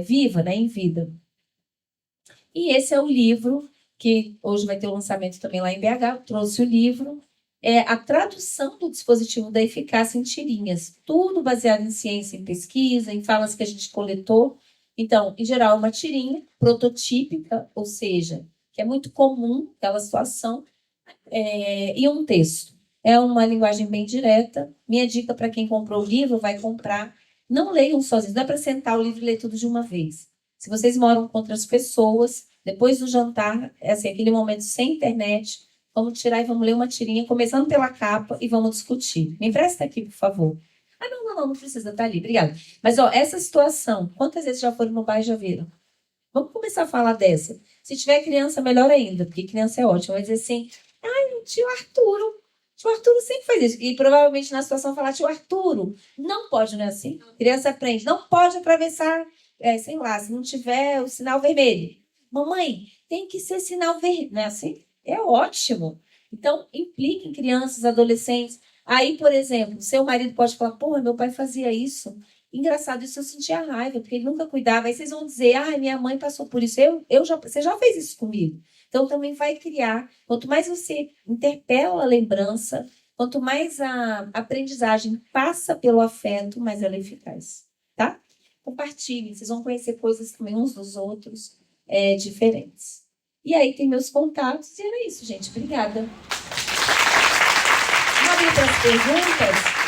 Speaker 1: viva, né, em vida. E esse é o livro que hoje vai ter o lançamento também lá em BH. Eu trouxe o livro. A tradução do dispositivo da eficácia em tirinhas. Tudo baseado em ciência, em pesquisa, em falas que a gente coletou. Então, em geral, uma tirinha prototípica, ou seja, que é muito comum aquela situação, e um texto. É uma linguagem bem direta. Minha dica para quem comprou o livro, vai comprar. Não leiam sozinhos. Não é para sentar o livro e ler tudo de uma vez. Se vocês moram com outras pessoas, depois do jantar, aquele momento sem internet, vamos tirar e vamos ler uma tirinha, começando pela capa, e vamos discutir. Me empresta aqui, por favor. Não precisa, tá ali, obrigada. Mas, essa situação, quantas vezes já foram no bar e já viram? Vamos começar a falar dessa. Se tiver criança, melhor ainda, porque criança é ótima. Vai dizer assim, o tio Arturo sempre faz isso. E provavelmente na situação falar, tio Arturo, não pode, não é assim? Criança aprende, não pode atravessar, sei lá, se não tiver o sinal vermelho. Mamãe, tem que ser sinal vermelho, não é assim? É ótimo. Então, implique em crianças, adolescentes. Aí, por exemplo, seu marido pode falar, porra, meu pai fazia isso. Engraçado, isso eu sentia raiva, porque ele nunca cuidava. Aí vocês vão dizer, minha mãe passou por isso. Você já fez isso comigo. Então, também vai criar. Quanto mais você interpela a lembrança, quanto mais a aprendizagem passa pelo afeto, mais ela é eficaz. Tá? Compartilhem, vocês vão conhecer coisas também uns dos outros diferentes. E aí tem meus contatos, e era isso, gente. Obrigada. Vamos abrir para as perguntas?